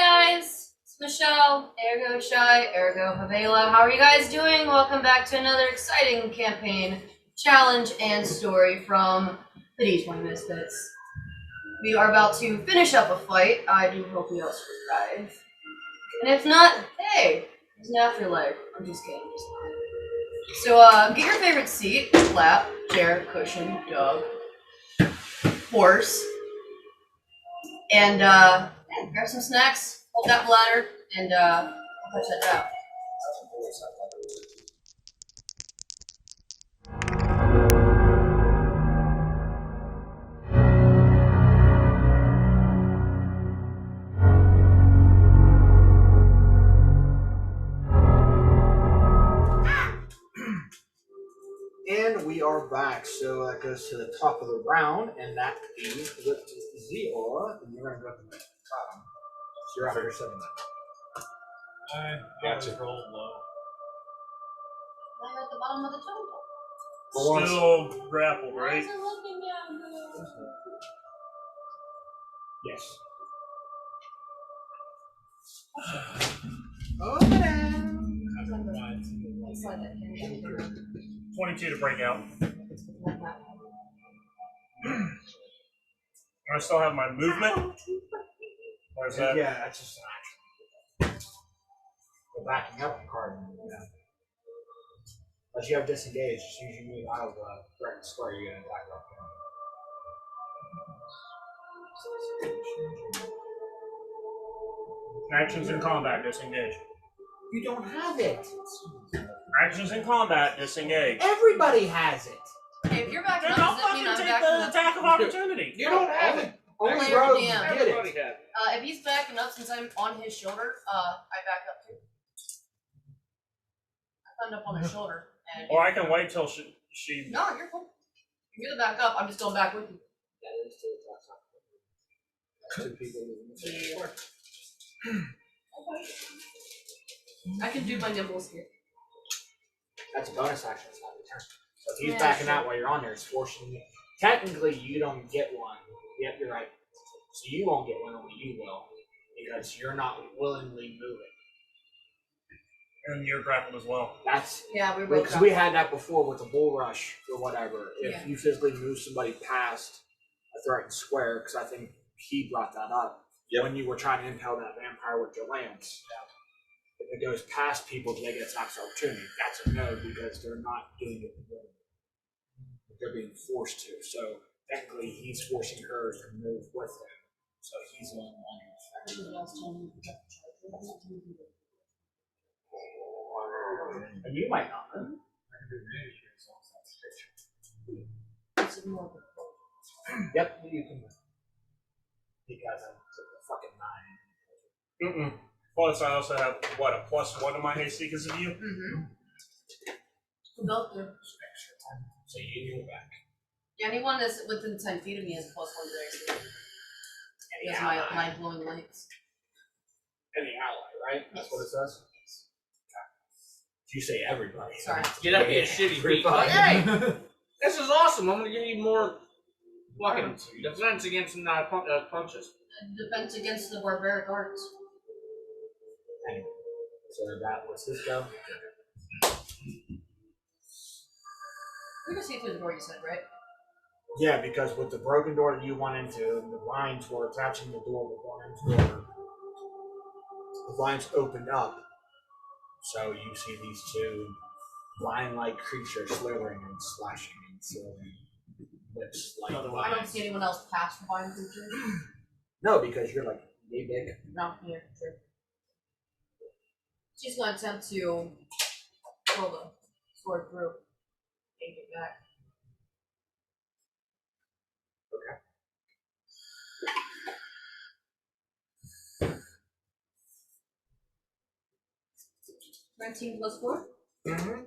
guys, it's Michelle, ergo Shy, ergo Havela. How are you guys doing? Welcome back to another exciting campaign, challenge, and story from the D20 Misfits. We are about to finish up a fight. I do hope we all survive. And if not, hey, there's an afterlife. I'm just kidding. So, get your favorite seat, lap, chair, cushion, dog, horse, and, grab some snacks, hold that bladder, and, I'll touch that out. And we are back, so that goes to the top of the round, and that is with Zora, and you're going to go to the bottom. So you're after 7 I Gotcha. rolled low. Now you're at the bottom of the total. Still grappled, right? Why is it looking down there? Yes. Open it! 22 to break out. I still have my movement. Where's that? Yeah, that's just an action. The backing up card. Yeah. Unless you have disengaged, as soon as you move out of the threatened square, you get an attack up. Actions in combat, disengage. You don't have it. Actions in combat, disengage. Everybody has it. Hey, if you're backing Then up, don't does that mean fucking I'm take backing the up? attack of opportunity. You don't have it. Only Player rogues DM. get Everybody it. had it. If he's backing up since I'm on his shoulder, I back up too. I climbed up on his shoulder. And Or I can wait till she No, you're cool. You're the back up, I'm just going back with you. Yeah, there's two attacks. Two people moving. Yeah. I can do my nibbles here. That's a bonus action, it's not your turn. So if he's Yeah, backing sure. out while you're on there, it's forcing you. Technically, you don't get one. Yep, you're right. So you won't get one, only you will. Because you're not willingly moving. and you're grappled as well. That's Yeah, we both because we had that before with the bull rush or whatever. If Yeah. you physically move somebody past a threatened square, because I think he brought that up when you were trying to impale that vampire with your lance. If it goes past people, they get attacks of opportunity. That's a no because they're not doing it willingly. They're being forced to. So technically, he's forcing her to move with him. So he's the only one who's affected. And you might not. Yep, you can. Because I'm a fucking 9. Plus, I also have, what, a +1 to my hasty because of you? Mm-hmm. Both do. So you move back. Yeah, anyone that's within 10 feet of me is +1 to AC. Because my glowing lights. Any ally, right? That's what it says? You say everybody. Sorry. Get out of here, shitty beat. Like, hey, this is awesome. I'm gonna give you more fucking defense against some punches. Defense against the barbaric arts. Anyway, so that was his go. We can see through the door, you said, right? Yeah, because with the broken door that you went into, the blinds were attaching the door with one door. The blinds opened up, so you see these two blind-like creatures slithering and slashing and slithering. Lips like I don't see anyone else past the vine creature. No, because you're like yay big. No, yeah, true. She's gonna attempt to pull the sword through. Take it back. Okay. 19 plus 4? Mm-hmm.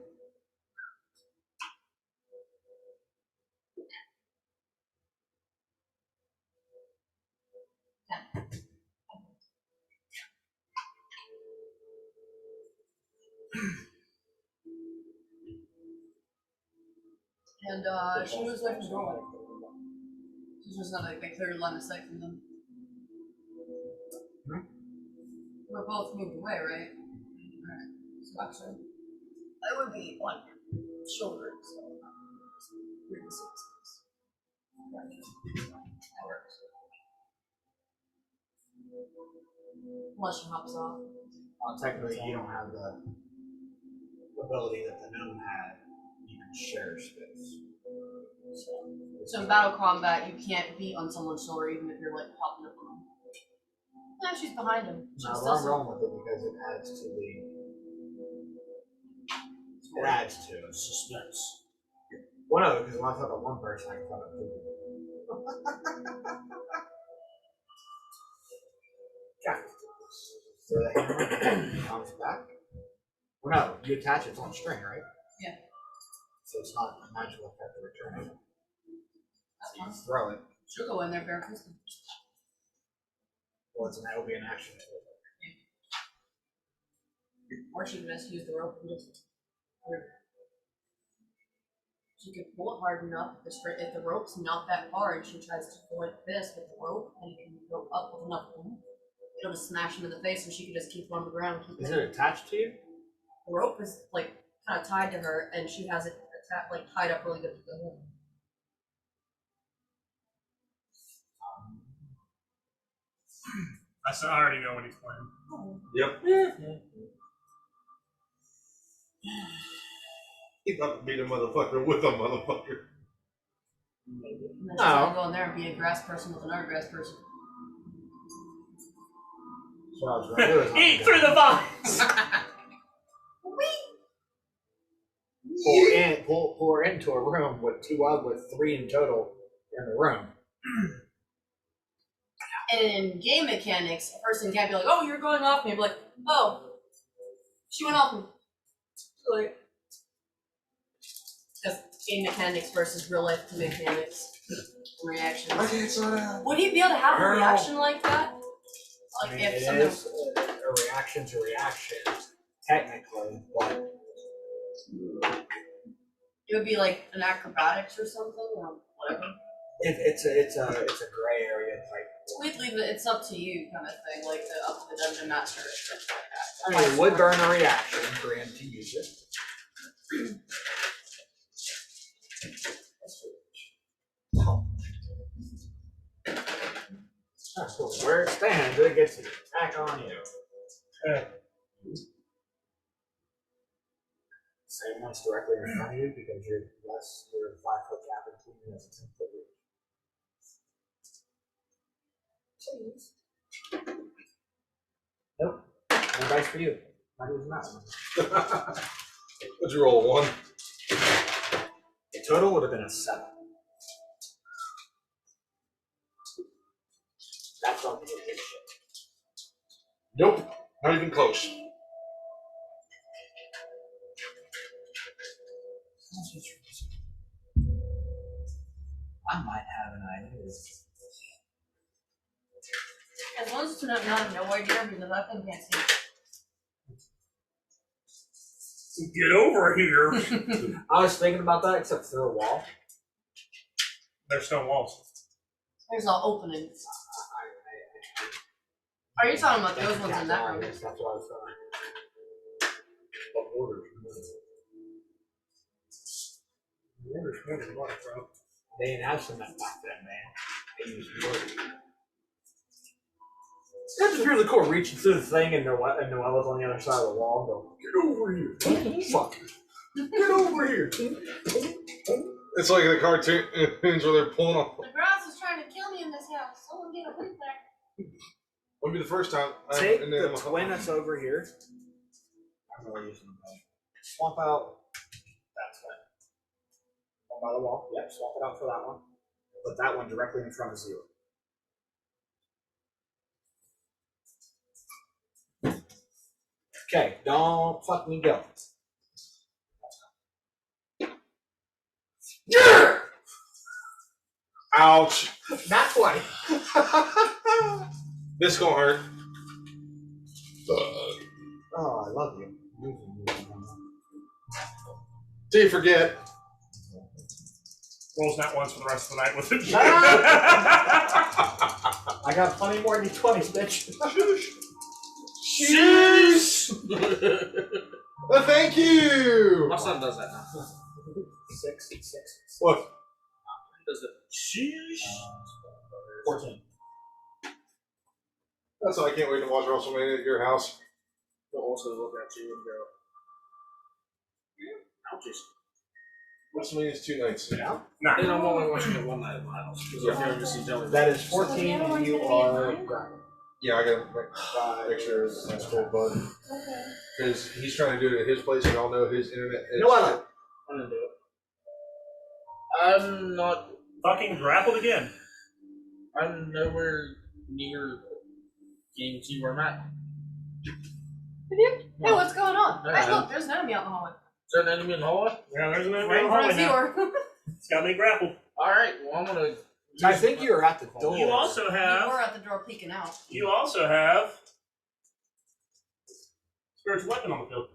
And she was like the doorway. She's just not like a clear line of sight from them. We're both moved away, right? Alright. So actually, that would be on your shoulder. So you're the same size. That works. Unless she hops off. Well, technically, you don't have the ability that the gnome had. You can share space. So in battle combat, you can't be on someone's shoulder even if you're like popping up on them. No, she's behind him. No, I'm wrong with it because it adds to the. It adds to suspense. Well, no, because when I thought of one person, I thought of two people. Yeah. Throw the hammer, comes back. Well, no, you attach it on string, right? Yeah. So it's not a magical effect of returning. That's You fine. throw it. She'll go in there barefisted. Well, it'll be an action. Or she can just use the rope and just. She could pull it hard enough. If the rope's not that hard, and she tries to pull like this with the rope, and you can go up with enough pull. It'll just smash him in the face, and she can just keep on the ground. Is it attached to you? The rope is like kind of tied to her, and she has it like tied up really good to the hole. I already know what he's playing. Yep. He's about to beat a motherfucker with a motherfucker. And then she's gonna go in there and be a grass person with another grass person. So I was going to do is Eat through the vines! pull her into a room with with 3 in total in the room. And in game mechanics, a person can't be like, "Oh, you're going off me." Be like, "Oh, she went off me." Like, that's game mechanics versus real life mechanics and reactions. Would he be able to have a reaction like that? Like I mean, if it something. is a reaction to reaction, technically, but It would be like an acrobatics or something, or whatever. it's a gray area type. We'd leave it. It's up to you, kind of thing, like up to the dungeon master or stuff like that. I mean, it would burn a reaction for him to use it. So where it stands, it gets to attack on you. Same one's directly in front of you because you're 5 foot gap between you as a 10 foot reach. Nope. No dice for you. Not using that one. What'd you roll, 1? The total would have been a 7. That's on the shit. Nope. Not even close. I might have an idea. As long as it's not no idea, because that thing can't see. Get over here! I was thinking about that, except through a wall. There's no walls. There's an opening. Are you talking about those ones in that room? That's what I was thinking. What order? They didn't have cement back then, man. They used wood. I just hear the core reaching through the thing, and Noella's on the other side of the wall. Go, get over here! Fuck! Get over here! It's like the cartoons where they're pulling off. The grass is trying to kill me in this house. Someone get a whip there. Won't be the first time. Take and the then twin that's over here. I'm really using them. Swap out that twin. One by the wall. Yep, swap it out for that one. Put that one directly in front of 0. Okay, don't fucking go. Yeah! Ouch! Not 20. This gonna hurt. Oh, I love you. Till you forget. Rolls that once for the rest of the night with it. I got plenty more than 20s, bitch. Sheesh! Well, thank you! My son does that now. 6. Look, He does it. Sheesh. 14. that's why I can't wait to watch WrestleMania at your house. He'll also look at you and go, ouchies. WrestleMania's 2 nights. Yeah. Nah. And I'm only watching it one night at my house. Because I'm going to see Jelly. That is 14, and you are grounded. Yeah, I got a picture of my school bud. Because he's trying to do it at his place, and y'all know his internet. You know what? I'm going to do it. I'm not. Fucking grappled again. I'm nowhere near getting to where I'm at. Hey, what's going on? Yeah. Hey, look, there's an enemy out in the hallway. Is there an enemy in the hallway? Yeah, there's another Right in front of the door. It's got me grappled. Alright, well, I'm going to. I think you were at the door. You also You have. were at the door peeking out. You also have. Spiritual weapon on the field.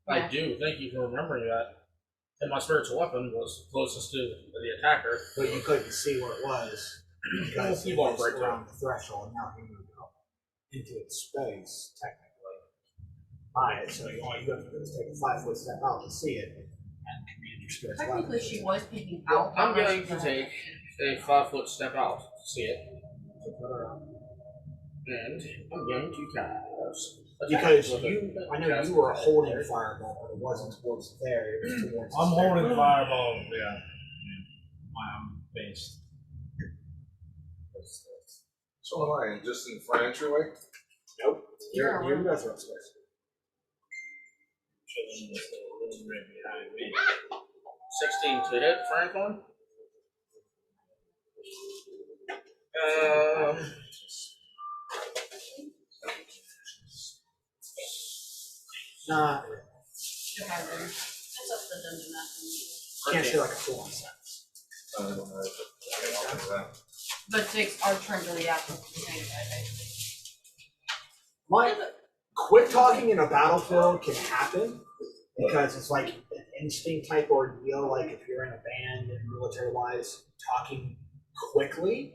I do. Thank you for remembering that. And my spiritual weapon was closest to the attacker. But you couldn't see where it was. Because You it won't was break around the threshold, and now he moved up into its space, technically. Alright, so all you have to do is take a 5-foot step out to see it, and command your spiritual weapon. Technically, she was peeking out. I'm going to take a 5-foot step out to see it. And I'm going to cast. Because I know you were holding fireball, but it wasn't towards there, it was towards I'm the holding stairwell. fireball. Yeah. Based. So am I, and just in the front entryway? Nope. You're You guys are upstairs. Chilling in this little room right behind me. 16 to hit, Franklin. Nah, It's up to the dungeon master. can't say like a full on sentence. I don't know. But it takes our turn to react with the same guy, basically. Mike, quick talking in a battlefield can happen because it's like an instinct type ordeal. Like if you're in a band and military wise, talking quickly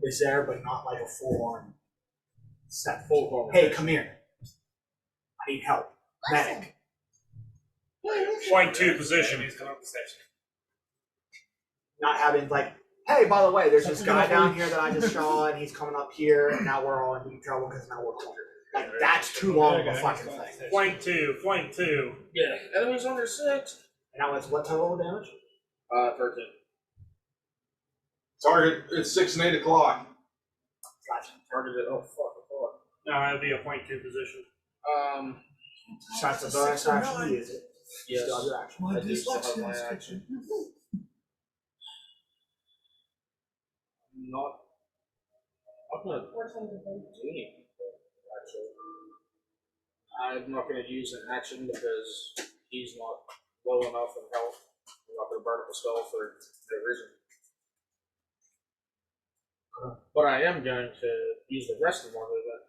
is there, but not like a full on set. Full Hey, come here. I need help. Medic. Point 2 position. He's coming up the steps. Not having like, hey, by the way, there's this guy down here that I just saw, and he's coming up here, and now we're all in deep trouble because now we're cornered. Like that's too long of a fucking thing. Point 2. Point 2. Yeah, enemies under 6. And now it's what total damage? 13. Target, it's 6 and 8 o'clock. Gotcha. Targeted. Oh, fuck. No, that'd be a point 2 position. So that's a bonus action to use it. Yes. Still have your action. I do still have my action. I'm not gonna do anything, actually. I'm not gonna use an action because he's not low enough in health. I'm not gonna burn up a spell for no reason. But I am going to use the rest of my movement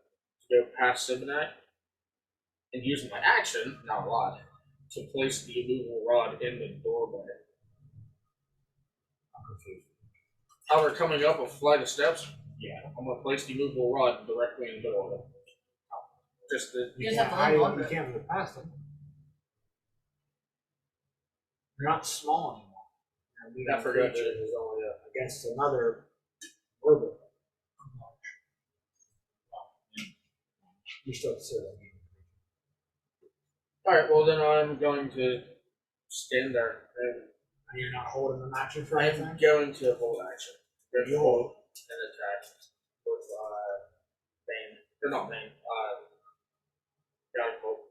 to go past Simonac and use my action, not a lot, to place the immovable rod in the doorway. I'm confused. How they're coming up a flight of steps, Yeah. I'm going to place the immovable rod directly in the doorway. Just the. You just have to land on You it. can't move past them. You're not small anymore. You're a I forgot that creature it was only a. against another orbit. You still consider that being Alright, well then I'm going to stand there and and you're not holding them action for I'm anything? going to hold action. Going You to hold. hold an attack with Bane. Or not Bane, Guiding Bolt.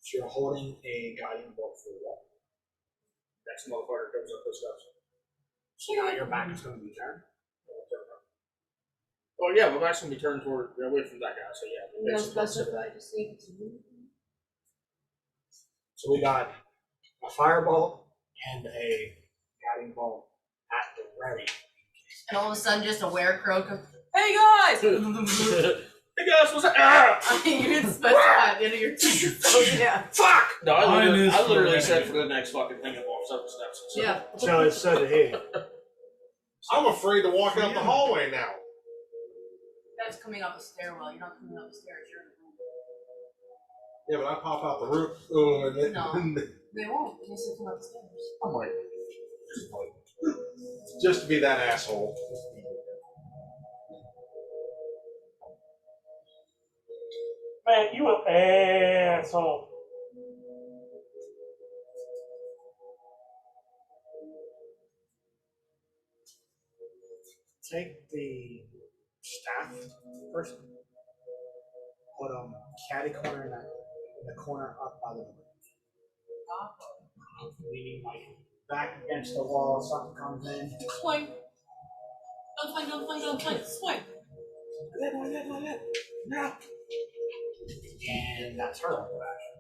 So you're holding a guiding bolt for what? Next motherfucker comes up the steps. So now your back is going to be turned. Well, yeah, my back's going to be turned toward, away from that guy, so yeah. No basically consider specify, just see. So we got a firebolt and a guiding bolt at the ready. And all of a sudden, just a werecrow comes, hey guys! Hey guys, what's that? Ah! You didn't specify at the end of your turn. So, yeah. Fuck! No, Mine is I literally for said enemy. for the next fucking thing and walk several steps. So. Yeah. So it's so that he. I'm afraid to walk out the hallway now. That's coming up a stairwell. You're not coming up the stairs. You're in the room. Yeah, but I pop out the room and then No. They won't. They just come upstairs. I'm like, just to be that asshole. Man, you an asshole. Take the staff person, put them catty corner in the corner up by the door. Leaning like back against the wall, something comes in. Swing. Don't swing, don't swing, don't swing. Swing. No. And that's her action.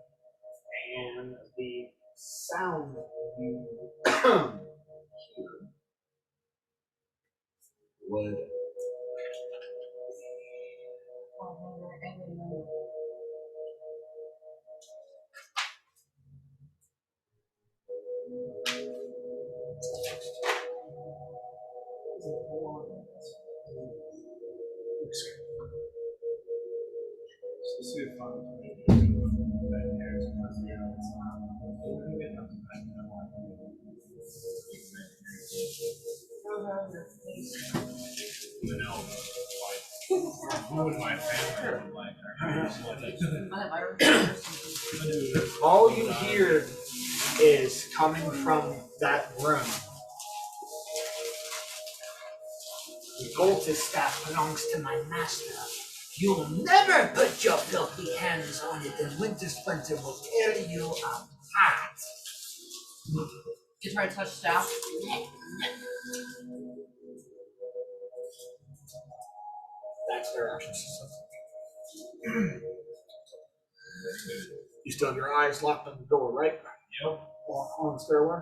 And the sound you hear would Let's see if I'm who in my family would like all you hear is coming from that room. The golden staff belongs to my master. You'll never put your filthy hands on it, and Winter Splinter will tear you apart. You try to touch staff. That's their action system. You still have your eyes locked on the door, right? Yep. On the stairway.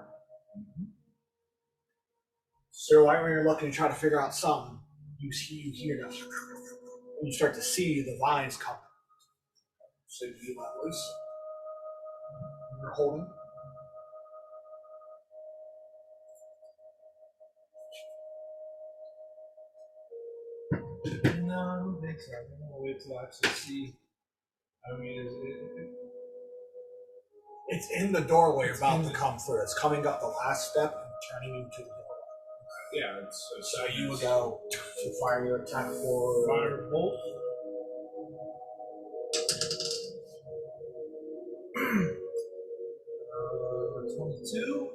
So right when you're looking to try to figure out something, you hear that. And you start to see the vines come. So you let loose. You're holding. No, I don't think so. I'm gonna wait till I actually see. I mean, It's in the doorway you're about to come through. It's coming up the last step and turning you to the doorway. yeah, it's So you would go to fire your attack for fire bolt. 22.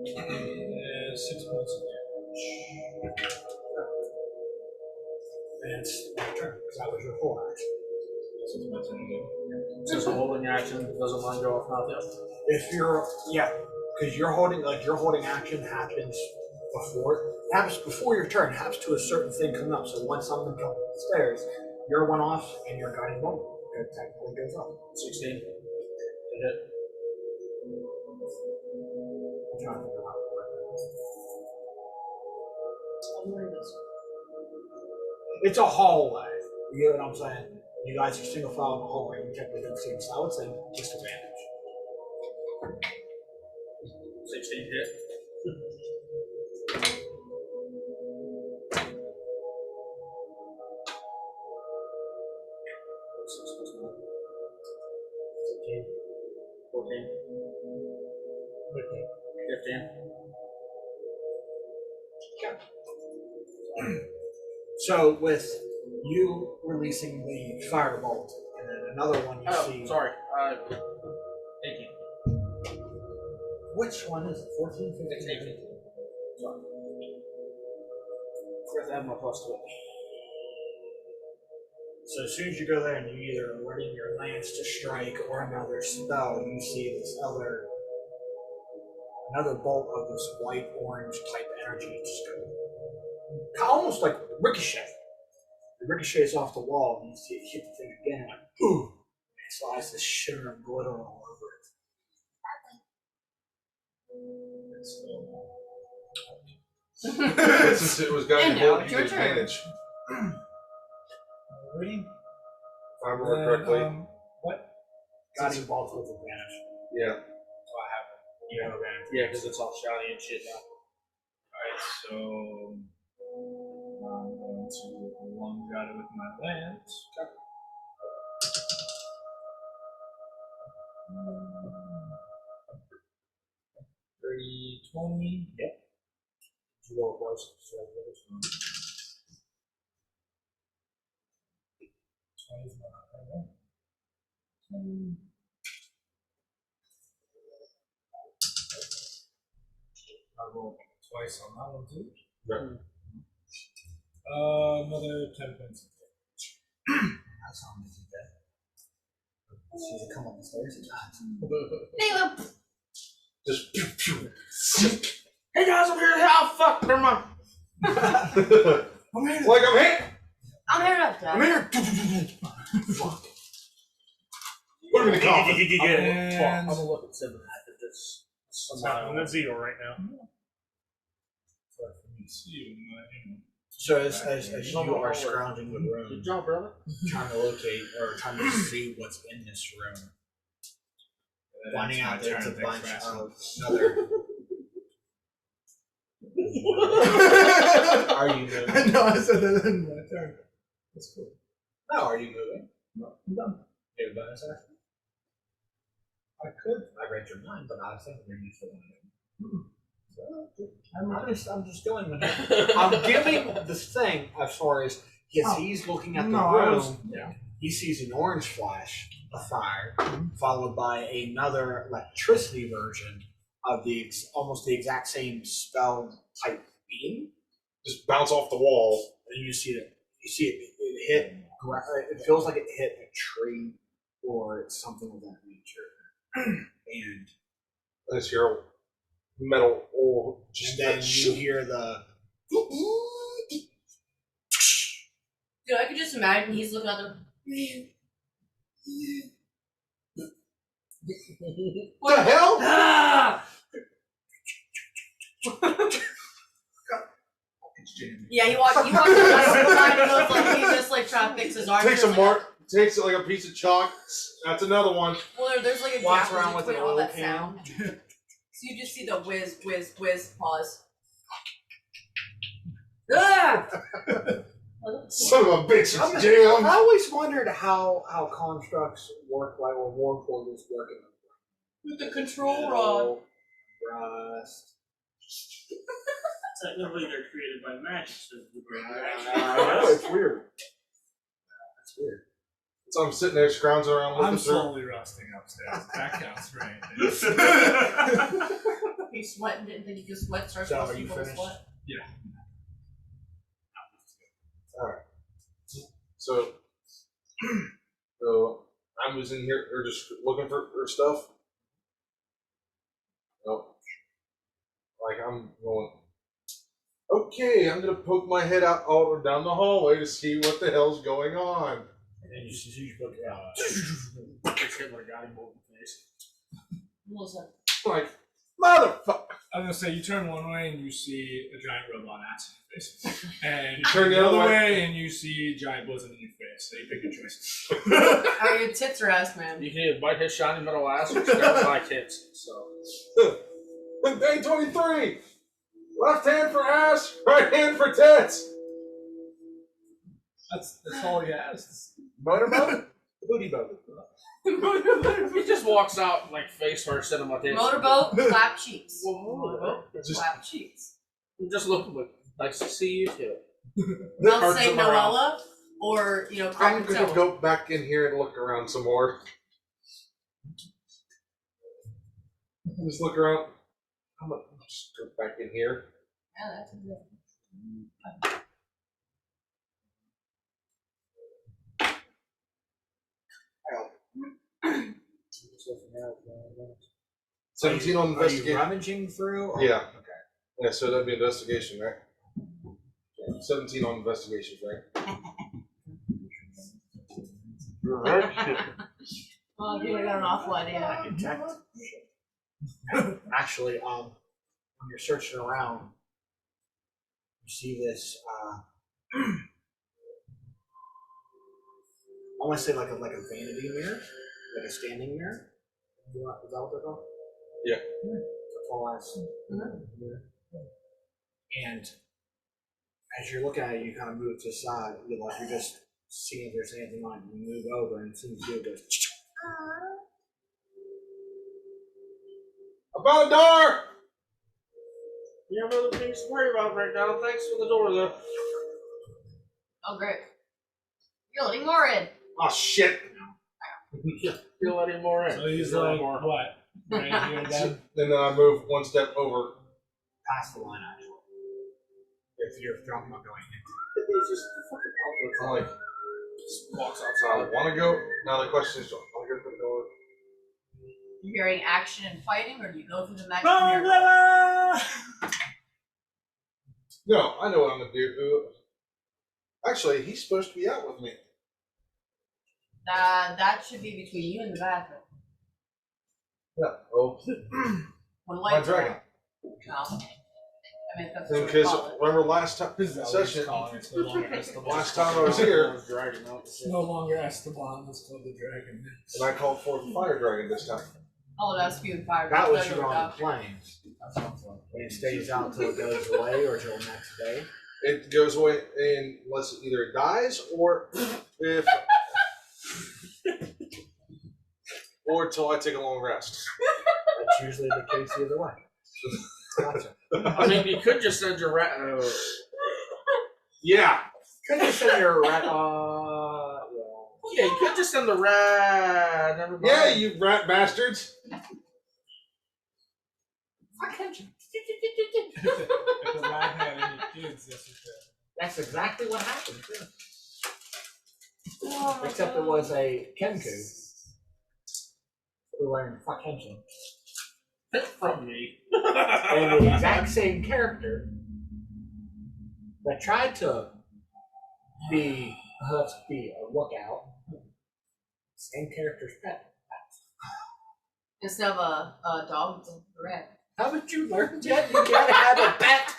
And 6 points of damage. and it's your turn, because that was your full action. 6 points of damage. Since a holding action doesn't mind go off now, yeah. If you're because you're holding action happens before it happens before your turn, it happens to a certain thing coming up. So once something comes up the stairs, your one off and your guiding bolt it technically goes up. 16. To hit. I'm trying to figure out how to work it. It's a hallway. You get what I'm saying? You guys are single file in the hallway. You technically don't see them, so I would say disadvantage. 16 hit. $16. 14. 15. So with you releasing the firebolt and then another one you see. Sorry. 18. Which one is it? 14, 15? It's 18. Sorry. Forgot to add my plus to it. So as soon as you go there and you either are readying your lance to strike or another spell, you see this another bolt of this white orange type energy just go almost like ricochet. It ricochets off the wall and you see it hit the thing again like ooh. It slides this shimmer and glitter all over it. Since it was guiding And now bolt, it's you your get turn. advantage. Ready? If I remember correctly. What? Guiding bolt with advantage. Yeah. You have advantage. Yeah, because it's all shouty and shit now. so I'm going to lunge at it with my lance. 30, 20. Yep. You roll twice. So 20 is not right. I rolled twice on that one too. Right. Another 10 points. That's how I'm gonna do that. She's come up the stairs and Caleb! Just pew pew. hey guys, I'm here. Oh fuck, never mind. I'm here. Like I'm hit. I'm here up I'm there. here. Put him in the coffin. And I'm gonna look at 7 after this. What's happening at zero right now? for me to see you, So as you are scrounging the Good room, job, brother. trying to locate or trying to see what's in this room, finding out that it's a bunch of another. Are you moving? No, I said that in my turn. That's cool. No, are you moving? No, I'm done. You have a bonus action? I could. I read your mind, but I was thinking you're used to it. I'm just going with it. I'm giving this thing as far as he's looking at the room. He sees an orange flash of fire, followed by another electricity version of almost the exact same spell type beam. Just bounce off the wall. And you see it. It hit. It feels like it hit a tree or something of that nature. And This here metal old. Just then you hear the. Dude, I could just imagine he's looking at the. What the hell? Ah! Yeah, he walks the line and goes like he just like trying to fix his arm. Takes a mark. Takes it like a piece of chalk. That's another one. Well, there's like a Walks gap around in with between an all oil that can. sound. So you just see the whiz, whiz, whiz, pause. Ah! Son of a bitch, I it's jammed. always wondered how constructs work, like or war portals work. With the control rod. Rust. Technically, they're created by magic, so I know, it's weird. That's weird. So I'm sitting there scrounging around looking I'm through. slowly rusting upstairs. That counts for anything. He's sweating, didn't think he could sweat, starts So, are busting you full of finished? sweat. Alright. So I was in here, or just looking for stuff. Nope. Like I'm going. Okay, I'm gonna poke my head out all down the hallway to see what the hell's going on. And then you see you look out. It's hit like got him over the face. Listen. Like, motherfucker! I was gonna say, you turn one way and you see a giant robot ass in your face. And you Turn the other way. and you see a giant bosom in your face. So you pick your choice. Oh, your tits are ass, man. You can either bite his shiny metal ass or stare my tits. So Day 23! Left hand for ass, right hand for tits! That's all he has. Motorboat? Booty boat. he just walks out like face first in my tits. Motorboat, clap cheeks. Motorboat. Just- Clap cheeks. I'm just looking like nice to see you too. Don't Cards say them around. Noella or, crack I'm a gonna toe. go back in here and look around some more. Just look around. I'm gonna just go back in here. Yeah, that's a good. So from now, 17 on Are you investigation. rummaging through? Or? Yeah. Yeah, so that'd be investigation, right? 17 on investigation, right? Oh, dude, I got an awful idea. Detect. Actually, when you're searching around, you see this. I want to say like a vanity mirror, like a standing mirror. Is that what they're called? Yeah. A tall ass mirror. And as you're looking at it, you kind of move to the side. You're just seeing if there's anything on it. You move over, and as soon as you do, it goes. About a door! You have other things to worry about right now. Thanks for the door, though. Oh, great. You're letting more in. Oh, shit. You're letting more in. So he's You're like, letting more. what? Right here then? And then I move one step over. Past the line, actually. If you're talking about going in. It's just fucking I'm like, just walks so I outside. want to go. Now the question is, do I want to go through the door? You're hearing action and fighting, or do you go through the magic Blah, mirror? blah, blah. No, I know what I'm going to do. Actually, he's supposed to be out with me. That should be between you and the bathroom. Yeah. Oh, When my lights are dragon. out. No. I mean, that's what we Because call it. remember last time This is how session, we call it. It's no longer Esteban. last time I was here, Dragon out. It's no longer Esteban. It's called the Dragon. and I called forth the fire dragon this time. Oh, that's spewing fire. That was No, you no, on no. the planes. And it stays out till it goes away or till next day. It goes away unless either it dies or if, or till I take a long rest. That's usually the case either way. Gotcha. I mean, you could just send your rat. Yeah. Could you send your rat? Yeah, you could just send the rat. Never mind. Yeah, you rat bastards. If the rat had any kids, yes, it could. That's exactly what happened. Too. Oh my Except it God. was a Kenku. Who learned fuck henshin. From me. And the exact same character that tried to be a lookout. Same character's pet. Instead of a dog, it's a rat. Haven't you learned yet? You gotta have a pet.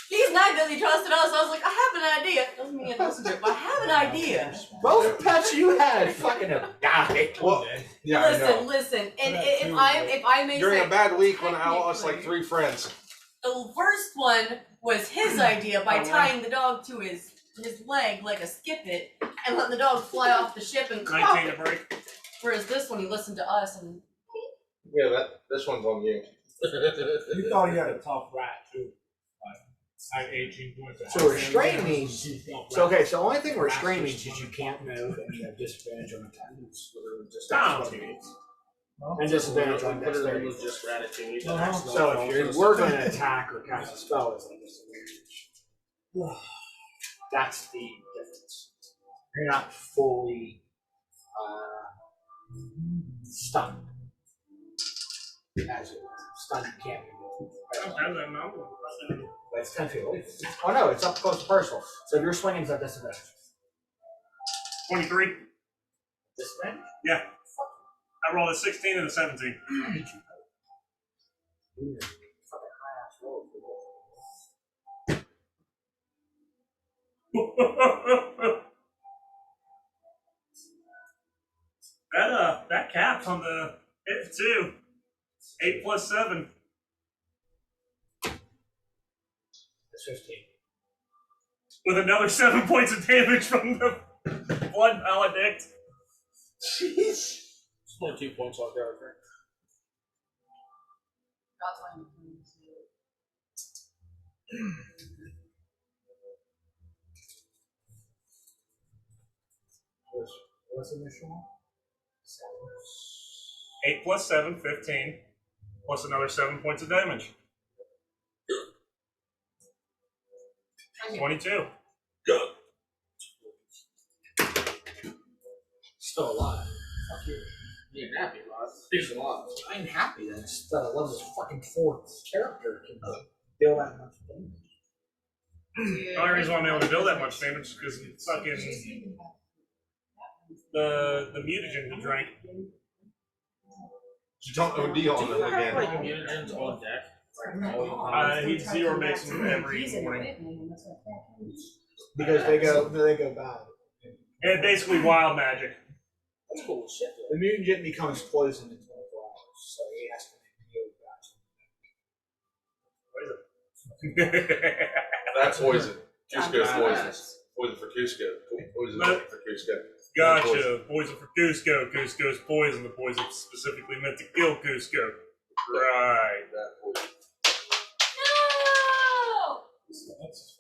He's not really trusted us. I was like, I have an idea. Doesn't mean I listen to it, but I have an idea. Both pets you had fucking have died. Well, yeah, I know. Listen. And That if too, I may During say, a bad week when I lost like technically, 3 friends. the first one was his idea by tying the dog to his leg like a skippet and letting the dog fly off the ship and 19 crawl. to break. Whereas this one, he listened to us and Yeah, this one's on you. You thought he had a tough rat, too. Like 18 points. So restrain means. So okay, so the only thing restrain means is you can't move and you have disadvantage on attacks. Down. And disadvantage on Put it in dexterity. with just gratitude. So if you were going to attack or cast a spell, it's like disadvantage. That's the difference. You're not fully stunned. As it stunned, you can't move. I don't have that number. But it's 10 feet away. Oh no, it's up close to personal. So if you're swinging, it's at disadvantage. 23. Disadvantage? Yeah. I rolled a 16 and a 17. Ooh, fucking high ass roll. That caps on the hit too. 8 plus 7. It's 15. With another 7 points of damage from the blood maledict. Jeez. It's only 2 points off there, I think. that's why I'm What's the initial one? 8 plus 7, 15. Plus another 7 points of damage. 22. Still alive. Fuck you. You ain't happy, lad. He's alive. I ain't happy that it's that I love this fucking fourth character can deal that much damage. The only reason why I'm able to build that much damage is because fucking the mutagen he drank. You don't OD on them Have, like, again. mutagens on deck. He zero makes them every morning. Because they go bad. And basically wild magic. That's cool as shit. The mutagen becomes poison in 24 hours, so he has to make That's poison. Cusco's I'm poison. confused. Poison for Cusco. Poison But- for Cusco. Gotcha. Poison for Cusco. Cusco's poison. The poison specifically meant to kill Cusco. Right. That poison. No! That's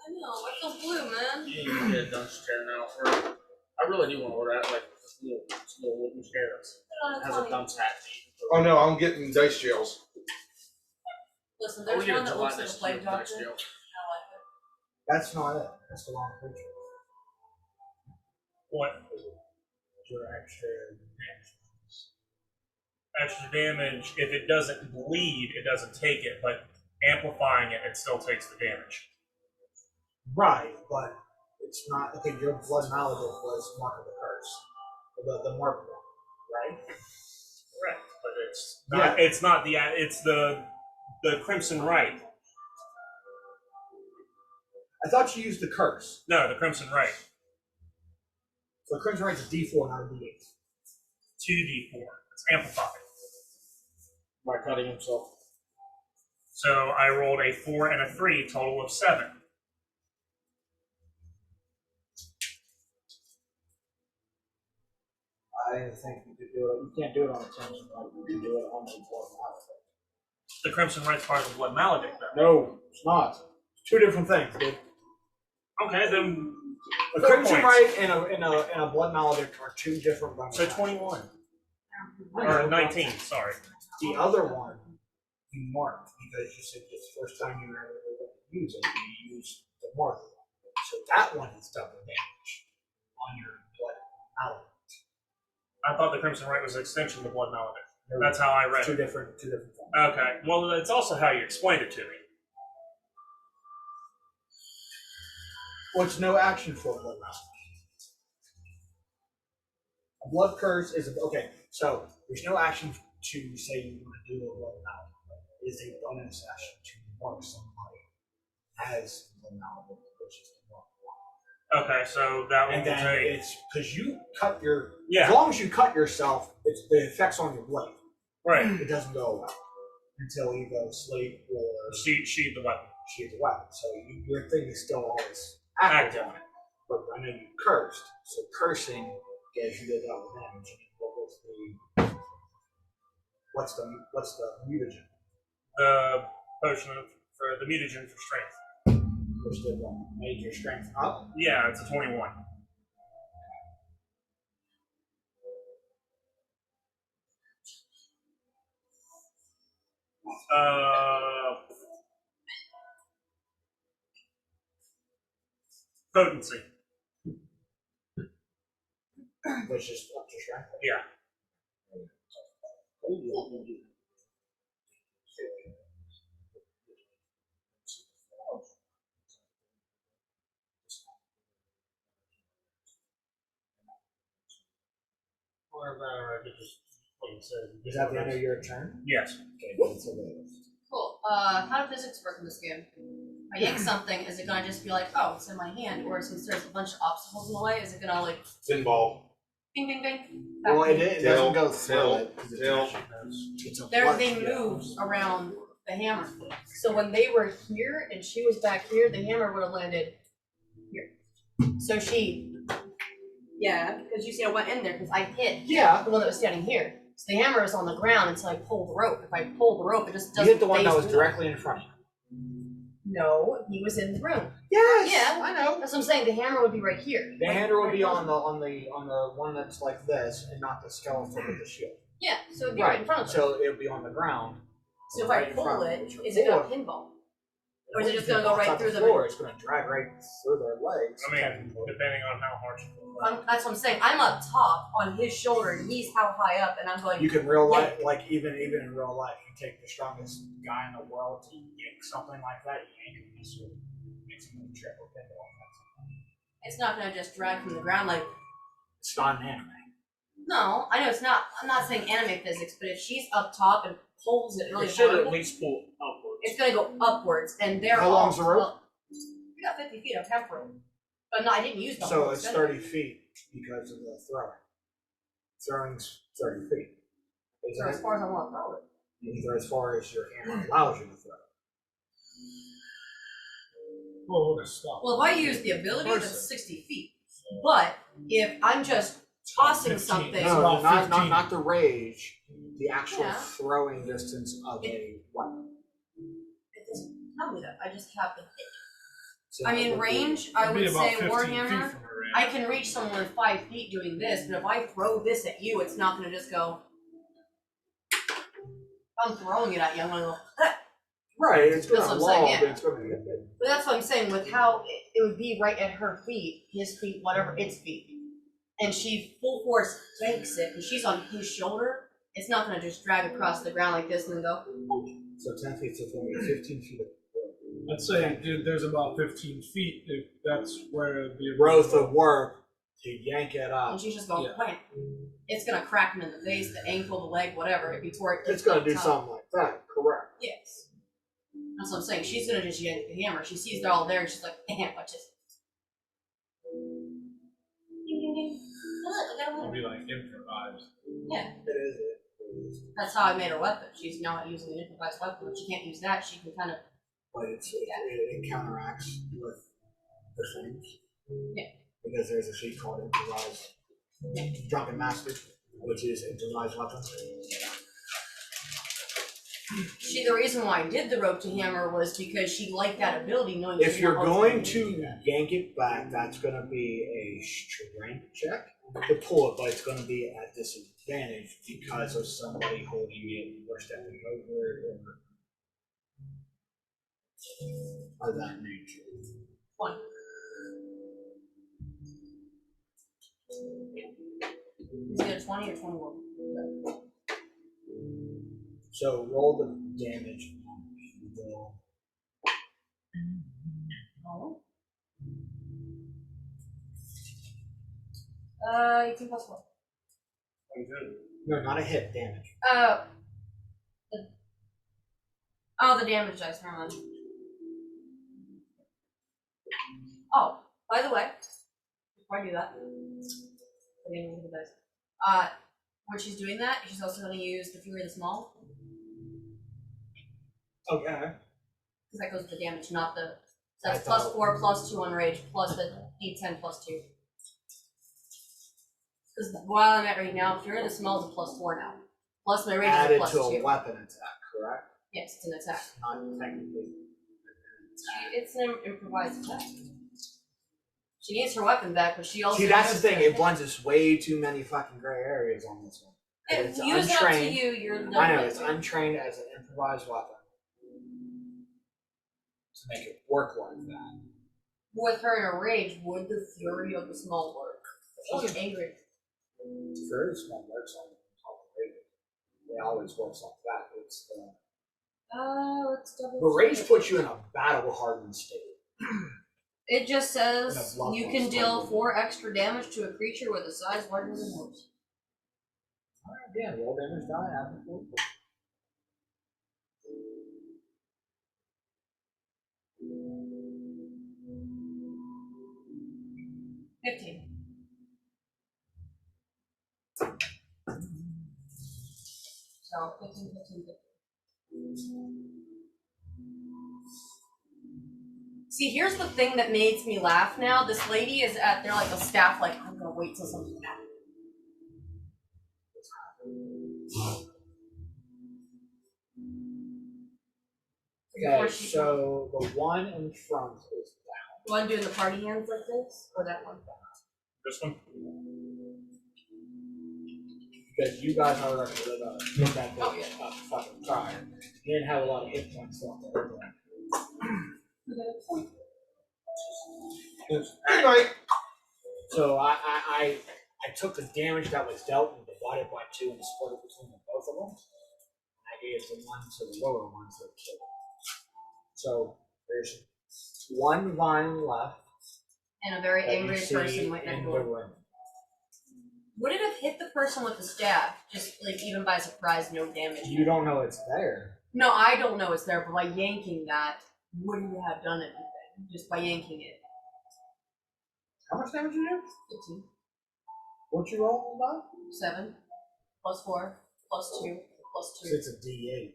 I know, I feel blue, man. You need to get a dunce chair now. Or I really do want to order that, like this little wooden chair. It has a dunce hat. Oh no, I'm getting dice jails. Listen, I would there's get one a that looks like a gelatinous plague cube doctor. dice jail. I like it. That's not it. That's the wrong creature. What? Your extra damage. Extra damage. If it doesn't bleed, it doesn't take it. But amplifying it, it still takes the damage. Right, but it's not. Okay, your blood malady was Mark of the Curse. The mark one, right? Correct. But it's not. Yeah. It's not the. It's the Crimson Rite. I thought you used the curse. No, the Crimson Rite. So Crimson Right's a D4, not a D8. 2d4. It's amplified. By cutting himself. So I rolled a 4 and a 3, total of 7. I think you could do it. You can't do it on a Crimson Right. You can do it on the blood malady. The Crimson Rite's part of the Blood Maledict, though. No, it's not. It's two different things, dude. Okay, then. A 4 Crimson points. Right and a blood maledict are two different blood So maledict. 21. I know, Or but 19, sorry. The other one you marked because you said it's the first time you ever going to use it. You used the mark. So that one is double damage on your blood maledict. I thought the Crimson Rite was an extension of the Blood Maledict. That's how I read Two it. different things. Okay, well, it's also how you explained it to me. Well, it's no action for a blood maledict. A blood curse is okay. So there's no action to say you want to do a blood maledict. It is a bonus action to mark somebody as blood maledict, which is the mark one. Okay, so that one And will then take. it's because you cut your. As Yeah, long as you cut yourself, it's the effects on your blade. right. It doesn't go away until you go to sleep or Sheathe the weapon. shoot the weapon. So your thing is still always active on it. But I know you cursed, so cursing gives you the double damage. What's the mutagen? The potion for the mutagen for strength. Which did what? Made your strength up. Yeah, it's a 21. Potency. Which is up to strength. Yeah. Or I could just, like you said, Is that the end of your turn? Yes. Okay, that's a little. Cool. How do physics work in this game? If I yank something, is it gonna just be like, oh, it's in my hand, or since there's a bunch of obstacles in the way, is it gonna like Pinball. bing bing bing? Well, Back it Tail, doesn't go through tail, it. 'cause it's tail. actually- it's a They flush, move around the hammer. So when they were here and she was back here, the hammer would have landed here. So because you see I went in there because I hit Yeah. the one that was standing here. So the hammer is on the ground until I pull the rope. If I pull the rope, it just You doesn't. hit the one that phase was me. directly in front of you. No, he was in the room. Yes. Yeah. I know. That's what I'm saying. The hammer would be right here. The Right- hander would right be above on the one that's like this, and not the skeleton with the shield. Yeah, so it'd be right in front of them. So it would be on the ground. So if right I in pull front. it, is it gonna pinball? Or is it just gonna go right through the the floor? It's going to drag right through their legs. I mean, technically. depending on how hard you pull. That's what I'm saying. I'm up top on his shoulder, and he's how high up, and I'm going. You can real life, like even in real life, you take the strongest guy in the world to yank something like that, you yank him this way, makes him a triple pinball. It's not gonna just drag from the ground like. It's not an anime. No, I know it's not. I'm not saying anime physics, but if she's up top and pulls it really It should hard, at least pull upwards. it's gonna go upwards, and they're How all. long's the rope? Well, we got 50 feet of temp rope, but no, I didn't use the So whole it's extent. 30 feet because of the throwing. Throwing's 30 feet. So as far as I want to throw it. You can throw as far as your hammer allows you to throw. Well, we'll stop. Well, if I use the ability, that's 60 feet. But if I'm just tossing 15. something, No. No, about 15. not the rage. The actual Yeah. throwing distance of a weapon. it doesn't tell me that. I just have to hit. So I that mean, would be- range, I It'd be would about say 15 Warhammer. feet from her range. I can reach someone 5 feet doing this, but if I throw this at you, it's not going to just go. If I'm throwing it at you, I'm going to go. "Ah." Right, it's That's gonna what I'm saying, lob, yeah. it's gonna hit it. But that's what I'm saying with how it would be right at her feet, his feet, whatever, its feet. And she full force yanks it, and she's on his shoulder. It's not going to just drag across the ground like this and then go. So 10 feet, so it's gonna be 15 feet of I'd say dude, there's about 15 feet if that's where the growth of work to yank it up. And she's just going, Yeah. wham. It's going to crack him in the face, the ankle, the leg, whatever. If he tore it, It's gonna do tough. something like that, correct. Yes. That's what I'm saying. She's gonna just yank the hammer. She sees they're all there, and she's like, "Damn, watch this." Ding ding ding. Look, I got a It'll weapon. be like improvised. Yeah, It is. that's how I made her weapon. She's now using an improvised weapon. If she can't use that, she can kind of. But it counteracts with the things. Yeah. Because there's a sheet called improvised drunken master, which is improvised weapon. The reason why I did the rope to hammer was because she liked that ability, knowing. If she you're knows going how to do that. yank it back, that's gonna be a strength check to pull it, but it's gonna be at disadvantage because of somebody holding it or stepping over it or of that nature. One. Is it a 20 or 21? So roll the damage. Roll. Oh. 18 plus 1. No, not a hit, damage. The damage dice, never mind. Oh, by the way, before I do that, I didn't look at the dice. When she's doing that, she's also going to use the Fury of the Small, Okay. because that goes with the damage, not the. So that's I thought- plus 4, plus 2 on rage, plus the D10 plus 2. Because while I'm at right now, Fury of the Small is a plus 4 now. Plus my rage is a Added plus to a 2. weapon attack, correct? Yes, it's an attack. Not technically an attack. It's an improvised attack. She gets her weapon back, but she also. See, that's the has thing. to- It blends us way too many fucking gray areas on this one. And If it's you use it up to untrained. you, you're the I know it's untrained as an improvised weapon to make it work like that. With her in a rage, would the Fury of the Small work? Oh, She's angry. It's very small works on top of rage. It always works like that. It's Let's double. the rage check. puts you in a battle hardened state. It just says And a you blood can loss deal level. 4 extra damage to a creature with a size larger than yours. Alright, yeah, roll damage die after 4. $15. So 15, 15, 15. See, here's the thing that makes me laugh now. This lady is at there like a staff, like, I'm gonna wait till something happens. Before Okay, she- so the one in front is down. The one doing the party hands like this, or that one? This one? Because you guys are going to live out that Oh, big fucking fire. You didn't have a lot of hit points left there. Good night. So I took the damage that was dealt and divided by 2 and split it between the both of them. I gave the one to the lower one to the killer. So there's one vine left. And a very that you angry see person right in next the door. room. Would it have hit the person with the staff, just like even by surprise, no damage? You don't know it's there. No, I don't know it's there, but by yanking that, would you have done anything? Just by yanking it. How much damage you do? 15. What you roll about? 7. Plus 4. Plus 2. Plus 2. It's a D8.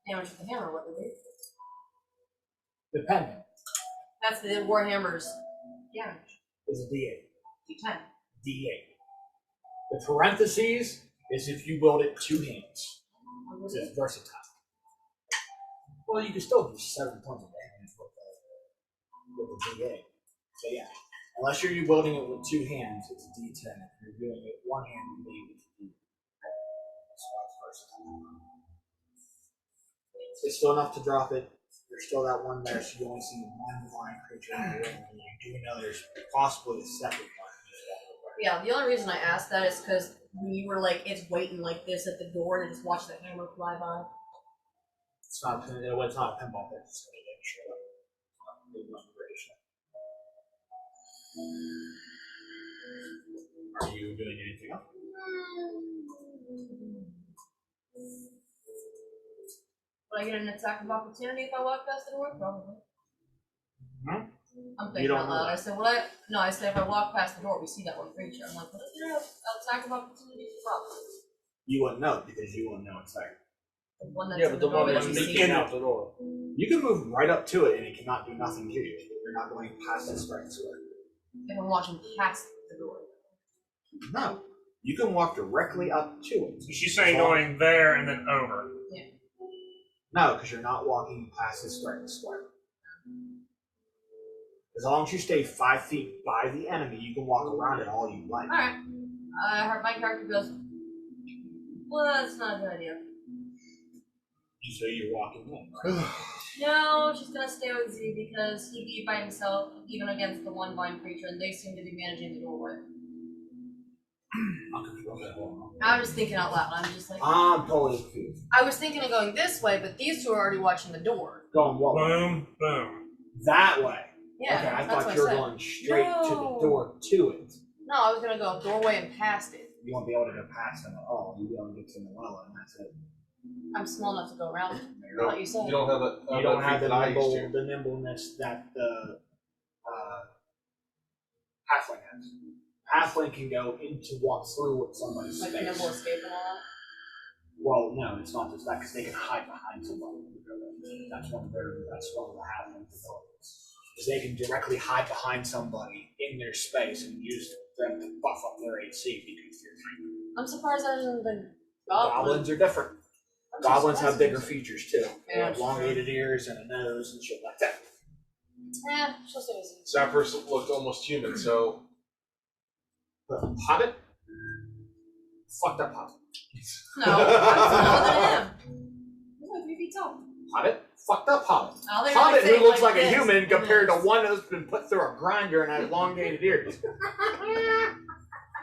damage with the hammer, what would it Depending. That's the Warhammer's damage. Is a D8. D10. D8. The parentheses is if you build it 2 hands. What was It's it? versatile. Well, you can still do 7 points of damage with the D8. So yeah, unless you're building it with 2 hands, it's a D10. If you're doing it with 1 hand, you leave it to D8. So that's versatile. It's still enough to drop it. There's still that one there, so you only see 1 blind creature in the room, and you do know there's possibly a second one. Yeah, the only reason I asked that is because when you were like, it's waiting like this at the door and just watch the hammer fly by. It's not a pinball pit. It's going to get shut up. Big operation. Are you doing anything else? Will I get an attack of opportunity if I walk past the door? Probably. Hmm? I'm You thinking don't out know loud. that. I said, No, I said if I walk past the door, we see that one creature. I'm like, what is there an attack of opportunity from? You wouldn't know because you wouldn't know it's there. The one that's Yeah, in but the the one doorway that's that you see. sneaking out the door. You can move right up to it and it cannot do nothing to you. You're not going past the strike square. If I'm watching past the door. No. You can walk directly up to it. So she's saying going there and then over. No, because you're not walking past the strike square. As long as you stay 5 feet by the enemy, you can walk around it all you like. Alright. My character goes, well, that's not a good idea. So you're walking in. No, she's gonna stay with Z because he'd be by himself, even against the one blind creature, and they seem to be managing the doorway. Okay, hold on. I was thinking out loud. I'm just like, I'm totally confused. I was thinking of going this way, but these two are already watching the door. Going what way? Boom, boom. That way. Yeah, Okay, I that's thought what you were I said. going straight to the No. door to it. No, I was gonna go doorway and past it. You won't be able to go past them at all. You'll be able to get to Noella, and that's it. I'm small enough to go around it. No, Like you said. You don't have that. You don't have that I used to. the nimbleness that the halfling has. Halfling can go into walk through with somebody's Like space. nimble escape and all Well, no, it's not just that because they can hide behind somebody. That's one of the halfling abilities. Is they can directly hide behind somebody in their space and use them to buff up their AC because they're tiny. that. I'm surprised that isn't the Goblins are different. I'm Goblins have surprised bigger it's- features too. They Yeah, have elongated ears and a nose and shit like that. She'll stay with Z. Zappers looked almost human, so But Hobbit? Fucked up Hobbit. No, I'm taller than him. He's like 3 feet tall. Hobbit? Fucked up Hobbit. Oh, they're Hobbit like who looks like this, a human and compared to this. one that's been put through a grinder and has elongated ears.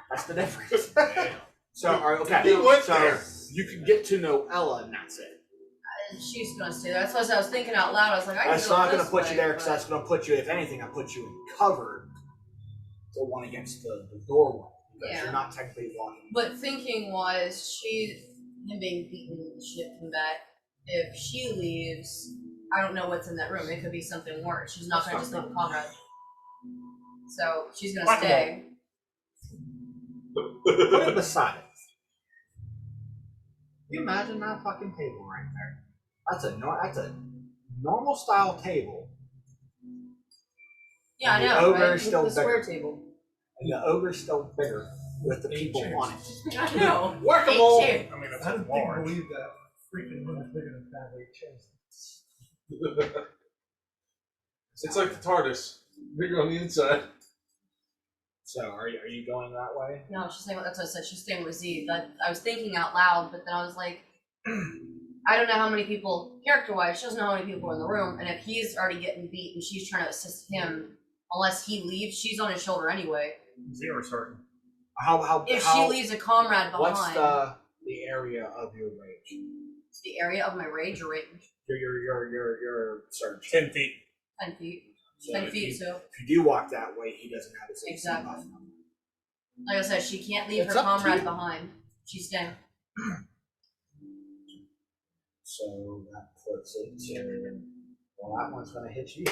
That's the difference. So, okay. He went so there. you can get to know Ella and that's it. She's gonna stay there. That's what I was thinking out loud. I was like, I can That's go not going this to put way, you there because but- that's going to put you, if anything, I put you in cover the one against the doorway. Because Yeah. you're not technically walking. But thinking was, him being beaten, shit from that. If she leaves, I don't know what's in that room. It could be something worse. She's not gonna just leave a Conrad. So she's gonna Whack-a-mole. stay. Put it beside it. Can you imagine that fucking table right there? That's a normal style table. Yeah, I And the know, ogre right? is still the square bigger. table. And the ogre's still bigger with the people chairs. on it. I know. Whack-a-mole! Eight chairs. I mean, it's I didn't large. believe that freaking room is bigger than family chairs. it's like the TARDIS, bigger on the inside. So are you going that way? No, she's staying. That's what I said. She's staying with Z. That I was thinking out loud, but then I was like, I don't know how many people, character-wise, she doesn't know how many people are in the room, and if he's already getting beat and she's trying to assist him, unless he leaves, she's on his shoulder anyway. Zero certain. If she leaves a comrade behind, What's the area of your range? the area of my rage or range, Your surge. 10 feet. 10 feet. So 10 if feet, you- so. If you do walk that way, he doesn't have his AC Exactly. buff. Like I said, she can't leave It's her up to comrade you. behind. She's staying. So that puts it to, well, that one's going to hit you.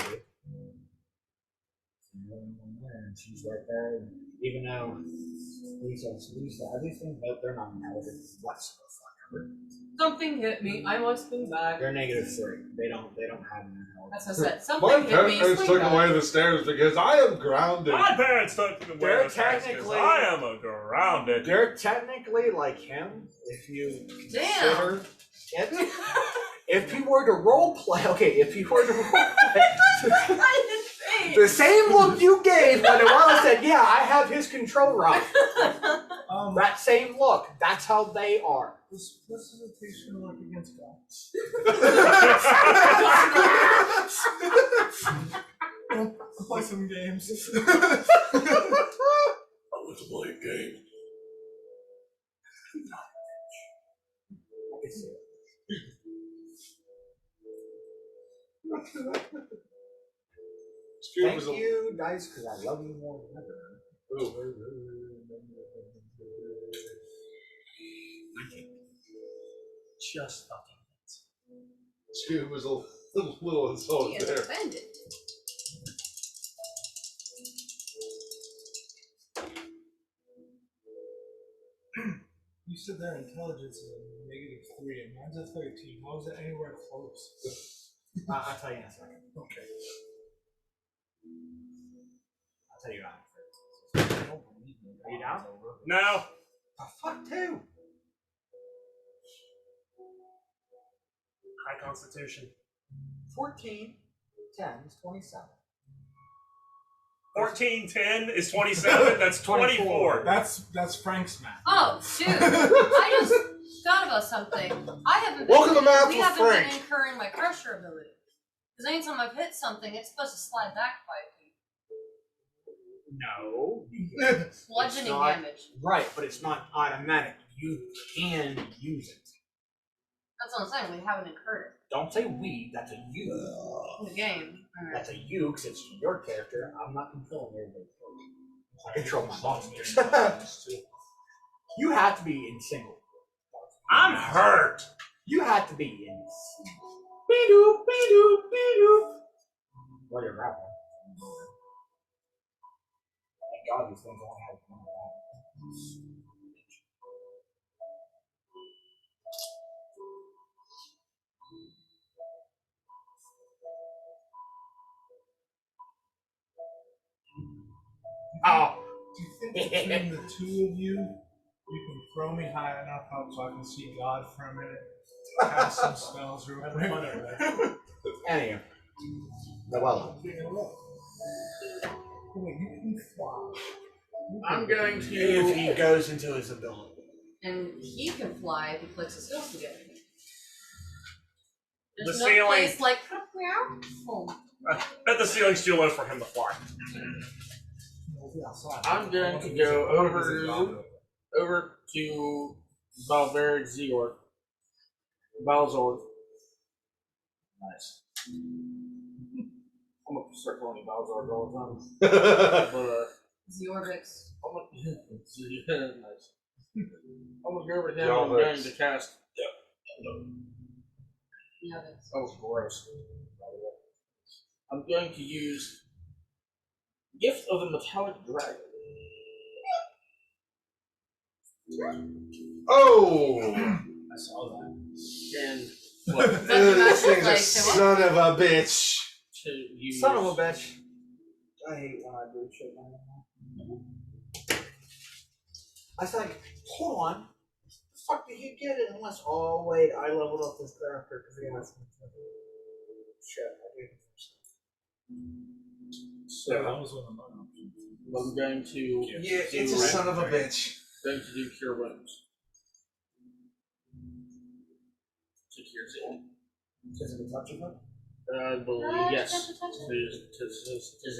And she's right there. And even though these are things, nope, they're not intelligent whatsoever. Something hit me. I must swing back. They're -3. They don't have any health. That's what I said. My Something hit me. parents Swing took back. away the stairs because I am grounded. My parents took away They're the stairs 'cause technically- I am a grounded. They're technically like him if you Damn. consider it. If you were to role play, if you were to role play, I didn't say. the same look you gave when Noella said, "Yeah, I have his control rod." That same look. That's how they are. What's hesitation like against God? Play some games. I want to play a game. Thank you, dice, because I love you more than ever. Just fucking. Scoob was a little He insulted is there. offended. You said their intelligence is a -3 and mine's a 13. How is it anywhere close? I'll tell you in a second. Okay. I'll tell you after. I don't believe me. Are you down? No. The fuck too. High Constitution. 14, 10 is 27. 14, 10 is 27. That's 24. That's Frank's math. Oh, shoot. I just thought about something. I haven't been, Welcome to Math we with haven't Frank. been incurring my crusher ability. Because anytime I've hit something, it's supposed to slide back 5 feet. No. Bludgeoning not- damage. Right, but it's not automatic. You can use it. That's what I'm saying. We haven't incurred it Don't say we, that's a you. in the game. Alright. That's a you, because it's your character. I'm not controlling everybody. I control my monsters. You have to be in single. I'm hurt. You have to be in single. Be-doop, be-doop, be-doop. Well, you're rapping. Thank God these things only have one rap. Oh. Do you think between the two of you, you can throw me high enough up so I can see God for a minute? Cast some spells real quick. Anyway. Noella. Wait, you can fly. I'm going to. If he goes into his ability. And he can fly if he clicks his heels together. The There's no ceiling. place like home. Bet the ceiling's too low for him to fly. I'm going to go over to Balveric Zior. Balzord. Nice. I'm gonna start calling you Balzord all the time. But Zorbix. I'm gonna nice. I'm gonna go over to him and I'm Yalvix. going to cast. Yeah, that's. That was gross. I'm going to use Gift of the Metallic Dragon. Oh! I saw that. And This thing's a Like, son of a bitch. to use. Son of a bitch. I hate when I do shit like that. I was like, hold on. The fuck did he get it? Unless, oh wait, I leveled up this character because he has some shit. I did. So That was one of my options. I'm going to Yeah, do it's a son of a bitch. going to do Cure Wounds. To cure Zil. Is it a touch of it? I believe Ah, yes. touch it, touch it. Tis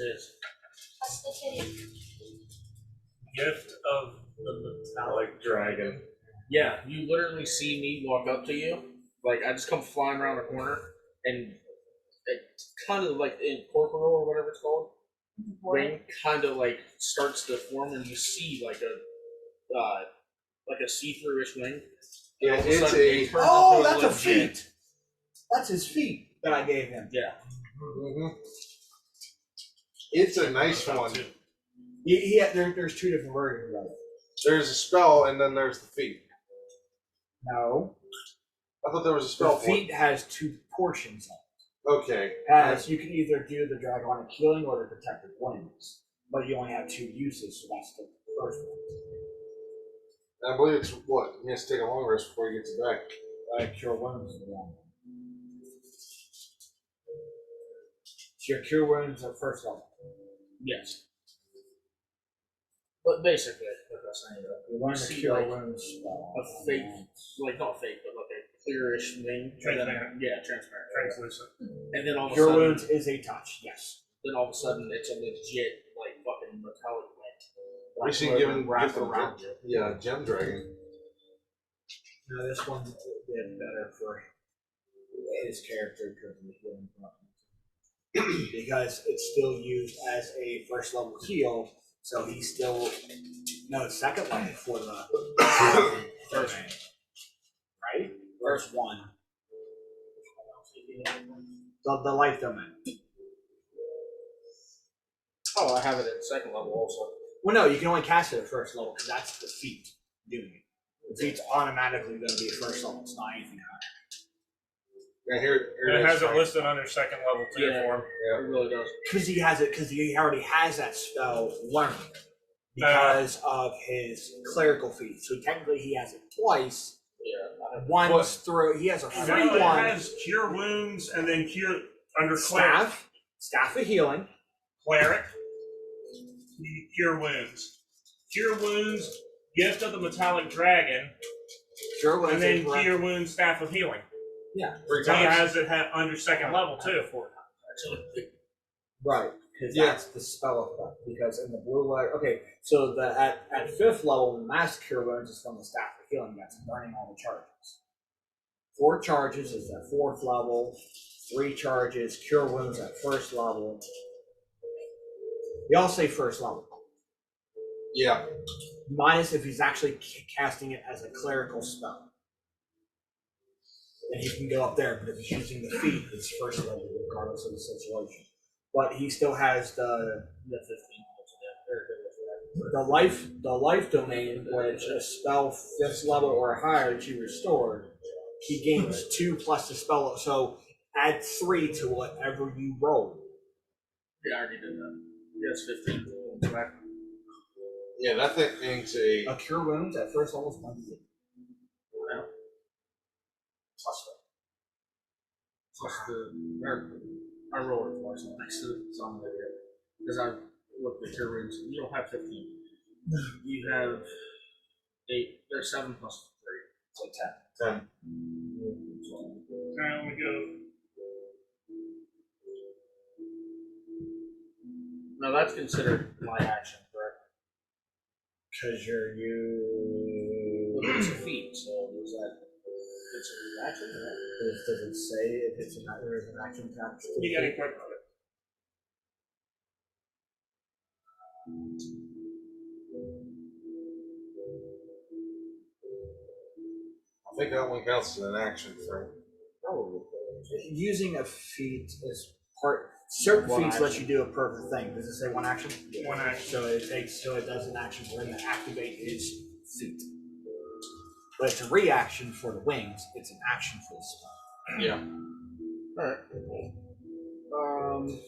is. Touch the titty. Gift of the metallic dragon. Yeah, you literally see me walk up to you. Like I just come flying around the corner, and it kind of like incorporeal or whatever it's called. Ring kind of like starts to form, and you see like a see-through-ish wing. Yeah, All of it's sudden, a. it turns Oh, into that's a legit- feat. That's his feet that I gave him. Yeah. Mhm. It's a nice one. There's two different versions of it. There's a spell, and then there's the feat. No. I thought there was a The spell for it. feat has two portions of Okay. it. As you can either do the dragonic healing or the protective wings, but you only have two uses, so that's the first one. I believe it's what? He has to take a long rest before he gets it back. Cure wounds is the one. So your cure wounds are first level. Yes. But basically, like I was saying, You learn the see, cure like, wounds spell. a fake, like not fake, but like a clearish thing. Transparent. Yeah, transparent. Translucent. And then all of a Cure sudden, wounds is a touch, yes. then all of a sudden, it's a legit like fucking metallic link. We should give him wrap give him around you. Yeah, gem dragon. No, this one's a bit better for his character because of the healing property. Because it's still used as a first level heal, so he's still second level for the first one. Right? First one. The life domain. Oh, I have it at second level also. Well, no, you can only cast it at first level because that's the feat doing it. The feat's automatically going to be at first level. It's not anything higher. Yeah, here And it is. has it listed under second level too Yeah. for him. It really does. Because he has it. Because he already has that spell learned because of his clerical feat. So technically, he has it twice. Yeah. I have Once through, he has a free No, it one. has cure wounds and then cure under cleric. Staff of healing. Cleric. Cure wounds. Cure wounds. Gift of the metallic dragon, Sure, was and then cure wounds. Staff of healing. Yeah, Three So he times. has it under second level too. actually. right. Because Yeah. that's the spell effect. Because in the blue light, okay, so the at fifth level, the mass cure wounds is from the staff of healing. That's burning all the charges. 4 charges is at fourth level. 3 charges cure wounds at first level. We all say first level. Yeah. Minus if he's actually casting it as a clerical spell. Then he can go up there, but if he's using the feat, it's first level regardless of the situation. But he still has the 15. the life domain, which a spell 5th level or higher that you restored, he gains 2 plus the spell. So add 3 to whatever you roll. Yeah, I already did that. Yes, 15. Back. Yeah, that thing's a. A cure wounds at first level is 1d8. Yeah. Plus Plus I roll it twice next to the song right here. Because I looked at your rooms. You don't have 15. You have 8. There's 7 plus 3. so 10. 10. Now we go. No, that's considered my action, correct? Because you're you. But it's a feat, so is that considered an action? Does it say if it's there is an action attached to You the got feat? to equip it. I think that one counts as an action, Frank. Probably. Using a feat is part. Certain One feats let action. you do a perfect thing. Does it say one action? One action. So it does an action for him to activate his feat. But it's a reaction for the wings. It's an action for the spell. Yeah. Alright.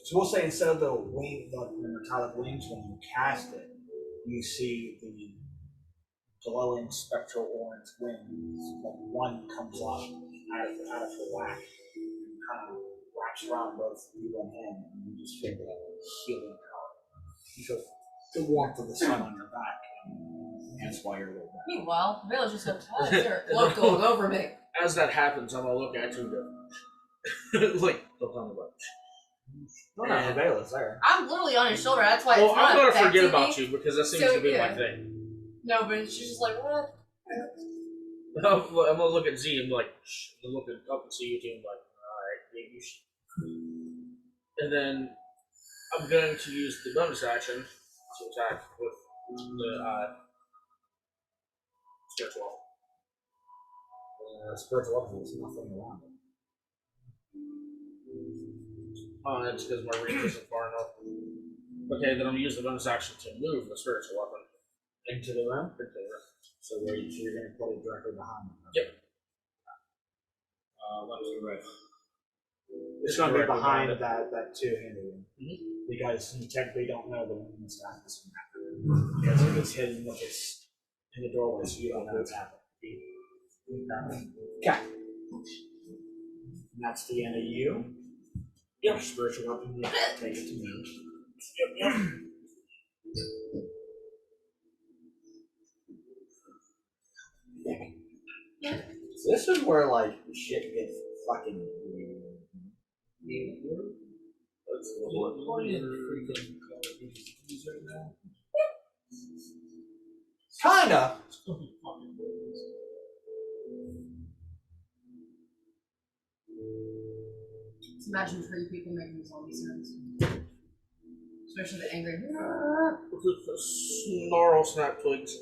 So we'll say instead of the metallic wings, when you cast it, you see the glowing spectral orange wings. Like one comes up out of the whack and kind of wraps around both you and him, and you just feel the healing power. You feel the warmth of the sun on your back, and that's why you're a little bit. Meanwhile, Vale's just like, oh, is there a cloak going over me? As that happens, I'm gonna look at you and go, like, don't tell me about it. No, no, Vale's there. I'm literally on his shoulder. That's why Well, it's not I'm gonna affecting forget me. about you because that seems So, to be yeah. my thing. No, but she's just like, what? I'm gonna look at Z and be like, shh. I'm gonna look up and see you two and be like, alright, maybe you should. And then I'm going to use the bonus action to attack with the spiritual. Spiritual weapon, there's nothing around it. Oh, that's because my reach isn't far enough. Okay, then I'm gonna use the bonus action to move the spiritual weapon Into the room? into the room. So you're going to put it directly behind him. Yep. Left to right. It's going to be Directly behind behind it. that two-handed one. Mhm. Because you technically don't know the one that's got this one happening. Because if it's hidden, if it's in the doorway, so you don't know it's happening. Okay. And that's the end of you. Yep. Spiritual weapon, you take it to me. Yep. This is where, like, shit gets fucking weird. That's the What one. in freaking Call of Duty is right now? Kinda. It's gonna be fucking weird. Just imagine 3 people making zombie sounds. Especially the angry. Snarl snap twigs.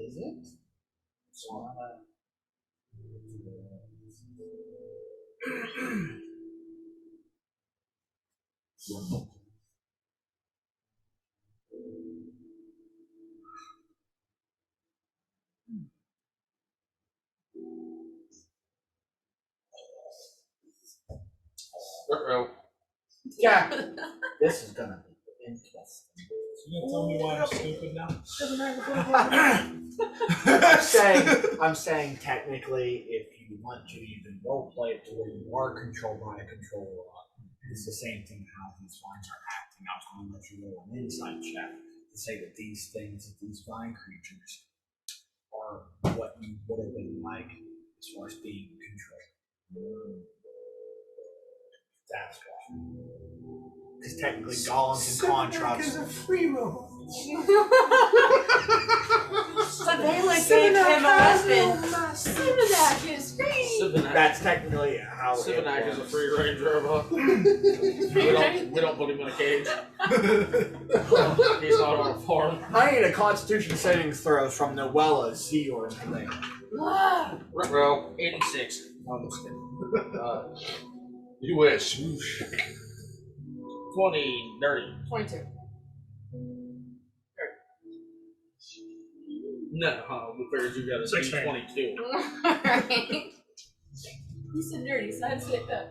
Is it? Uh-oh. Yeah. This is gonna be interesting. So you gonna tell me why I'm stupid now? I'm saying technically, if you want to, you can role play it to where you are controlled by a control rod. It's the same thing how these vines are acting. I was going to let you roll an insight check to say that these things, these vine creatures, are what you would have been like as far as being controlled. That's good. Because technically, golems and contracts. is a free roll. Savannah gave him a weapon. Simonak is free. That's technically how it Sivanak is a works. free range robot. we don't put him in a cage. He's not on a farm. I need a Constitution saving throw from Noella, Zior, and Helena. Row 86. I'm just kidding. You wish. Whoosh. 20 dirty. 22. No, we figured you got a 16. 22. Alright. You said nerdy, so I had to say that.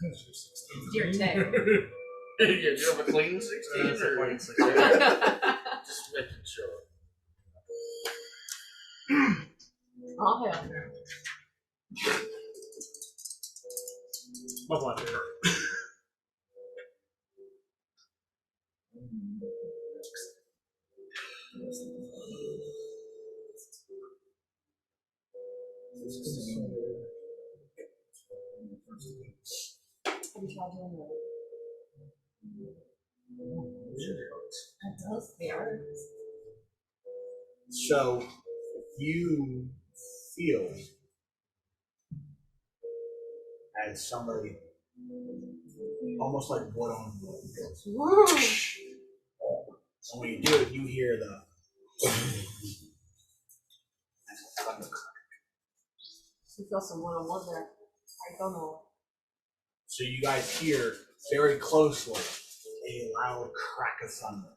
It's your tag. Yeah, you have a clean 16 It's a or clean 16. just making sure. Oh, hell. My blood hurt. Have you tried doing that? It does. They are. So you feel as somebody almost like wood on wood goes. And when you do it, you hear the thunder crack. You feel some 101 there. I don't know. So you guys hear very closely a loud crack of thunder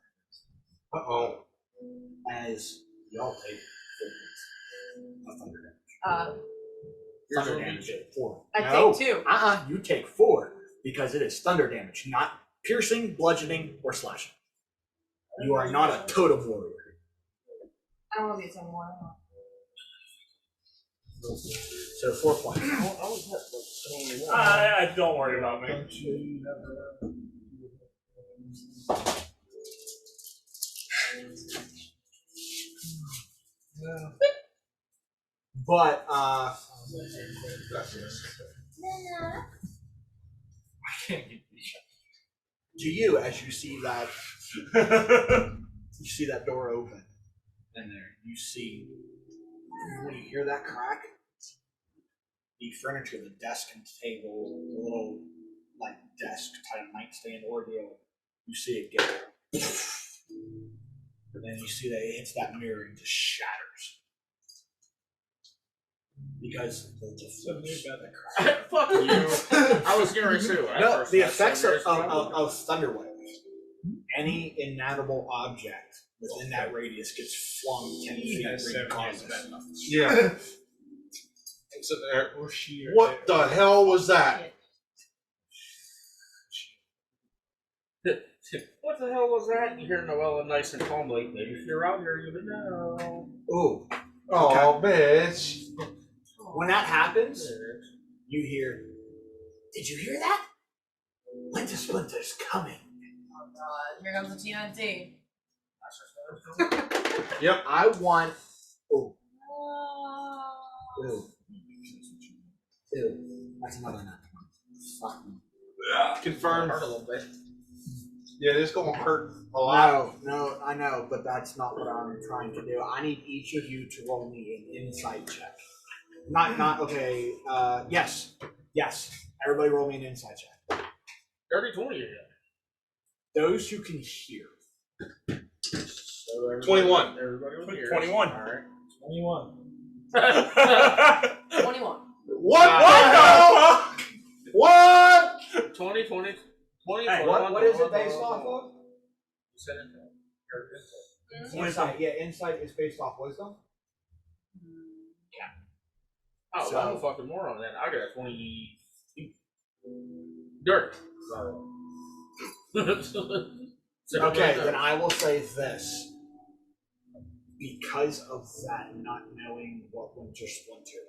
Uh-oh. as y'all take 4 points of thunder damage. Yours Thunder will be damage. two. 4. I No. take 2. You take 4 because it is thunder damage, not piercing, bludgeoning, or slashing. You are not a totem warrior. I don't want to be a 10 more. So 4 points. Don't worry about me. Don't you Yeah. But to you, as you see that door open, and there you see when you hear that crack, the furniture, the desk and table, the little like desk type nightstand ordeal, you see it get, and then you see that it hits that mirror and just shatters because the crack. Fuck you. I was getting ready to. No, the effects of thunder waves. Any inanimable object within that radius gets flung 10 He feet. has 7 years regardless. of bad luck. Yeah. I'm sitting there. Or she. Or What the hell was that? What the hell was that? You hear Noella nice and calm like, if you're out here, you would know. Ooh. Oh, bitch. When that happens, you hear, did you hear that? Winter Splinter's coming. Oh god, here comes the TNT. Yep. I want. Ooh. Oh. Ooh. Ew. That's another nut. Fuck. Confirmed. Hurt a little bit. Yeah, this gonna hurt a lot. No, I know, but that's not what I'm trying to do. I need each of you to roll me an insight check. Not okay. Yes. Everybody roll me an insight check. Dirty 20 again. Those who can hear. So 21. Everybody was here. 21. All right. 21. 21. What? What? 20, 20, 20, Hey, 21, what is it 21, based off of? You said it. Insight. Yeah, insight is based off wisdom. Oh, So- I'm a fucking moron then. I got a 20. Dirt. Sorry. Okay, then I will say this. Because of that, not knowing what Winter Splinter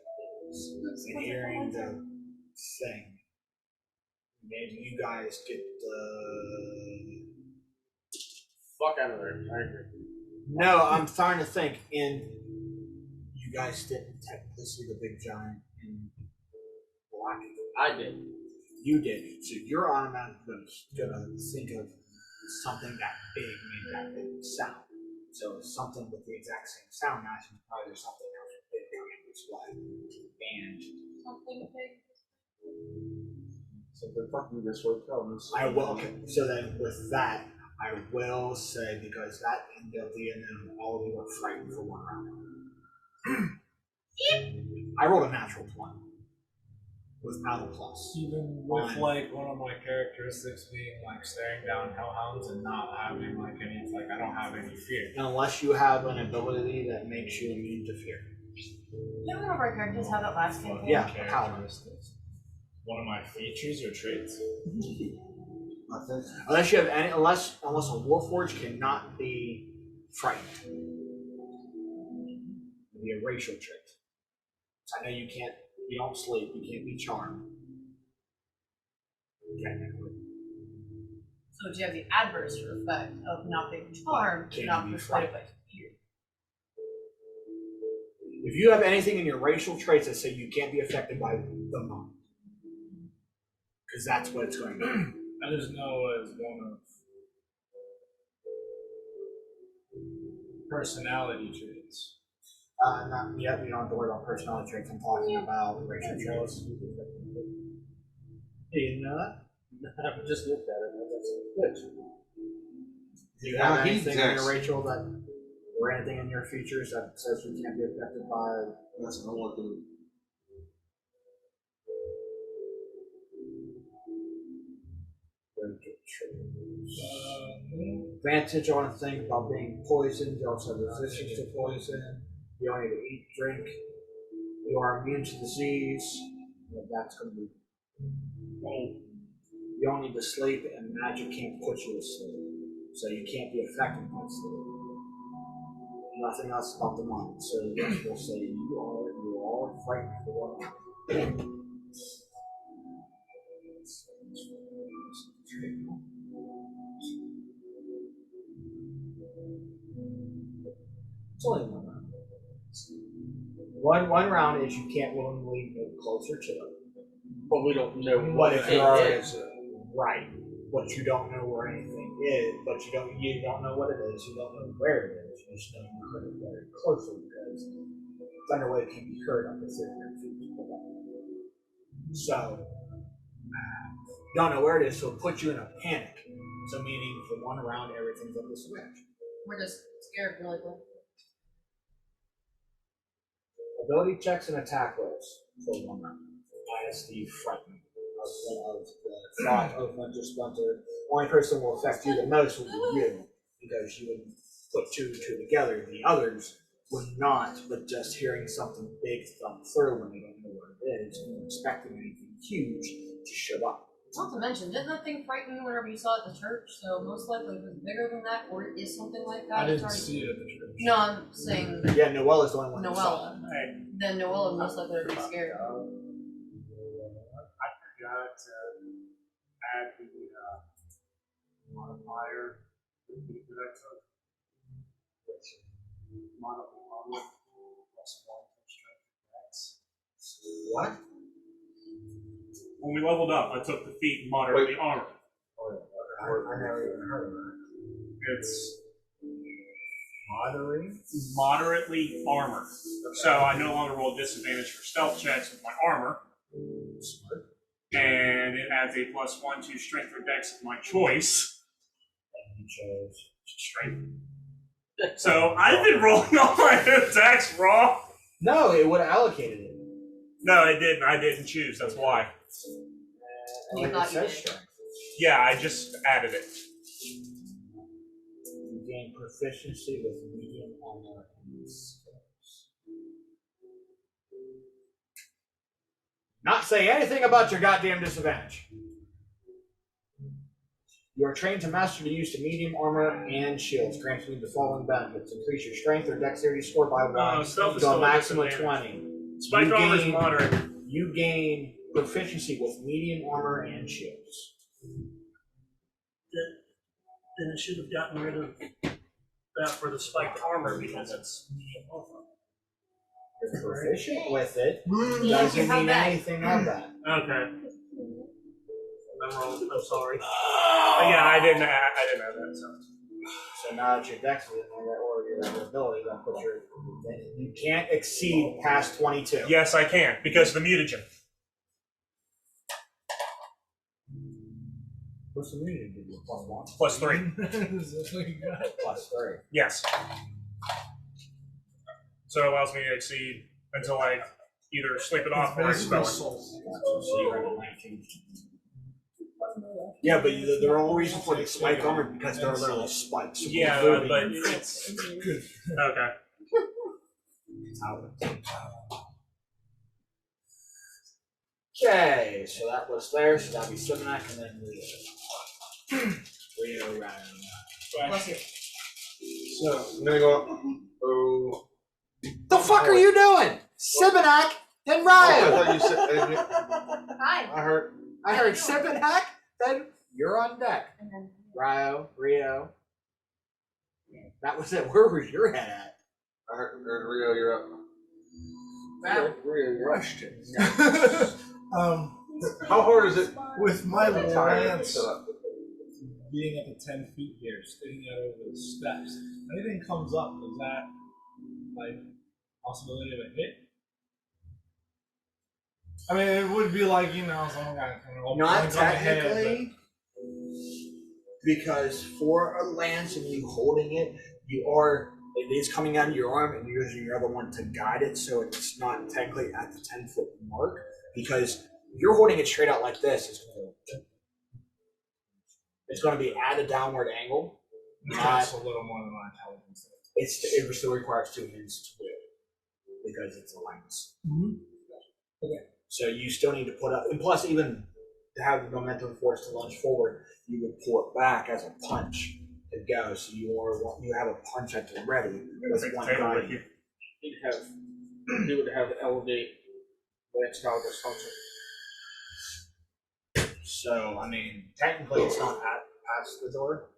is, and hearing the thing, maybe you guys get the. Fuck out of there. I agree. No, I'm trying to think. And you guys didn't technically see the big giant in black. I did. You did. So you're automatically gonna think of something that big made that big sound. So something with the exact same sound matching probably there's something else big coming this way. And Something big. So the fucking this way comes. I will so then with that I will say because that ended up being all of you were frightened for 1 round. I rolled a natural 20 without a plus. Even with like one of my characteristics being like staring down hellhounds and not having like any, like I don't have any fear. Unless you have an ability that makes you immune to fear. Didn't one of our characters have that last campaign? Yeah, power. Characteristics. One of my features or traits. Unless you have any, unless a Warforged cannot be frightened. It'd be a racial trait. So I know you can't. You don't sleep. You can't be charmed. Technically, So do you have the adverse effect of not being charmed, Can not you be persuaded by fear? if you have anything in your racial traits that say you can't be affected by the mind, because that's what it's going to be. I just know as one of personality traits. Not yet. You don't have to worry about personality traits. I'm talking about racial traits. You didn't know that? I just looked at it. That's good. Do you have Now he anything in your exists. racial that, or anything in your features that says you can't be affected by? That's what I want to do. Advantage on things about being poisoned. You also have resistance to poison. You don't need to eat, drink. You are immune to disease. That's going to be. You don't need to sleep, and magic can't put you to sleep, so you can't be affected by sleep. Nothing else about the mind. So yes, we'll say you are frightened for 1 round. It's only 1 round. One round is you can't willingly move closer to it. But we don't know What what if it you are is. right? But you don't know where anything is. But you don't know what it is. You don't know where it is. You just know you heard it very closely because Thunderwave can be heard up to 300 feet away. So you don't know where it is, so it puts you in a panic. So meaning for 1 round, everything's up the switch. We're just scared really quick. Ability checks and attack rolls for 1 round. Minus the frightened of the thought of Winter Splinter. Only person who will affect you the most will be you, because you wouldn't put two and two together. The others would not, but just hearing something big thump through when they don't know what it is, and expecting anything huge to show up. Not to mention, didn't that thing frighten you whenever you saw it at the church? So most likely if it's bigger than that, or it is something like that. I it's didn't already... see it at the church. No, I'm saying Yeah, Noella's the only one who saw it. Noella. Hey, Then Noella most likely would be scared. I forgot to add the modifier that I took. Modifier armor plus 1 strength dex. What? When we leveled up, I took the feat moderately armor. I never even heard of that. It's Moderate? moderately armored. So I no longer roll disadvantage for stealth checks with my armor. Smart. And it adds a +1 to strength or dex of my choice. And you chose. Strength. So I've been rolling all my attacks raw. No, it would have allocated it. No, it didn't. I didn't choose. That's why. You Like thought it you says did. strength. Yeah, I just added it. You gain proficiency with medium armor and skills. Not saying anything about your goddamn disadvantage. You are trained to master the use of medium armor and shields, granting you the following benefits: increase your strength or dexterity score by 1 stealth is to a still a maximum of disadvantage. 20. Spike You armor is gain- moderate. You gain proficiency with medium armor and shields. Then I should have gotten rid of that for the spiked armor because it's medium armor. You're proficient with it. Yes, you Doesn't have mean that. anything of that. Okay. I'm wrong. I'm sorry. But yeah, I didn't add that. So. So now that your dex is in there, or your ability, that puts your you can't exceed past 22. Yes, I can because of the mutagen. What's the meaning? Give you +1. +3. Is that what you got? +3. Yes. So it allows me to exceed until I either sleep it off or I spell it. So you're at a 19. Yeah, but the whole reason for the spike armor because they're literally spikes. So Yeah, literally- but it's okay. Okay, so that was there. So that'll be Simonak and then Rio round. Bless you. So I'm gonna go up. Oh. The fuck are you doing? Simonak then I Ryan. thought you said. Hi. I heard. I heard Simonak, then you're on deck. And then Rio. That was it. Where was your head at? I heard Rio, you're up. wow. Rio, you're up. How hard is it? With my I'm tired. lance Shut up. being at the 10 feet here, sticking out over the steps, anything comes up, is that like possibility of a hit? I mean, it would be like, someone got kind of Not points on the head, technically, because for a lance and you holding it, it is coming out of your arm and you're using your other one to guide it, so it's not technically at the 10-foot mark. Because if you're holding it straight out like this, it's going to be at a downward angle. but that's a little more than my intelligence. It still requires 2 hands to wield because it's a lance. Okay. So you still need to put up, and plus even to have the momentum force to lunge forward, you would pull it back as a punch to go. So you have a punch at the ready with Take the one table with guy. you. He would have elevate lance dagger's function. So I mean, technically it's not past the door.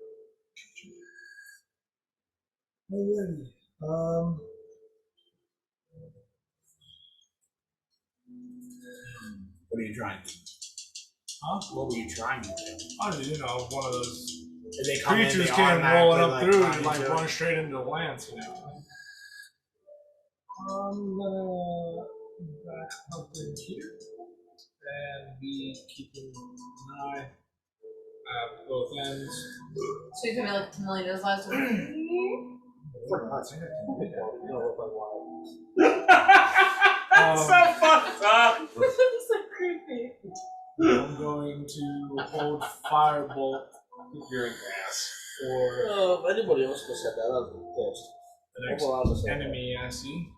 Alrighty. What are you trying to do? Huh? What were you trying to do? I mean, one of those Did they come in, creatures they came rolling up automatically, through climb and like into run it? straight into the lance, I'm gonna back up in here and be keeping an eye at both ends. So you can be like Camilla does last week. That's so fucked up. so creepy. I'm going to hold firebolt. You're an ass. for If anybody else could set that up, I'm pissed. the next I'm allowed to set that enemy I see.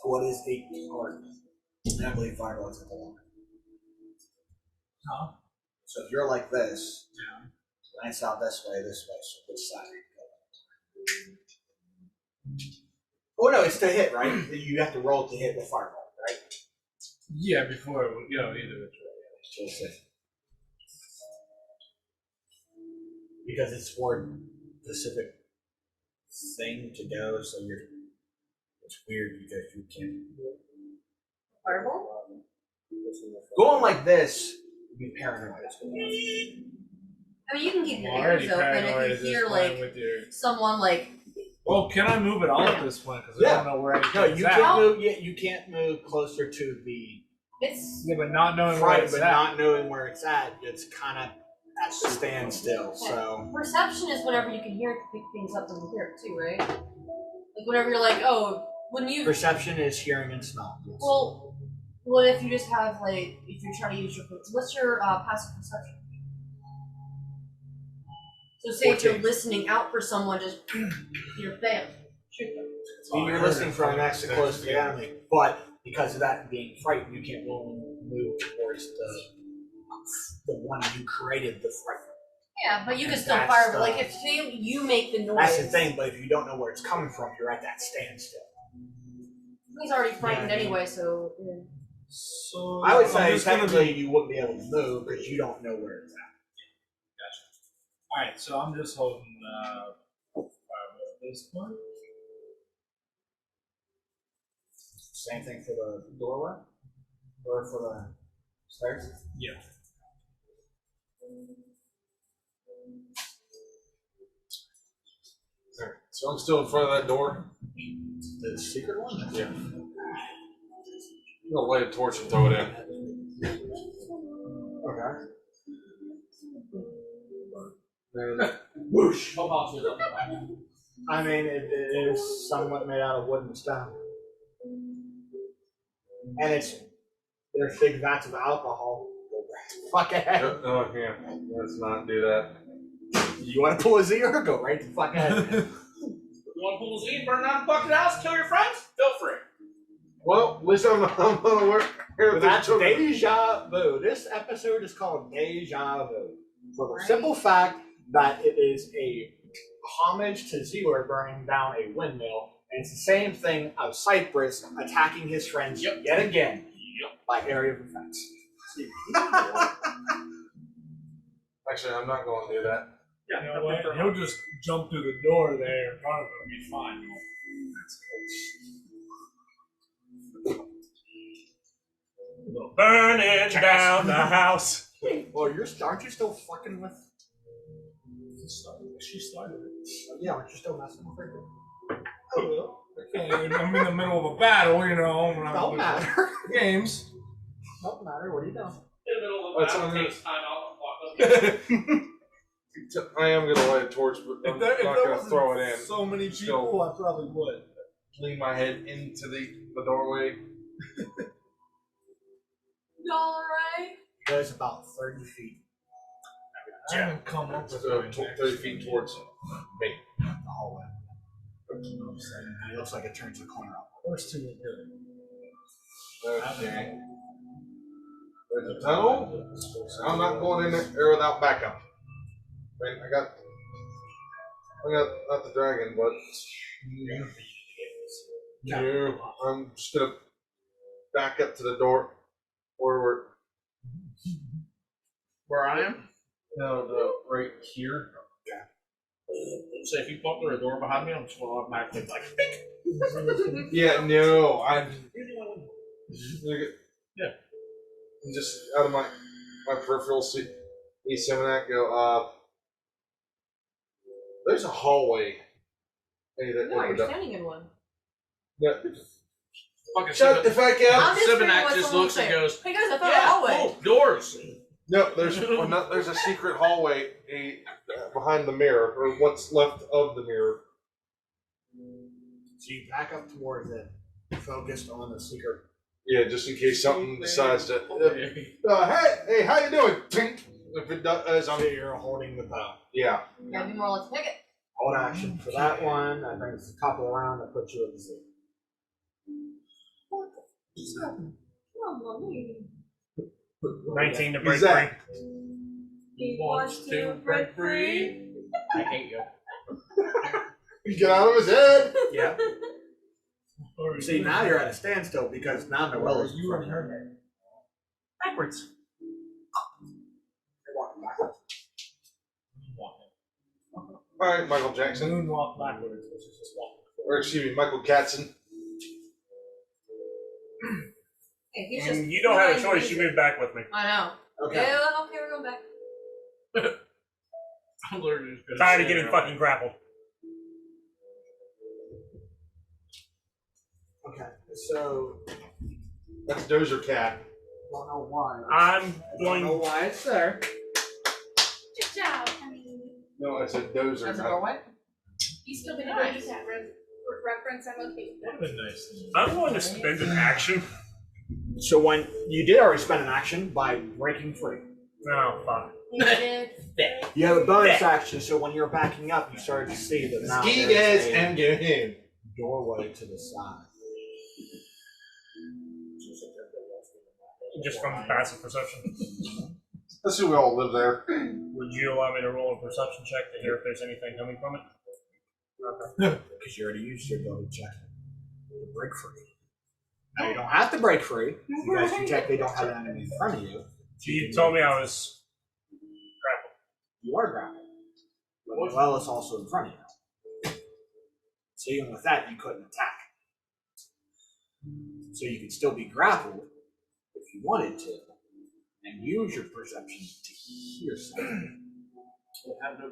What is a card? I believe fireball is at the line. Huh? So if you're like this, Yeah. glance out this way, so which side are you going? Oh no, it's to hit, right? You have to roll to hit with fireball, right? Yeah, before it would go either which way. Just it. Because it's for a specific thing to go, so it's weird because you can't. Fireball? Going like this would be paranoid. I mean, you can keep your I'm already ears open paranoid if at you this hear point like with your. someone like. Well, can I move at all at this point? Because I Yeah. don't know where No, anything's you at. can't move. Yeah, you can't move closer to the It's Yeah, but not knowing where front, it's but at. not knowing where it's at. It's kind of at the standstill. So perception is whenever you can hear pick things up and hear it too, right? Like whenever you're like, oh, when you perception is hearing and smell. Yes. well, what if you just have like if you're trying to use your what's your passive perception? So say if you're 14. listening out for someone, just you're bam, shoot them. You're listening from next to close to the enemy, but because of that being frightened, you can't really move towards the one you created the fright. Yeah, but you can And still that's fire. But the- like if say you make the noise, That's the thing. But if you don't know where it's coming from, you're at that standstill. he's already frightened Yeah, I mean- anyway. So yeah. So I would I'm say just gonna technically you wouldn't be able to move because you don't know where it's at. All right, so I'm just holding fireball at this point. Same thing for the doorway, or for the stairs. Yeah. There. So I'm still in front of that door. The secret one. Yeah. I'm gonna light a torch and throw it in. Okay. And Whoosh. Hold on to it. I mean, it is somewhat made out of wood and stone, and there's big vats of alcohol. Fuck ahead. oh yeah, let's not do that. You want to pull a Z or go right the fuck ahead? You want to pull the Z, burn down the fucking house, kill your friends? Feel free. Well, at least I'm not aware. That's deja vu. This episode is called Deja Vu. For the simple fact that it is a homage to Zero burning down a windmill, and it's the same thing of Cypress attacking his friends yet again by area of offense. Actually, I'm not going to do that. You know what? He'll just jump through the door there in front of him and be fine. Burning down the house. Well, aren't you still fucking with? She started it. Yeah, aren't you still messing with her? Okay, I'm in the middle of a battle, you know. When I'm Don't with matter. Games. Don't matter. What are you doing? In the middle of That's the battle, on me. takes time out the fuck up. I am gonna light a torch, but I'm not gonna throw it in. so many Still. people, I probably would. Lean my head into the doorway. Y'all alright? It goes about 30 feet. I haven't come up with So anything. 30 feet towards me. The hallway. It looks like it turns the corner up. First two are good. Okay. There's a tunnel. I'm not going in there without backup. I mean, I got not the dragon, but no, I'm just gonna back up to the door forward. Where I am? No, right here. So if you pop through a door behind me, I'm just going to automatically like, bink. Yeah, no, I'm Yeah. just out of my peripheral see some of that go. There's a hallway. Hey, that No, you're opened up. standing in one. Yeah. Fucking Shut the fuck up! I'm just figuring Sibinak what just someone looks and say. goes, Hey guys, I found a yeah, hallway. oh, doors. No, there's a secret hallway behind the mirror, or what's left of the mirror. So you back up towards it, focused on the secret Yeah, just in case something decides to. Hey, how you doing? Tink. If it does, So you're holding the bow. Yeah. Gotta be more, let's pick it. Hold action for that one. I think it's the top of the round that puts you at the sea. Oh, mommy. 19 to break Who's that? free. He wants to break free. I hate you. Get out of his head. Yeah. See, now you're at a standstill because now Noella's You and her. Backwards. You're walking backwards. All right, Michael Jackson, Moonwalk backwards, which is just walking. or excuse me, Michael Katzen. Hey, he's just And you don't have a flying choice. music. You move back with me. I know. Okay. Yeah, okay, we're going back. I'm literally just gonna Tired of sit getting there. fucking grappled. Okay. So That's Dozer Cat. don't know why. I'm Don't know going. why it's there. Good job, honey. No, it's a Dozer. That's a not- doorway? You still been Nice. doing that reference? I'm okay with That that. would have been nice. I'm going to spend an action. So when you did already spend an action by breaking free, Oh, fuck. You did. you have a bonus action. So when you're backing up, you started to see that now Ski there's guys a and get him. doorway to the side. Just from passive perception. Let's see, we all live there. Would you allow me to roll a perception check to hear if there's anything coming from it? Okay. Because you already used your ability check to break free. Now you don't have to break free. You guys can technically don't have an enemy in front of you. So you told me I was grappled. You are grappled. But Noella's also in front of you. So even with that, you couldn't attack. So you could still be grappled if you wanted to, and use your perception to hear something.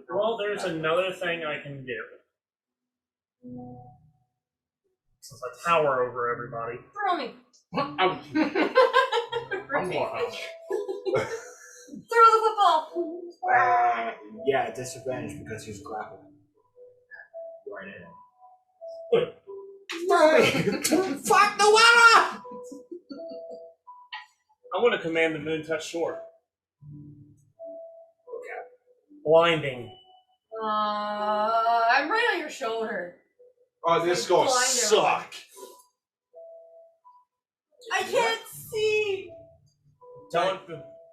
Well, there's another thing I can do. Since I tower over everybody. Throw me. I'm Throw walking. the football. Yeah, disadvantage because he's grappled. Right in. Fuck Noella! I want to command the moon touch shore. Blinding. I'm right on your shoulder. Oh, this is gonna Blind suck. I can't see. Tell it,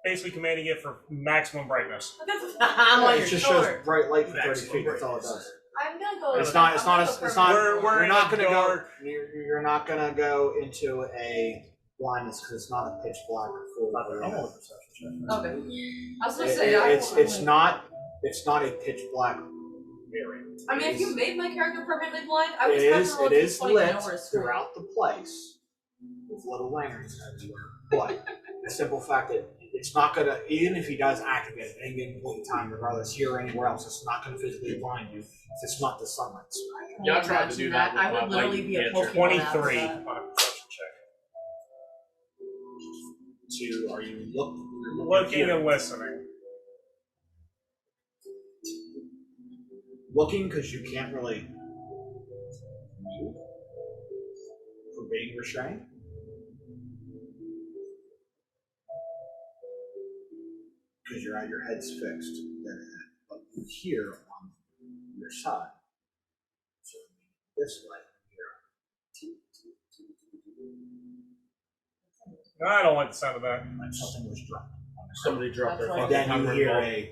basically commanding it for maximum brightness. I'm on your It just shoulder. shows bright light for 30 Maximum feet. That's all it brightness. does. I'm gonna go. It's not. It's not. It's not. We're You're in not a gonna go. dark- You're not gonna go into a blindness because it's not a pitch black or full. I'm on a perception check. Okay. I was gonna say. It's not. It's not a pitch black variant. I mean, if you made my character permanently blind, I would It just have is. to roll It is 20 lit over his throughout the place with little lanterns everywhere. But the simple fact that it's not gonna, even if he does activate at any given point in time, regardless here or anywhere else, it's not gonna physically blind you if it's not the sunlight. Yeah, I tried to do that with I would my literally light be a cantrip. Pokemon. after 23 that. on a perception check. To are you you're Looking here. and listening. Looking because you can't really move for being restrained. Because your head's fixed, but you hear on your side. So this way, I don't like the sound of that. like something was dropped. Somebody dropped their That's right. fucking Then you tumbling hear ball. a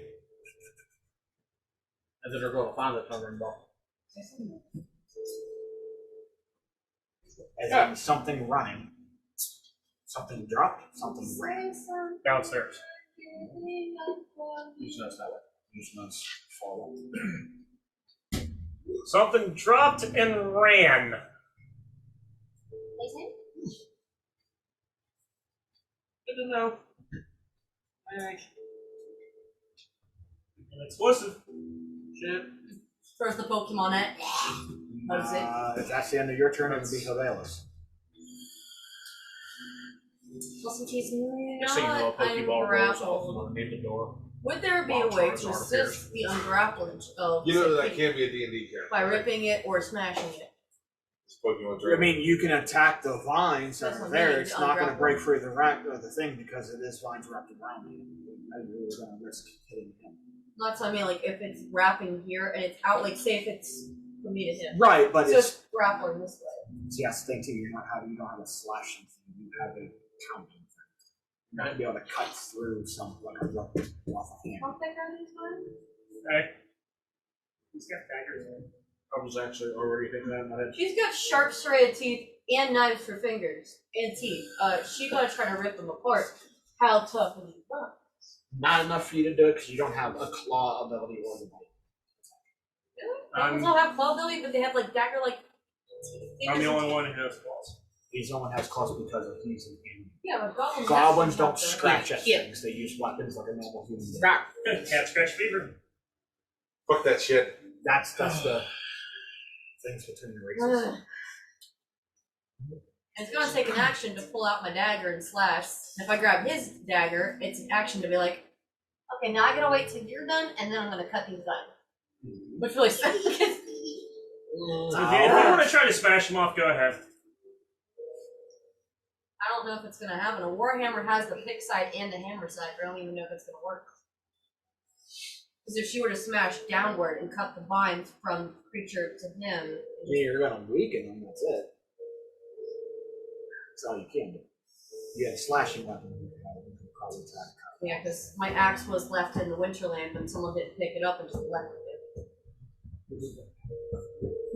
And then they're going to find the tumbling ball. as in something running. Something dropped, something ran. Downstairs. Using us that way. Using us forward. Something dropped and ran. Good to know. An explosive. Shit. First the Pokemon at. That's it. If that's the end of your turn, it would be Havalis. Well, since he's Next thing you know, a not Pokeball rolls off ungrappled, underneath the door. would there be a Wild way Charizard to assist appears. the ungrappling of You know said that thing can't be a D&D character. by ripping it or smashing it? It's Pokemon I Dragon. mean, you can attack the vines that That's are what I there. mean, It's not going to break ungrapple. free the rack of the thing because it is vines wrapped around you. I really going to risk hitting him. That's what I mean. Like if it's wrapping here and it's out, like say if it's from me to him. Right, but So it's it's grappling this way. see, that's the thing too. You don't have a slashing thing. You have a counting thing. You're not going to be able to cut through some like a rope off a hand. How thick are these ones? Hey. He's got daggers in. I was actually already thinking that in my head. She's got sharp serrated teeth and knives for fingers and teeth. She's gonna try to rip them apart. How tough is it done? Not enough for you to do it because you don't have a claw ability or the bite. Really? They don't have claw ability, but they have like dagger like teeth. I'm the only one who has claws. He's only has claws because of he's an animal. Yeah, but goblins. Goblins have don't them. scratch at Yeah. things. They use weapons like a normal human. being. Cat scratch fever. Fuck that shit. That's the things between the races. Ugh. It's gonna take an action to pull out my dagger and slash. If I grab his dagger, it's an action to be like, okay, now I gotta wait till you're done, and then I'm gonna cut these down. Which really sucks. So if you want to try to smash him off, go ahead. I don't know if it's gonna happen. A warhammer has the pick side and the hammer side, but I don't even know if it's gonna work. Because if she were to smash downward and cut the vines from creature to him, Yeah, you're gonna weaken them. That's it. That's all you can do. You have a slashing weapon. You can cause attack. yeah, because my axe was left in the Winterland, but someone didn't pick it up and just left it.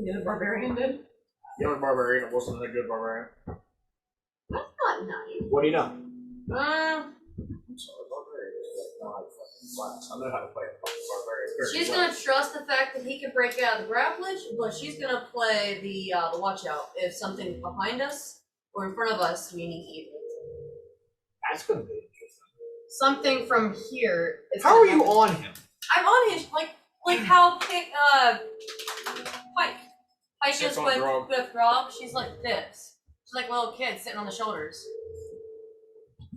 The other barbarian did. The only barbarian that wasn't a good barbarian. That's not nice. What do you know? I'm sorry, barbarian is like not fucking class. I know how to play a fucking barbarian. very She's well. gonna trust the fact that he can break out of the grapplage, but she's gonna play the watch out. If something's behind us or in front of us, meaning evil. That's gonna be interesting. Something from here is How gonna are you happen. on him? I'm on his like how Pike is Sits on with Grog. Grog. She's like this. She's like a little kid sitting on the shoulders.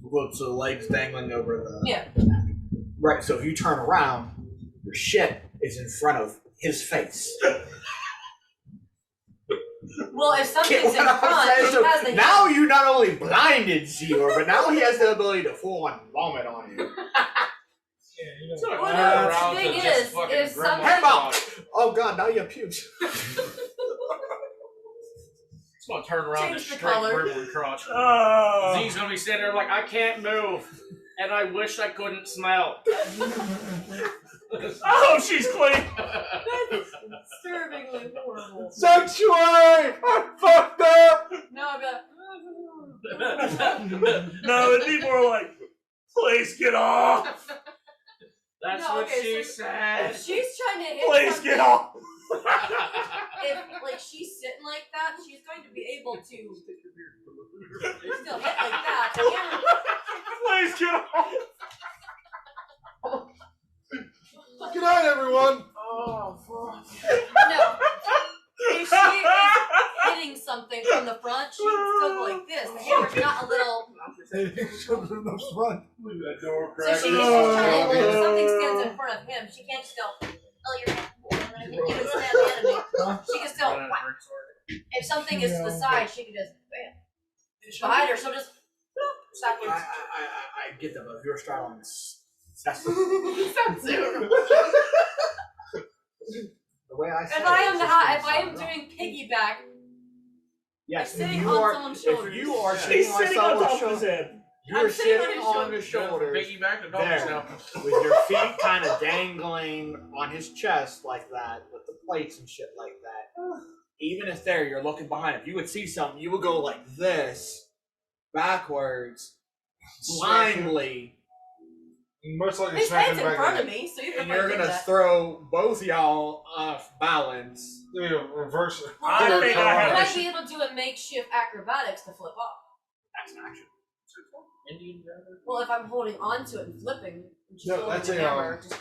Well, so the legs dangling over the. Yeah. Right. So if you turn around, your shit is in front of his face. Well, if something's in Get what I'm front, saying? it So has the now you not only blinded Zior, but now he has the ability to full on vomit on you. Yeah, you know. Well, Turn no, around the to thing just is, fucking if grandma something- Claus. Oh god, now you have pubes. It's gonna turn around Change to the straight color. Grimly crotch. Oh. Z's gonna be sitting there like, I can't move, and I wish I couldn't smell. Oh, she's clean. That's disturbingly horrible. Sanctuary! I'm fucked up! No, I'd be like, No, it'd be more like, please get off. That's No, what okay, she so- said. if she's trying to hit Please something, get off. if like she's sitting like that, she's going to be able to still hit like that. The hammer- Please get off. Good night, everyone! Oh, fuck. No. If she is hitting something from the front, she can still go like this. The hammer's not a little. Leave that door So she's trying to, like, if something stands in front of him, she can't just go, oh, your hand. I'm gonna hit you and stab the enemy. She can still, whack. If something is to the side, she can just, bam. Behind her, she'll just, backwards. I get that, but if you're starting, that's the way I say If it. I am it's the just high, if gonna I am sound wrong. doing piggyback, Yes, I'm sitting if you on are, someone's if shoulders. you are She's sitting on sitting on someone's top of his shoulder, head. you're I'm sitting on sitting his on his shoulders. Piggyback to dogs There. now. With your feet kind of dangling on his chest like that, with the plates and shit like that. Even if there, you're looking behind. If you would see something, you would go like this, backwards, blindly, Most likely his smack head's him in back front in of me, so even and if I you're did gonna that. throw both y'all off balance. the reverse. I Well, think then I I have might a be able to do a makeshift acrobatics to flip off. That's an action. Indian driver. Well, if I'm holding on to it and flipping, and she's No, holding that's the a, hammer, just,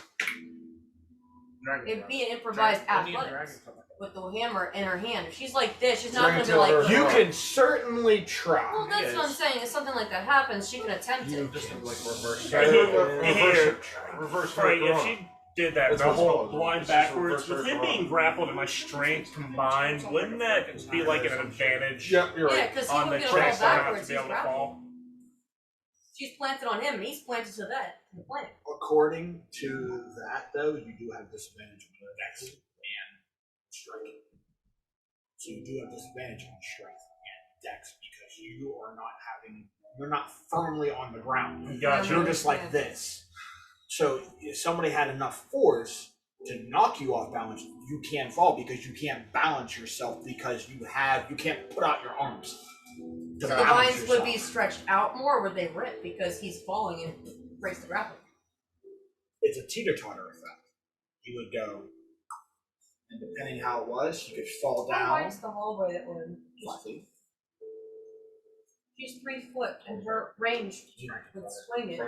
it'd be an improvised athletics with the hammer in her hand. If she's like this, she's not Trying gonna to be like. tell her- You can certainly try. Well, that's what I'm saying. If something like that happens, she can attempt You it. just have like reverse. Right, Reverse here. reverse Right, if Corona. she did that, That's the what's whole called. blind It's just backwards, reverse with him wrong. being grappled and my strength combined, wouldn't that be like an advantage Yep, you're Yeah, right. because he on the would get a fall chest not backwards. to be He's able to grappled. fall? She's planted on him, and he's planted to that. The plant. According to that, though, you do have disadvantage on dex and strike. So you do have disadvantage on strength and dex because you're not firmly on the ground. Gotcha. You're just like this. So if somebody had enough force to knock you off balance, you can't fall because you can't balance yourself because you can't put out your arms. So To the balance vines would be yourself. stretched out more, or would they rip because he's falling and breaks the grapple? It's a teeter-totter effect. You would go, and depending how it was, you could fall How down. wide's the hallway that would? She's 3 foot, and her range would swing it.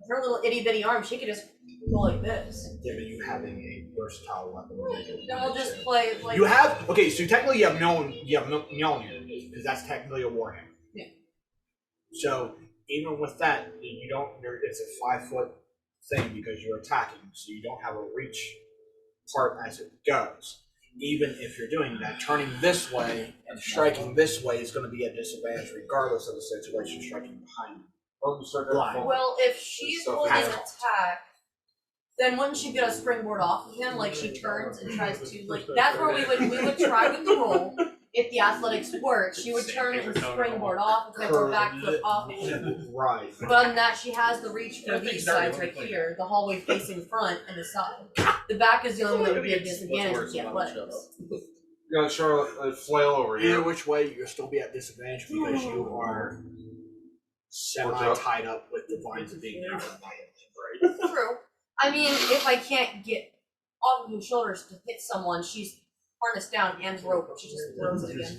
With her little itty bitty arm, she could just go like this. Given you having a versatile weapon. Then we'll just play like. You have so technically you have Mjolnir because that's technically a warhammer. Yeah. So even with that, you don't. It's a 5 foot thing because you're attacking, so you don't have a reach part as it goes. Even if you're doing that, turning this way and striking this way is going to be a disadvantage regardless of the situation. Striking behind you. Blind. Well, if she's Stuff holding has- attack, then wouldn't she get a springboard off of him? Like she turns and tries to like. That's where we would try with the roll. If the athletics work, she would turn and springboard off and then her back foot off of him. Right. But other than that, she has the reach for Yeah, these things are sides right really here, the hallway facing front and the side. The back is the only one that would be a disadvantage with the athletics. You got Charlotte flail over Either here. which way, you'll still be at disadvantage because you are semi-tied up with the vines of being there. Right. True. I mean, if I can't get off of his shoulders to hit someone, she's harnessed down and rope, but she just throws it again.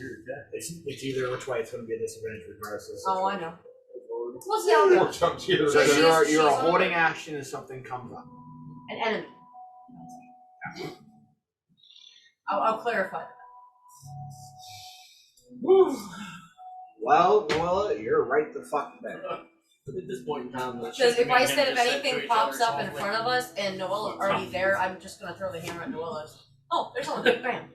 It's either which way, it's going to be a disadvantage regardless of the Oh, I situation. know. We'll see how it Or goes. jump to your So she's- you're she's a on holding the- action if something comes up. An enemy. I'll clarify that. Well, Noella, you're right the fuck there. At this point in time, Because if I said if anything pops up in front of us and Noella's already there, I'm just gonna throw the hammer at Noella's. Oh, there's someone. Bam.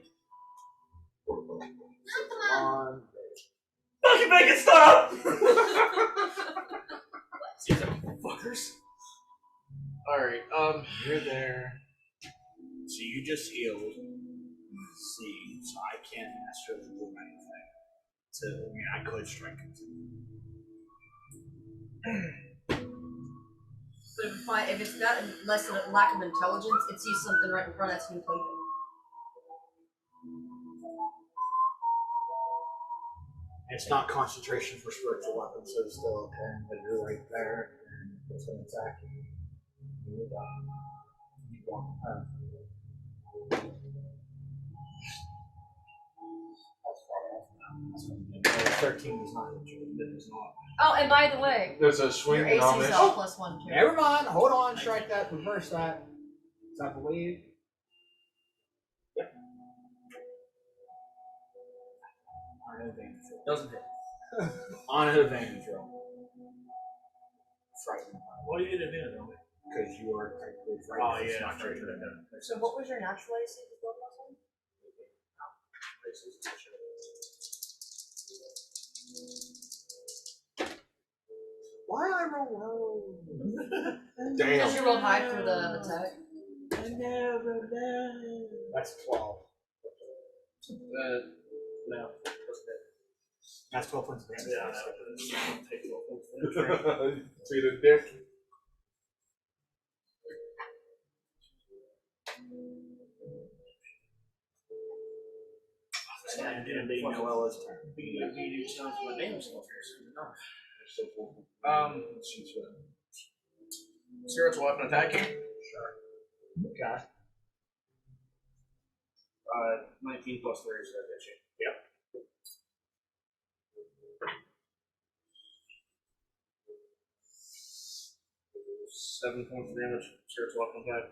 On Fucking make it stop! fuckers. Alright, you're there. So you just healed. See, so I can't necessarily do anything. So I mean, I could strike him. So if it's that less of a lack of intelligence, it sees something right in front of it and take it. It's not concentration for spiritual weapons, so it's still okay. But you're right there, and it's going to attack you. You're done. You walk past. That's far off now. That's gonna be- 13 is not what you did. It's not. Oh, and by the way, There's a your swing AC on is this. all +1 too. Never mind. Hold on. Strike that. Reverse that. I believe. Yep. On an advantage roll. doesn't hit. On an advantage roll. Frightening. What do you get advantage on? Because you are technically Oh, frightened. It's yeah, not frightened. triggered. So what was your natural AC before +1? Why I roll low? Because Damn. you rolled high for the attack. That's 12. No. That's 12 points of damage. Yeah, take 12 points. See the dick? And it'll be Noella's turn. Spiritual weapon attacking. Okay. 19 plus 3, so that hits you. Yep. Seven points of damage. Spiritual weapon attack.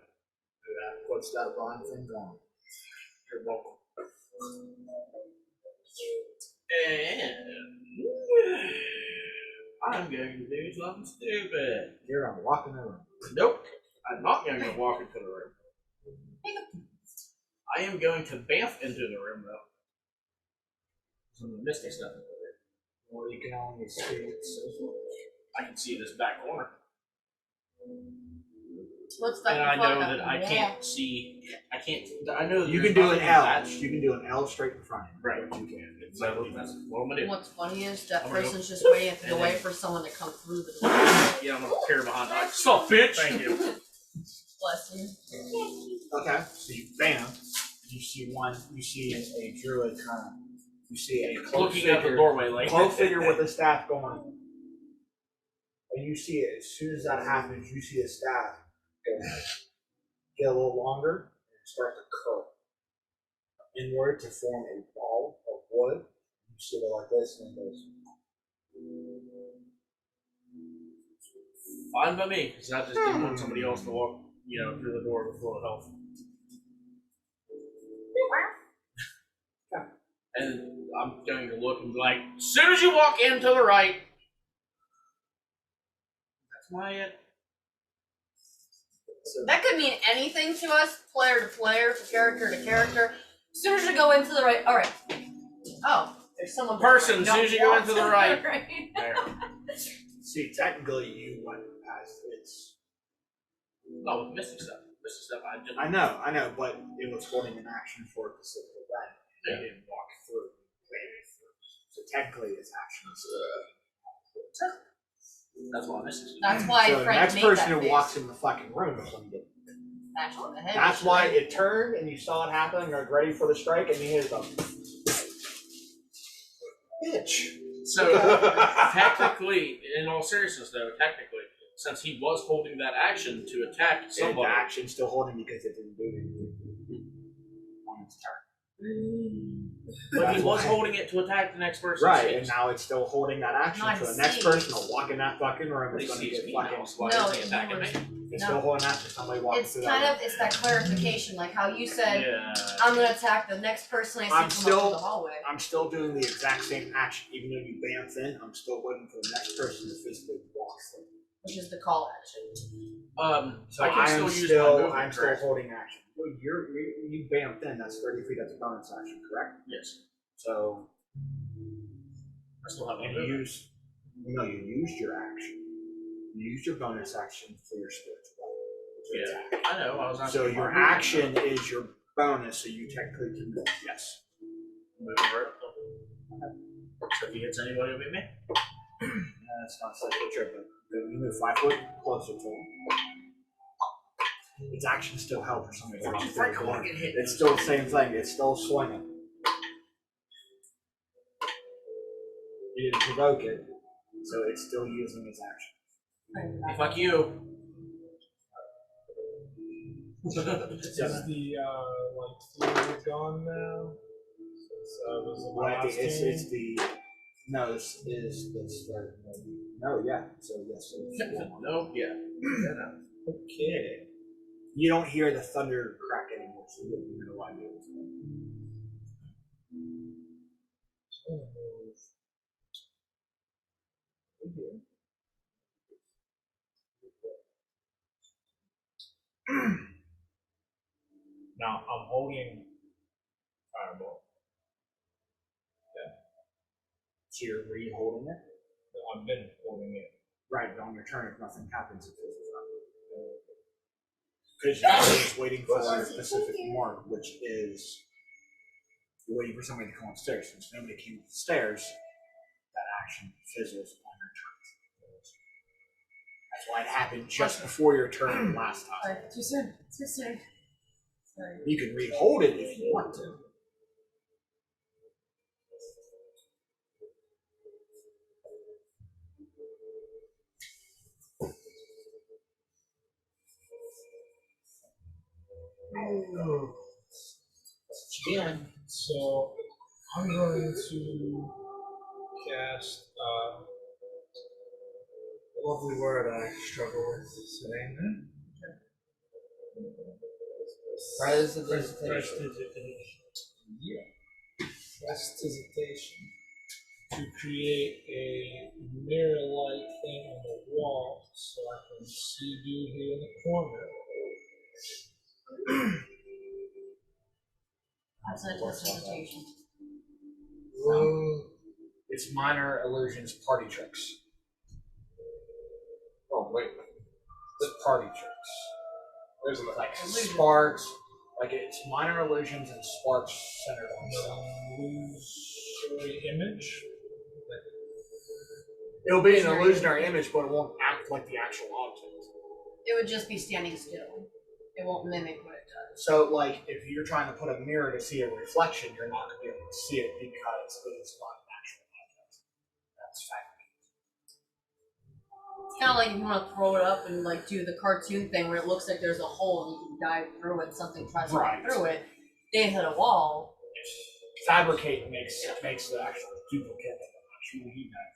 What's that blind thing going? You're welcome. And I'm going to do something stupid. Here, I'm walking around. Nope. I'm not going to walk into the room. I am going to bamf into the room, though. Some of the mystic stuff. Or you can only see it so far. I can see this back corner. What's that? And I know that I can't see. I can't. I know that You there's can do an nothing L. attached. You can do an L straight in front of you. Right. You can. It's So like that's what I'm gonna do. What's funny is that I'm gonna person's go- just waiting to and wait then- for someone to come through the door. Yeah, I'm gonna appear behind. Like, sup, bitch? Thank you. Bless you. okay. So you bam. You see one. You see a druid kind of. You see a cloak Looking out the figure. doorway, like Cloak figure with a staff going. And you see it as soon as that happens. You see a staff go get a little longer and start to curl inward to form a ball of wood. You see it like this, and it goes. fine by me, because I just didn't want somebody else to walk, through the door with full of health. And I'm going to look and be like, as soon as you walk in to the right, that's my That could mean anything to us, player to player, character to character. As soon as you go into the right, all right. Oh, there's someone. Person, as soon as you go Walk into the right. There. See, technically, you went past its. No, with Mystic stuff. Mystic stuff, I know, but it was holding an action for a specific event. They didn't walk through. They went through. So technically, it's actions. That's why Mystic stuff. That's why So the Frank next made person that who face. walks in the fucking room is going to get. Smash on the head. That's why it turned and you saw it happen and you're ready for the strike and you hit it up. Bitch. So, technically, in all seriousness though, since he was holding that action to attack The somebody, action still holding because it didn't do anything on its turn. but he That's was why. holding it to attack the next person. Right, and now it's still holding that action. No, I So the next see. person will walk in that fucking room He is going to sees get me fucking. now, so why No, is he attacking you me? It's No. still holding that for somebody walking It's through kind that of it's that clarification, like how you said, Yeah. I'm gonna attack the next person I see I'm come up still- through the hallway. I'm still doing the exact same action, even though you bamf in. I'm still waiting for the next person to physically walk through. Which is the call action. So I can still use my movement, I'm still correct? holding action. Well, you bamfed in. That's 30 feet. That's a bonus action, correct? Yes. So I still have my and you movement. used your action. You used your bonus action for your spiritual weapon. Yeah, I know. I was So asking your for movement. action is your bonus, so you technically can move. Yes. Move right up. So if he hits anybody, it'll be me. That's not such a trip, but you move 5 foot closer to him. Its action still held for somebody. Frank, I wanna get hit. It's still the same thing. It's still swinging. You didn't provoke it, so it's still using its action. Hey, fuck you. Is the fluid gone now? Since was the last It's game? the no. This is the start. No, yeah. So yes. So it's No, yeah. Okay. you don't hear the thunder crack anymore, so you don't know why it is. Now I'm holding fireball. So you're re-holding it. I've been holding it. Right, but on your turn, if nothing happens, it fizzles out. Because you're just waiting for a specific mark, which is you're waiting for somebody to come upstairs. Since nobody came up the stairs, that action fizzles on your turn. That's why it happened just before your turn last time. Sorry, too soon. Too soon. Sorry. You can re-hold it if you want to. So I'm going to cast a lovely word I struggle with saying. Yeah. Prestidigitation. To create a mirror-like thing on the wall so I can see you here in the corner. That's not just hesitation. It's minor illusions, party tricks. Oh wait, It's party tricks. there's an Like Illusion. sparks, like it's minor illusions and sparks centered on stuff. Illusory image. It'll be an Illusionary illusionary image, but it won't act like the actual object. It would just be standing still. It won't mimic what it does. So, like, if you're trying to put a mirror to see a reflection, you're not going to be able to see it because it's not an actual object. That's fact. It's kind of like if you want to throw it up and like do the cartoon thing where it looks like there's a hole and you can dive through it. Something tries to Right. get through it. They hit a wall. Fabricate makes the actual duplicate of the actual heat knife.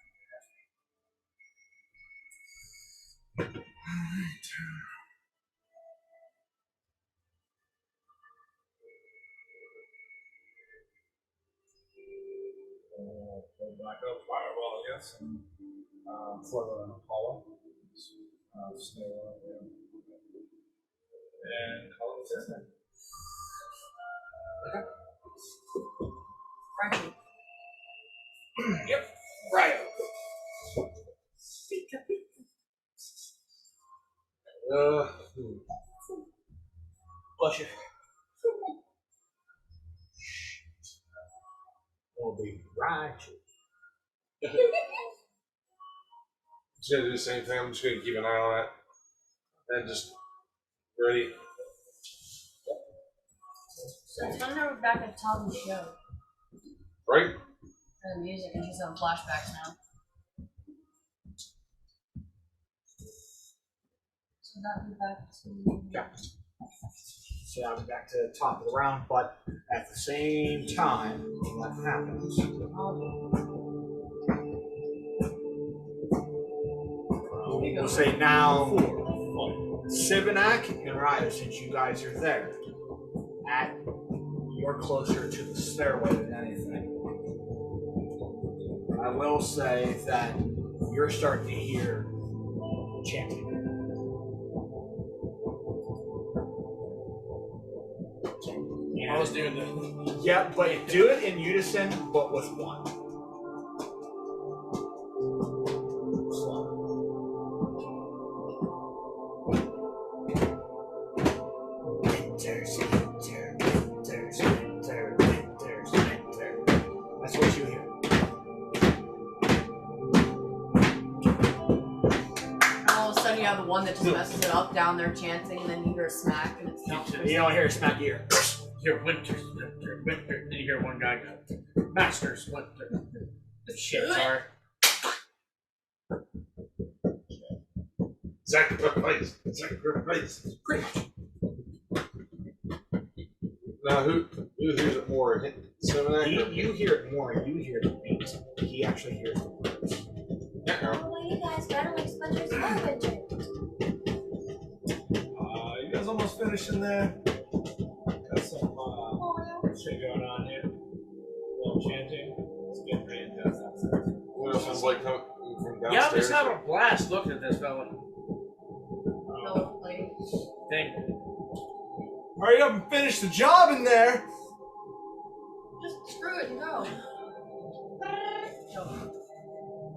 Go back up fireball, I guess. And, for the hollow. Stay on, yeah. And call it a turn. Right. Yep. Right. Bless you. We'll be right. Just gonna do the same thing. I'm just gonna keep an eye on it and just ready. So it's when we're back at the top of the show. Right? And the music, and she's on flashbacks now. So that'll be back to. Yeah. So I'll be back to the top of the round, but at the same time, what happens? We'll say now, Sibinak and Raya, since you guys are there, you're closer to the stairway than anything. I will say that you're starting to hear chanting. I was doing that. Yeah, but do it in unison, but with one. That's what you hear. And all of a sudden you have the one that just messes it up down there chanting, and then you hear a smack, and it's not. You don't hear a smack ear. Here, winter, winter. Then you hear one guy go, Masters, winter. The shits are. Sacrifice. Pretty much. Now who hears it more? Sibinak? You hear it more. You hear the beat. He actually hears the words. Oh, you guys gotta like Spencer's Winter. You guys almost finished in there. Got some shit going on here. A little chanting. It's getting pretty intense outside. What else is like coming from downstairs? Yeah, I'm just having a blast looking at this fella. Thing. Hurry up and finish the job in there! Just screw it and go.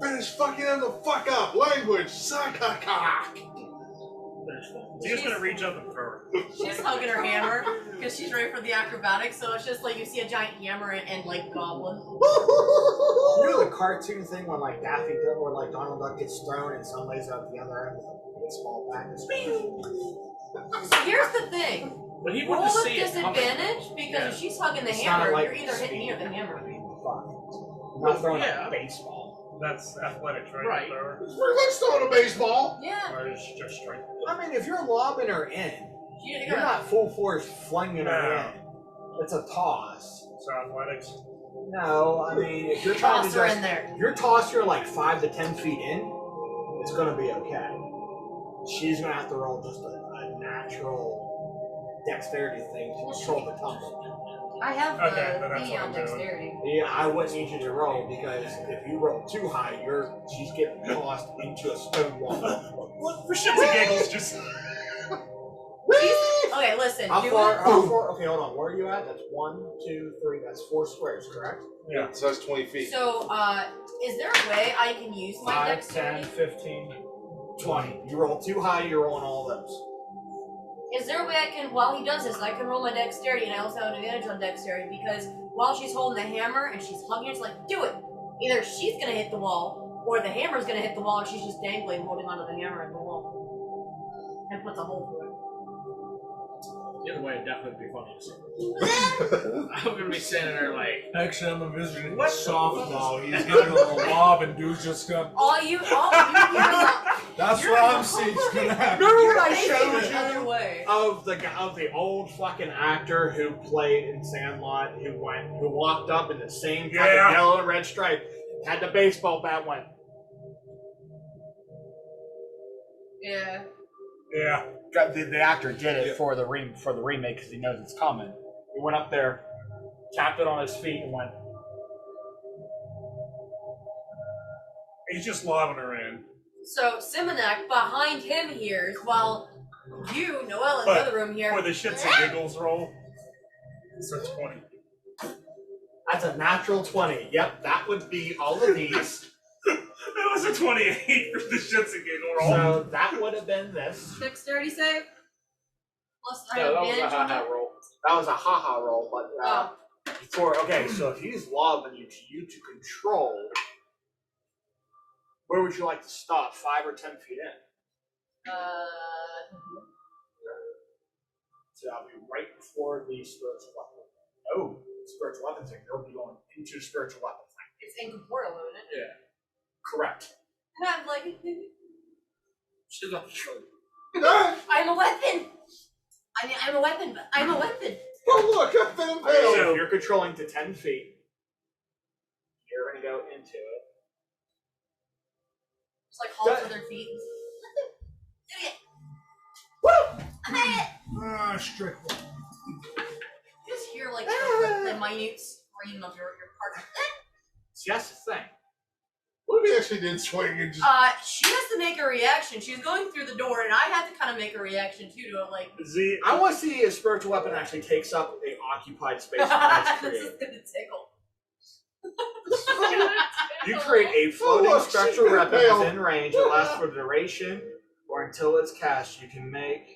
Finish fucking him the fuck up! Language! Sakakak! He's just gonna reach up and throw her. She's hugging her hammer because she's ready for the acrobatics. So it's just like you see a giant hammer and like goblin. You know the cartoon thing when like Daffy Duck or like Donald Duck gets thrown and somebody's at the other end with a baseball bat and So here's the thing. But he Roll wouldn't with see it coming. disadvantage because if she's hugging the It's hammer, not like you're either hitting me or the hammer. I'm not throwing Yeah. a baseball. That's athletics, right? Right. Thrower. Let's throw a baseball! Yeah. Or is it just strength? I mean, if you're lobbing her in, you're not full force flinging her in. It's a toss. So athletics. No, I mean, if you're trying Toss to her just, in there. if you're toss her like 5 to 10 feet in, it's gonna be okay. She's gonna have to roll just a natural dexterity thing to control the tumble. I have Okay, the then that's thingy what on I'm doing. dexterity. Yeah, I wouldn't need you to roll because if you roll too high, she's getting tossed into a stone wall. What for shits and giggles? Just She's Okay, listen. How do far? it. How far? Okay, hold on. Where are you at? That's 1, 2, 3. That's 4 squares, correct? Yeah. So that's 20 feet. So, is there a way I can use my 5, dexterity? 10, 15, 20. You roll too high, you're rolling all those. Is there a way I can, while he does this, I can roll my dexterity, and I also have an advantage on dexterity because while she's holding the hammer and she's hugging it, she's like, do it. Either she's gonna hit the wall, or the hammer's gonna hit the wall, and she's just dangling, holding onto the hammer and the wall, and puts a hole through it. Either way, it'd definitely be funny to see. I'm gonna be standing there like, Actually, I'm envisioning a softball. He's getting a little lob, and dude's just gonna. All you hear That's You're what I'm wrong. seeing is gonna happen. Remember when I facing showed the other you way. of the old fucking actor who played in Sandlot, who walked up in the same kind Yeah. of yellow and red stripe, had the baseball bat, went. Yeah. Yeah. The actor did it for the remake because he knows it's coming. He went up there, tapped it on his feet, and went. He's just lobbing her in. So, Simonak behind him hears, while you, Noelle, in the But other room here. For the shits and giggles roll. So 20. That's a natural 20. Yep, that would be all of these. That was a 28 for the shits and giggle roll. So that would have been this. Dexterity save? Plus, I no, have that was a advantage on ha-ha that. roll. That was a haha roll, but Oh. okay. So if he's lobbing you to control, where would you like to stop? 5 or 10 feet in? So that'll be right before the spiritual weapon. Oh, spiritual weapon thing. You'll be going into spiritual weapon thing. It's incorporeal, isn't it? Yeah. Correct. And I'm like, She's like, I'm a weapon! I mean, I'm a weapon, but I'm a weapon! Oh look, I've been So impaled. if you're controlling to 10 feet, you're going to go into it. Just like halt with their feet. Do it! Woo! I made it! Ah, strict. You just hear like the minutes, or even of your partner. See, that's the thing. What if he actually did swing and just? She has to make a reaction. She's going through the door, and I have to kind of make a reaction too to it, like. Z. I want to see if spiritual weapon actually takes up a occupied space in its This is create. gonna tickle. You create a Oh, floating look, spectral she's been weapon impaled. within range. It lasts for the duration or until it's cast. You can make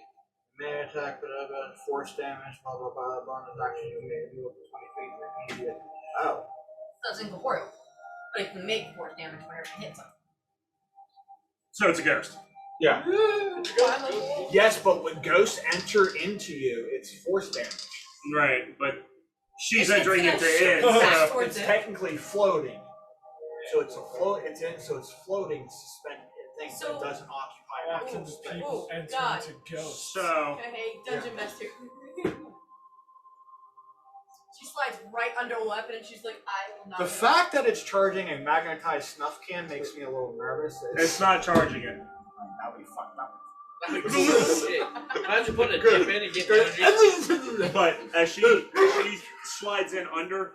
melee attack, whatever, force damage, blah blah blah. Bonus action. You can make it move up to 20 feet. Immediate. Oh. So it's incorporeal. But it can make force damage whenever it hits them. So it's a ghost. Yeah. Yes, but when ghosts enter into you, it's force damage. Right, but she's It's entering gonna into shoot it. back So towards It's it. technically floating. So it's a float. It's in. So it's floating, suspended thing So- that doesn't occupy an actual space. People Oh, enter God. into ghosts. so Okay, Dungeon Master. She slides right under a weapon and she's like, I will not. The fact that it's charging a magnetized snuff can makes me a little nervous. it's not charging it. That'd be fucked up. imagine putting a dip in and getting energy. But as she slides in under,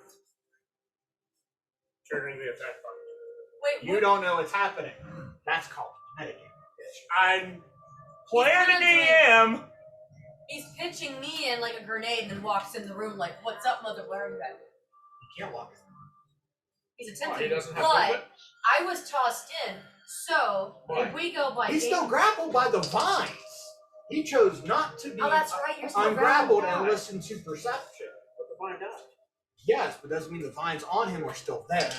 triggering the attack button. Wait, You don't know what's happening. That's called metagame. I'm playing a DM. He's pitching me in like a grenade and then walks in the room like, what's up, mother? Where are you at? You can't walk. He's Oh, attempting. he doesn't have but movement? I was tossed in. So Why? if we go by He's game- still grappled by the vines. He chose not to be Oh, that's right. You're still ungrappled grappled. and listen to perception. What the vine does? Yes, but doesn't mean the vines on him are still there.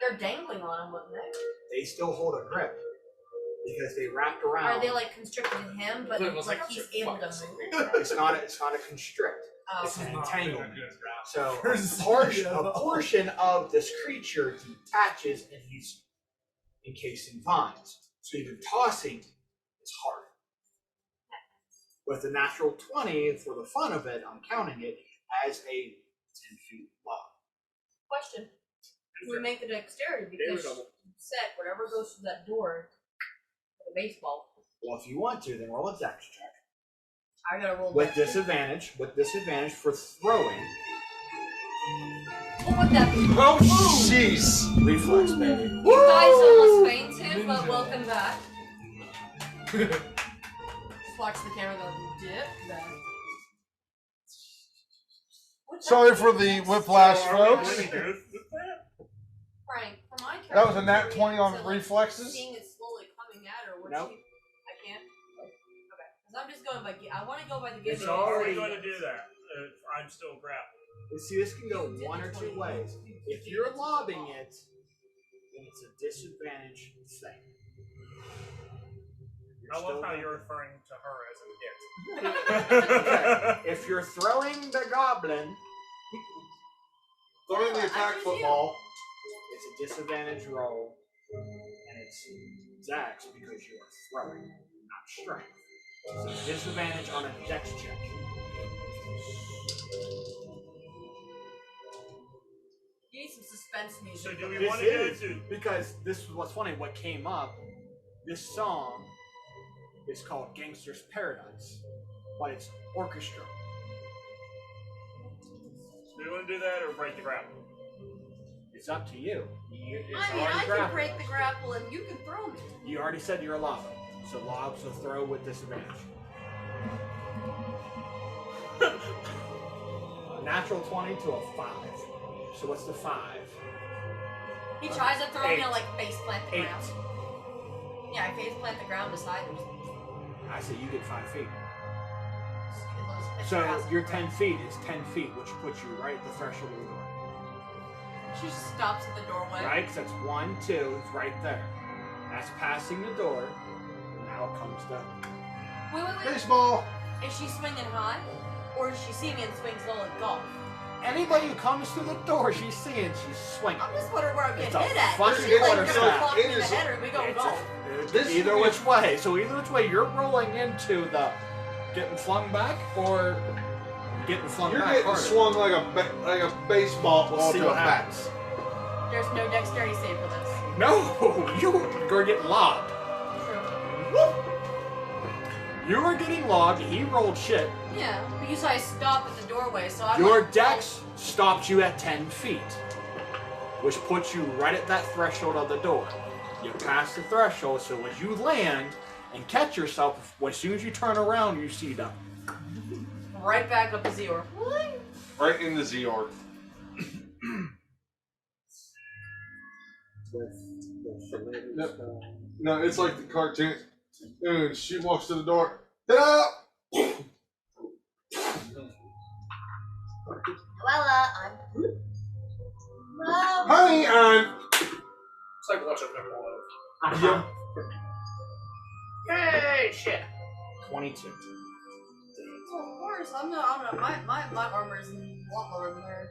They're dangling on him, wouldn't they? They still hold a grip because they wrapped around. Are they like constricted to him, but Clint was like like, he's "Fuck able to this." move? It's not a constrict. Oh, It's okay. an entanglement. So Where's a portion of this creature detaches and he's encased in vines. So even tossing is hard. With the natural 20, for the fun of it, I'm counting it as a 10 feet lob. Question. We make the dexterity There we because go. you said whatever goes through that door, the baseball. Well, if you want to, then roll a dex check. I gotta roll With dex. disadvantage for throwing. What would that be? Oh, jeez. Reflex, baby. You guys almost fainted, but welcome back. Just watch the camera go dip back. Sorry for the whiplash, So are we folks. really good with that? Frank, for my character, That was a nat to 20 on to, like, reflexes. Seeing it slowly coming at her, would Nope. she? I can't. Okay, because I'm just going by. I want to go by the It's game. So how are already- we going to do that? I'm still grappled. See, this can go one or two ways. If you're lobbing it, then it's a disadvantage thing. I love how still- you're referring to her as a Okay. If you're throwing the goblin, Throwing the I attack choose football. it's a disadvantage roll, and it's Zax because you are throwing, not strength. So it's a disadvantage on a dex check. You need some suspense music. So do we This want to go is to? because this is what's funny. What came up? This song is called "Gangster's Paradise," but it's orchestra. Do we want to do that or break the grapple? It's up to you. It's I mean, already I can grappled. break the grapple and you can throw me. You already said you're a lobber, so lobs will throw with disadvantage. A natural 20 to a 5. So what's the 5? He tries to throw me 8. to like face plant the 8. ground. Yeah, I face plant the ground beside him. I say you get 5 feet. It's So fast. your 10 feet is 10 feet, which puts you right at the threshold of the door. She just stops at the doorway. Right? Because that's 1, 2, it's right there. That's passing the door. And now it comes down. Wait. Baseball. Is she swinging high? Or does she see me and swings low like golf? Anybody who comes through the door, she's seeing, she's swinging. I'm just wondering where I'm It's getting a hit at. fucking Is she like quarter gonna staff. clock me in It the is- head or we go It's golf? This either is- which way. So either which way, you're rolling into the getting flung back or getting flung You're back getting harder. swung like a baseball We'll ball see to a what bat. happens. There's no dexterity save for this. No, you're getting lobbed. True. You were getting lobbed. He rolled shit. Yeah, but you saw I stop at the doorway, so I'm Your like, dex stopped you at 10 feet, which puts you right at that threshold of the door. You pass the threshold, so when you land and catch yourself, as soon as you turn around, you see them. right back up to zero. Right in the Zord. No, it's like the cartoon. Dude, she walks to the door. Ta-da! Well, I'm. Well, Honey, I'm. It's like watching football. Yeah. Hey, shit. 22. Well, of course, I'm not, my armor is a lot lower than hers.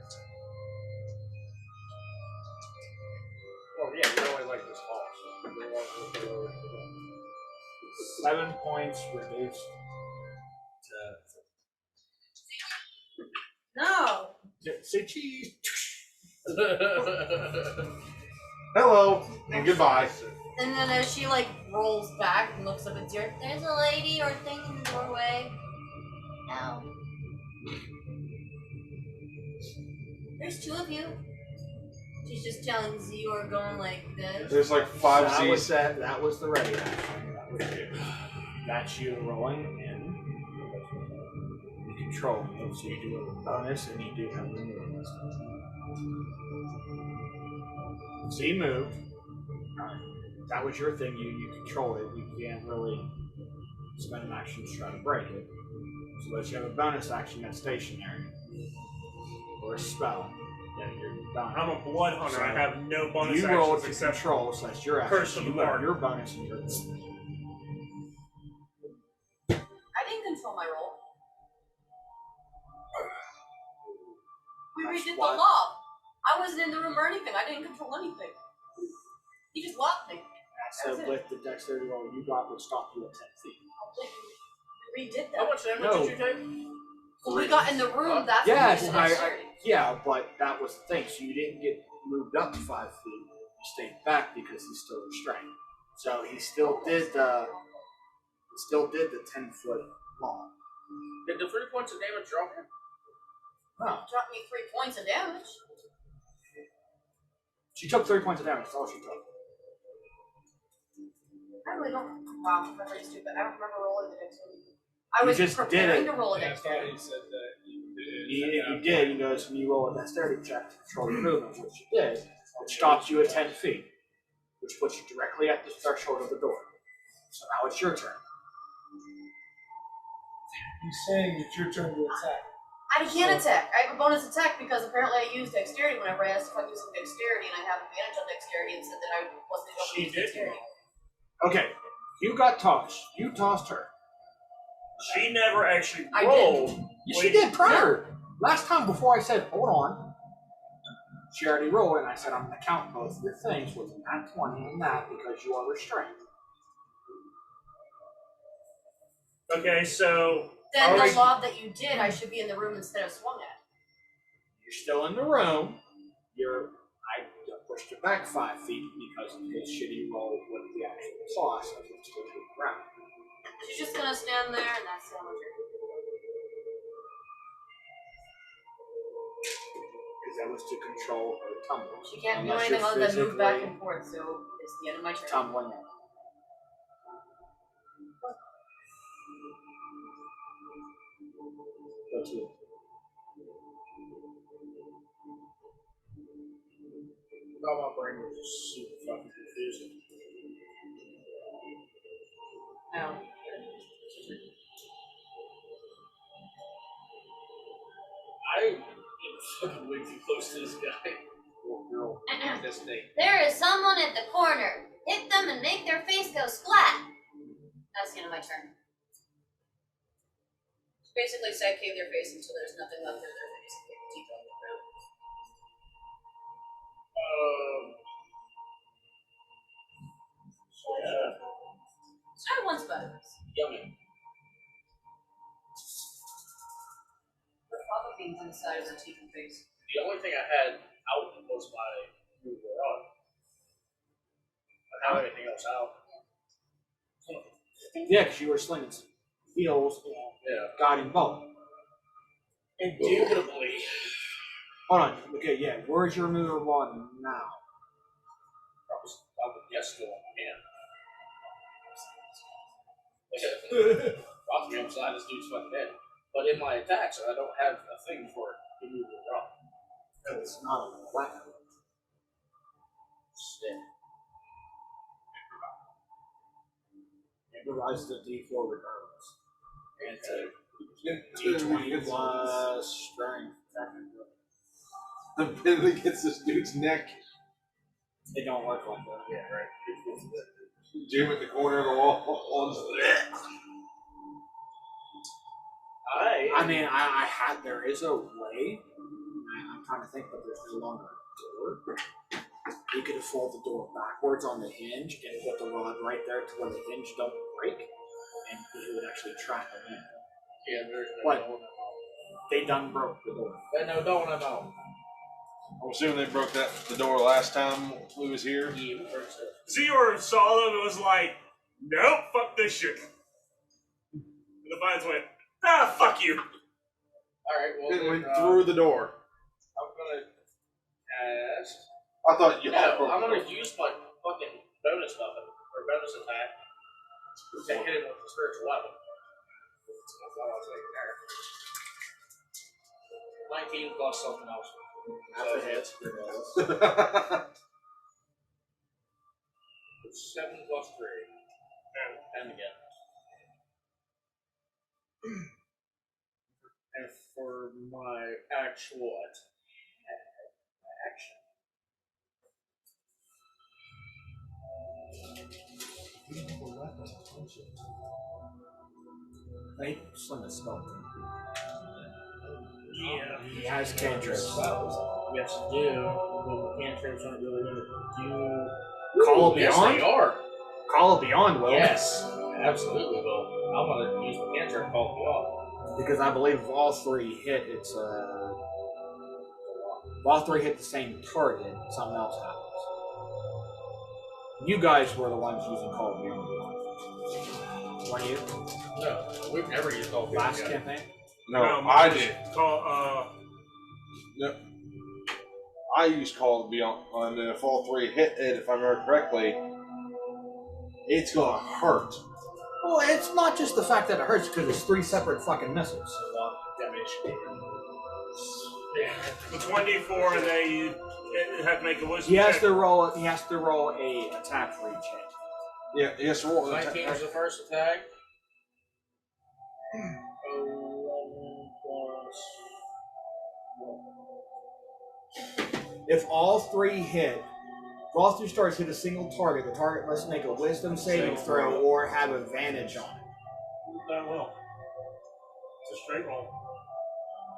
Well, yeah, we only like this horse. We want to go over to 7 points reduced No! to. Say cheese. Hello and goodbye. And then as she like rolls back and looks up at Zero, there's a lady or thing in the doorway. no. There's 2 of you. She's just telling Zior going like this. There's like 5 that was Z's. that was the ready action. That was you. That's you rolling in. You control move, so you do a bonus and you do have the movement. So you moved. That was your thing, you control it. You can't really spend an action to try to break it. So unless you have a bonus action that's stationary. Or a spell, then you're done. I'm a blood hunter. I have no bonus You rolled actions to except control, so that's your action. Curse of You the have Bard. your bonus and your movement. I didn't control my roll. We That's redid the what? law. I wasn't in the room or anything. I didn't control anything. He just locked me. So That's it. with the dexterity roll you got would stop you at 10 feet. We redid How that. much damage No. did you take? When we got in the room, that's Yes, when we I, did dexterity. yeah, but that was the thing. So you didn't get moved up 5 feet. You stayed back because he's still restrained. So he still did the 10-foot long. Did the 3 points of damage drop you? Dropped me 3 points of damage. She took 3 points of damage. That's all she took. I really don't. Wow, that's really stupid. I don't remember rolling the dexterity. I You was just did preparing it. to roll a Yeah, I thought dexterity. he said that you did If you did, he goes, when you roll a dexterity check to control your movement, which you did, it stops you at 10 feet, which puts you directly at the threshold of the door. So now it's your turn. He's saying it's your turn to attack. I can't attack. I have a bonus attack because apparently I used dexterity whenever I asked if I'm using dexterity, and I have advantage on dexterity and said that I wasn't able to She use did. dexterity. Okay, you got tossed. You tossed her. She never actually I rolled. She did prior. Last time before I said, hold on. She already rolled, and I said, I'm going to count both your things with that 20 and that because you are restrained. Okay, so Then Alright. the law that you did, I should be in the room instead of swung at. You're still in the room. I pushed you back 5 feet because of his shitty roll with the actual toss of it to the ground. She's just gonna stand there, and that's the only turn. Because that was to control her tumble. She can't do Unless anything you're other than move back physically and forth, so it's the end of my turn. tumbling in. Go to it. Now my brain was just super fucking confusing. No. I'm fucking way too close to this guy. This thing. There is someone at the corner. Hit them and make their face go splat. That's the end of my turn. Basically, side cave their face until there's nothing left of their face. Kick the teeth on the ground. Start one spot. Yummy. Put lava beans inside of their teeth and face. The only thing I had out was my mover up. I don't have anything else out. Yeah, because you were slinging heels and Yeah. guiding bolt. Indubitably. Hold on. Okay, yeah. Where's your mover one now? I would guess still on my hand. Rock me upside, this dude's fucking dead. But in my attacks, I don't have a thing for the mover up. Because it's not a weapon. Stick. Improvise the D4 regardless. And to D20 plus strength. The pin that gets this dude's neck. They don't work like that. yeah, right. Jim at the corner of the wall. I mean, I had, there is a way. I'm trying to think, but there's no longer a door. You could fold the door backwards on the hinge and put the rod right there to where the hinge don't break, and it would actually trap them in. Yeah, there's no What? door. They done broke the door. There's no door, no door. I'm assuming they broke the door last time we was here. Yeah, we heard so. Zero saw them and was like, nope, fuck this shit. And the vines went, fuck you. Alright, well, It then, went through the door. I'm gonna cast. I thought you had No, broke I'm the gonna door. use my fucking bonus weapon, or bonus attack, to hit him with the spiritual weapon. That's all I'll take there. 19 plus something else. So it hits. 7 plus 3. And again. And for my actual attack, my action. They sling a spell. Yeah. He has cantrips. Yes, do. But the cantrips aren't really going to do. Call Yes, Beyond? they are. Call it Beyond, will. Yes, absolutely will. I'm going to use the cantrip called Beyond. Because I believe if all three hit, it's if all three hit the same target, something else happens. You guys were the ones using Call Beyond. Weren't you? No, we've never used Call Beyond. Last yet. campaign? No, mine I was did. Call, No. I used Call of Beyond, and then if all three hit it, if I remember correctly, it's gonna hurt. Well, it's not just the fact that it hurts, because it's three separate fucking missiles. Damage. It's 1d4, and they have to make a wisdom He has check. to roll. He has to roll a attack for each hit. Yeah, yes, roll. 19 was the first attack. 11 plus. If all three hit, if all three stars hit a single target, the target must make a wisdom saving throw or have advantage on it. That will. It's a straight roll.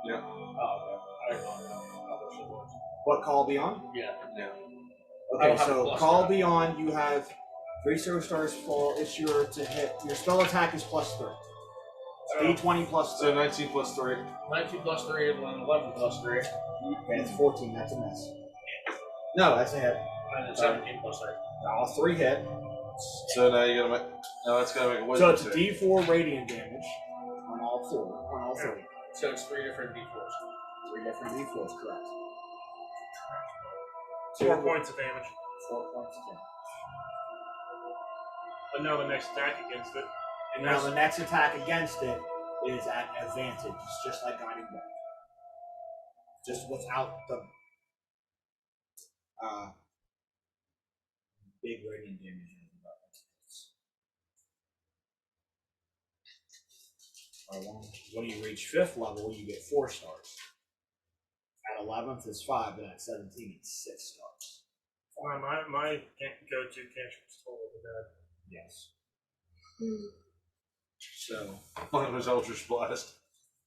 Yeah. Oh, okay. I don't know how this works. What call beyond? Yeah. Yeah. I Okay, don't have a so plus call die. beyond. You have 3 zero stars fall. It's your to hit. Your spell attack is +3. D20 plus So 3. 19 plus 3. 19 plus 3 and then 11 plus 3. Okay, it's 14. That's a miss. No, that's a hit. And then 17 plus 3. All 3 hit. So now you gotta make. Now that's gotta make a So wisdom it's save. D4 radiant damage on all 4. On all 3. So it's 3 different d4s. 3 different D4s, correct. 4 points of damage. 4 points of damage. And now the next attack against it. And now the next attack against it is at advantage. It's just like guiding back. Just without the big radiant damage. When you reach 5th level, you get 4 stars. At 11th is 5, and at 17 it's 6 stars. My go-to cantrip is totally bad. Yes. So One of his Eldritch Blast.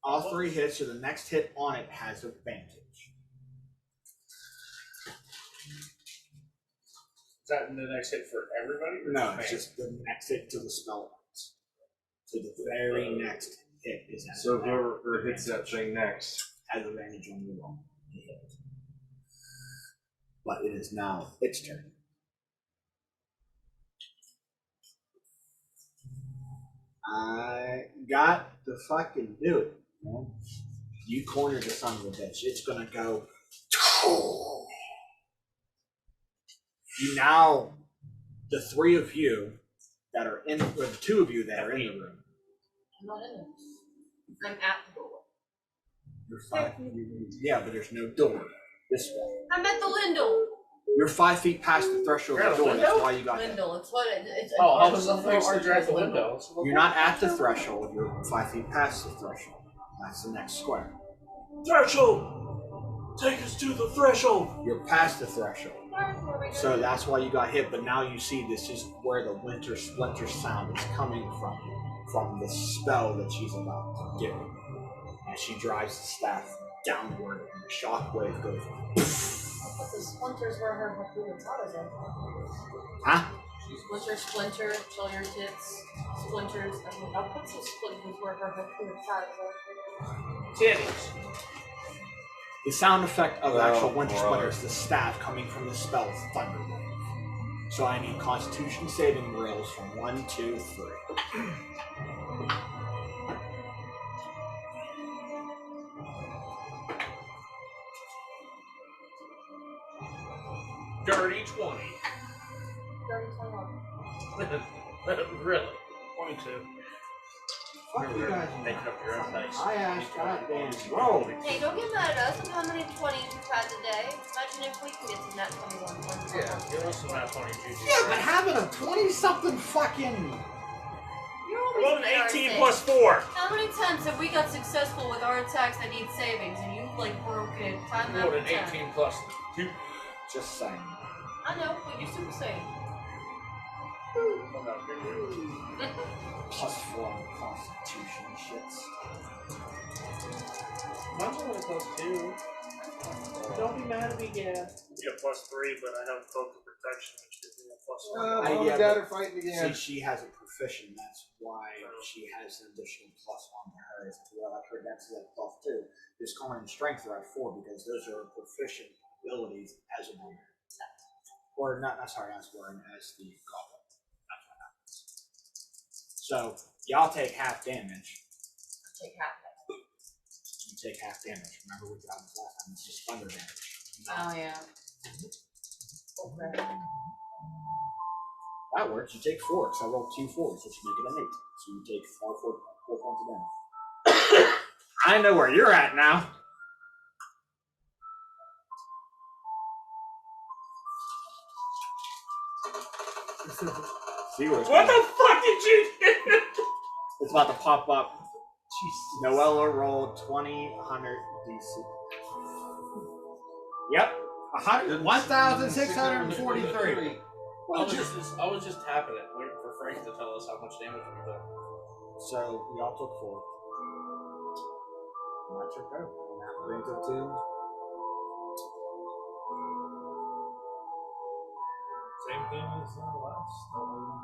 all 3 hits, so the next hit on it has advantage. Is that the next hit for everybody? Or No, just it's me? just the next hit to the spell ends. So the very next hit is at So advantage. whoever hits that thing next. Has advantage on the roll. But it is now its turn. I got to fucking do it, man. You cornered the son of a bitch. It's gonna go. You now, the 3 of you that are in, or the 2 of you that are in the room. I'm not in it. I'm at the door. You're 5. Yeah, but there's no door. This way. I'm at the Lindel. You're 5 feet past the threshold of the door. That's why you got hit. Lindel. It's what it's. Oh, I was the first to at the window. You're not at the threshold. You're 5 feet past the threshold. That's the next square. Threshold! Take us to the threshold! You're past the threshold. So that's why you got hit, but now you see this is where the winter splinter sound is coming from the spell that she's about to give. And she drives the staff downward, and the shockwave goes. But the splinters where her harpoon is at. Huh? Splinter, chill your tits. Splinters. I'll put some splinters where her harpoon is at. Titties. The sound effect of the actual winter right. splinter is the staff coming from the spell Thunderwave. So I need Constitution saving rolls from 1, 2, 3. Dirty 20. 21. Really? 22. Fuck you guys. Making up your own dice. I asked goddamn roll. Hey, don't get mad at us of how many 20s we've had today. Imagine if we can get to that 21 points. Yeah, give us some that 20 juju. Yeah, but having a 20-something fucking... You're I always rolled an made our 18 saves. plus 4. How many times have we got successful with our attacks that need savings and you like broke it time Rolled after an time? 18 plus 2. Just saying. I know, but you super saiyan. Plus 4 on Constitution shits. I'm only plus 2. Don't be mad at me, Gab. Yeah, plus 3, but I have cloak of protection, which gives me a plus 1. Mom yeah, and Dad but- are fighting See, again. she has a proficient, that's why she has an additional plus on to her. As well, like her dex is at plus 2. This calling and strength are at 4 because those are proficient abilities as a woman. Or not, sorry, as Warren, as the goblin. That's what happens. So, y'all take half damage. Take half that. You take half damage. Remember what got last time? It's just thunder damage. Oh yeah. Okay. That works. You take 4, because I rolled 2 4s, which make it an 8. So you take 4 points of damage. I know where you're at now. See where it's What going. the fuck did you do? It's about to pop up. Noella rolled 100 DC. Yep. 1,643. I was just tapping it, waiting for Frank to tell us how much damage we've done. So we all took 4. And that's your go. And that brings it to Same thing as last.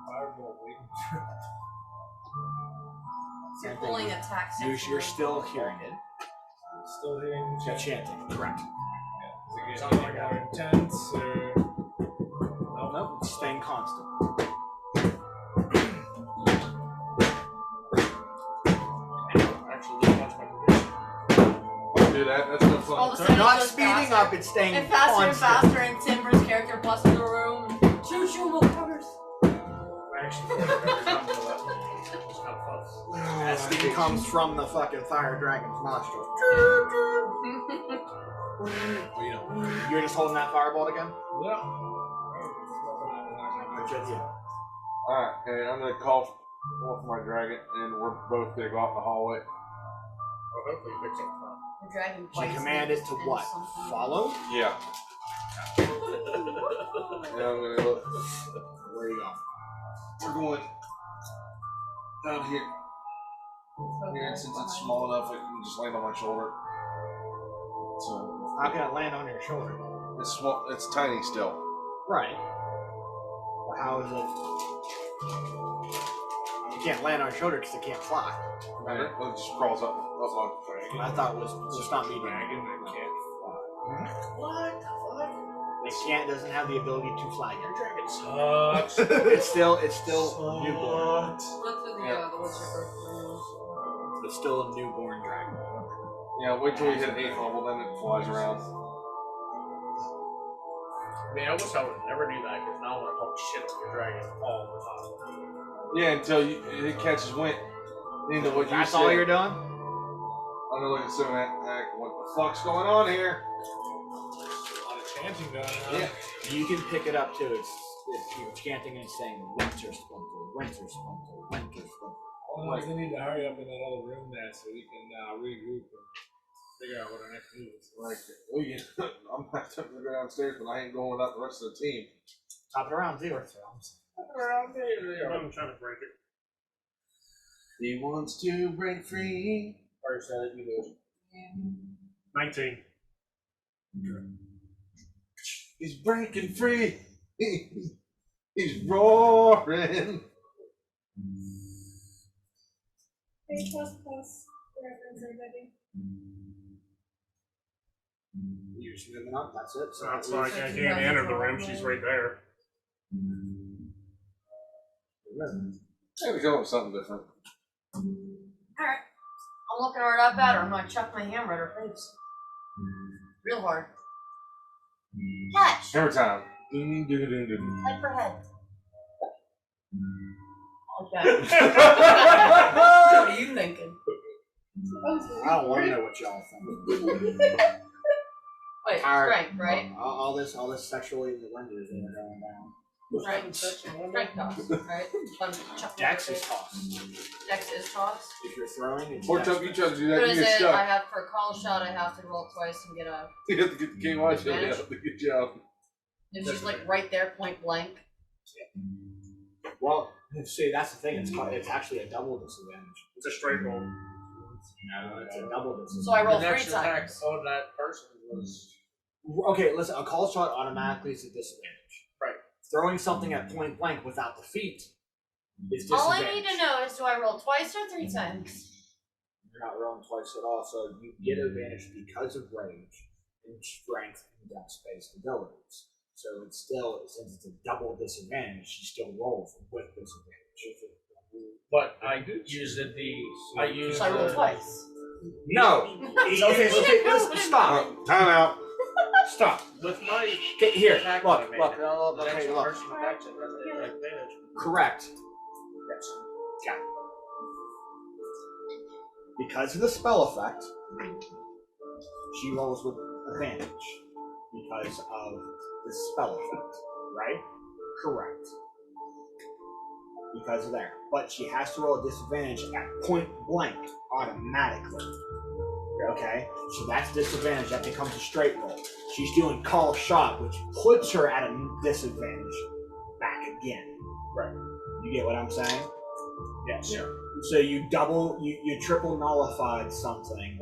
Fireball waiting. You're same pulling thing. attacks. You're still hearing it. Still hitting. Yeah, chanting. Correct. Is it Sounds getting like more intense or? Nope. It's staying constant. Actually, this much better. Do that. That's no fun. All of a So sudden, not it goes speeding faster. up, it's staying And faster and constant. faster, and Timber's character busts through the room. Choo choo, more covers. I actually thought it would come to that. It was kind of fun. That steam comes from the fucking fire dragon's nostril. Well, you know. You're just holding that firebolt again? Yeah. Which is you. Alright, hey, I'm gonna call off my dragon, and we're both gonna go out in the hallway. Well, hopefully it picks up front. The dragon You bites command me it to and what? something. Follow? Yeah. And I'm gonna look. Where are you going? We're going down here. Here, and since it's small enough, it can just land on my shoulder. So How can it land on your shoulder? it's small. It's tiny still. Right. Well, how is it? It can't land on your shoulder because it can't fly. And it just crawls up my dragon. I thought it was just not medium. Dragon that can't fly. What the fuck? It doesn't have the ability to fly yet. Dragon sucks. it's still newborn. Look through the what's your birth It's still a newborn dragon. Yeah, wait till we hit 8th level, then it flies around. I mean, I wish I would never do that because now I want to talk shit on your dragon all the time. Yeah, until it catches wind. Into what you That's said. all you're doing? I'm gonna look at some act. What the fuck's going on here? A lot of chanting going on. Yeah. You can pick it up too. It's you're chanting and saying winter splinter, winter splinter, winter splinter. All I need to hurry up in that other room there so we can regroup and figure out what our next move is. Like, oh yeah, I'm not to go downstairs, but I ain't going without the rest of the team. Top it around, zero. I'm trying to break it. He wants to break free. First, you do. 19. He's breaking free. He's roaring. 8++. Reference everybody. You're just moving up. That's it. So it's like I can't enter the room. She's right there. I gotta come up with something different. Alright. I'm looking right up at her. I'm gonna chuck my hammer at her face. Real hard. Catch! Every time. Head for head. Okay. What are you thinking? I don't want to know what y'all think. Wait, Alright. strength, right? All this sexually innuendos that are going down. Strength. Strength toss, right? I'm chucking Dex her is face. tossed. Dex is toss. If you're throwing, it's More dex. time you try to do What that, is you get it? I stuck. have for a call shot, I have to roll twice and get a. You have to get the KY shot out. Good job. It's just like right there, point blank. Well, see, that's the thing. It's actually a double disadvantage. It's a straight roll. It's a double disadvantage. So I roll The 3 next attack times. on that person was. Okay, listen. A call shot automatically is a disadvantage. Right. Throwing something at point blank without the feet is All I disadvantage. need to know is do I roll twice or 3 times? You're not rolling twice at all, so you get advantage because of range and strength and dex-based abilities. So it's still, since it's a double disadvantage, you still roll with disadvantage. But I used it I used So I roll the- twice. No. Okay, listen, stop. Time out. Stop. With my Okay, here, attack look, that I made, look, the okay, next look. person attacks it has an advantage. Correct. Yes. Got it. Because of the spell effect, she rolls with advantage. Because of the spell effect, right? Correct. because of there. But she has to roll a disadvantage at point blank automatically. Okay? So that's disadvantage. That becomes a straight roll. She's doing call shot, which puts her at a disadvantage back again. Right. You get what I'm saying? Yes. Yeah. So you triple nullified something.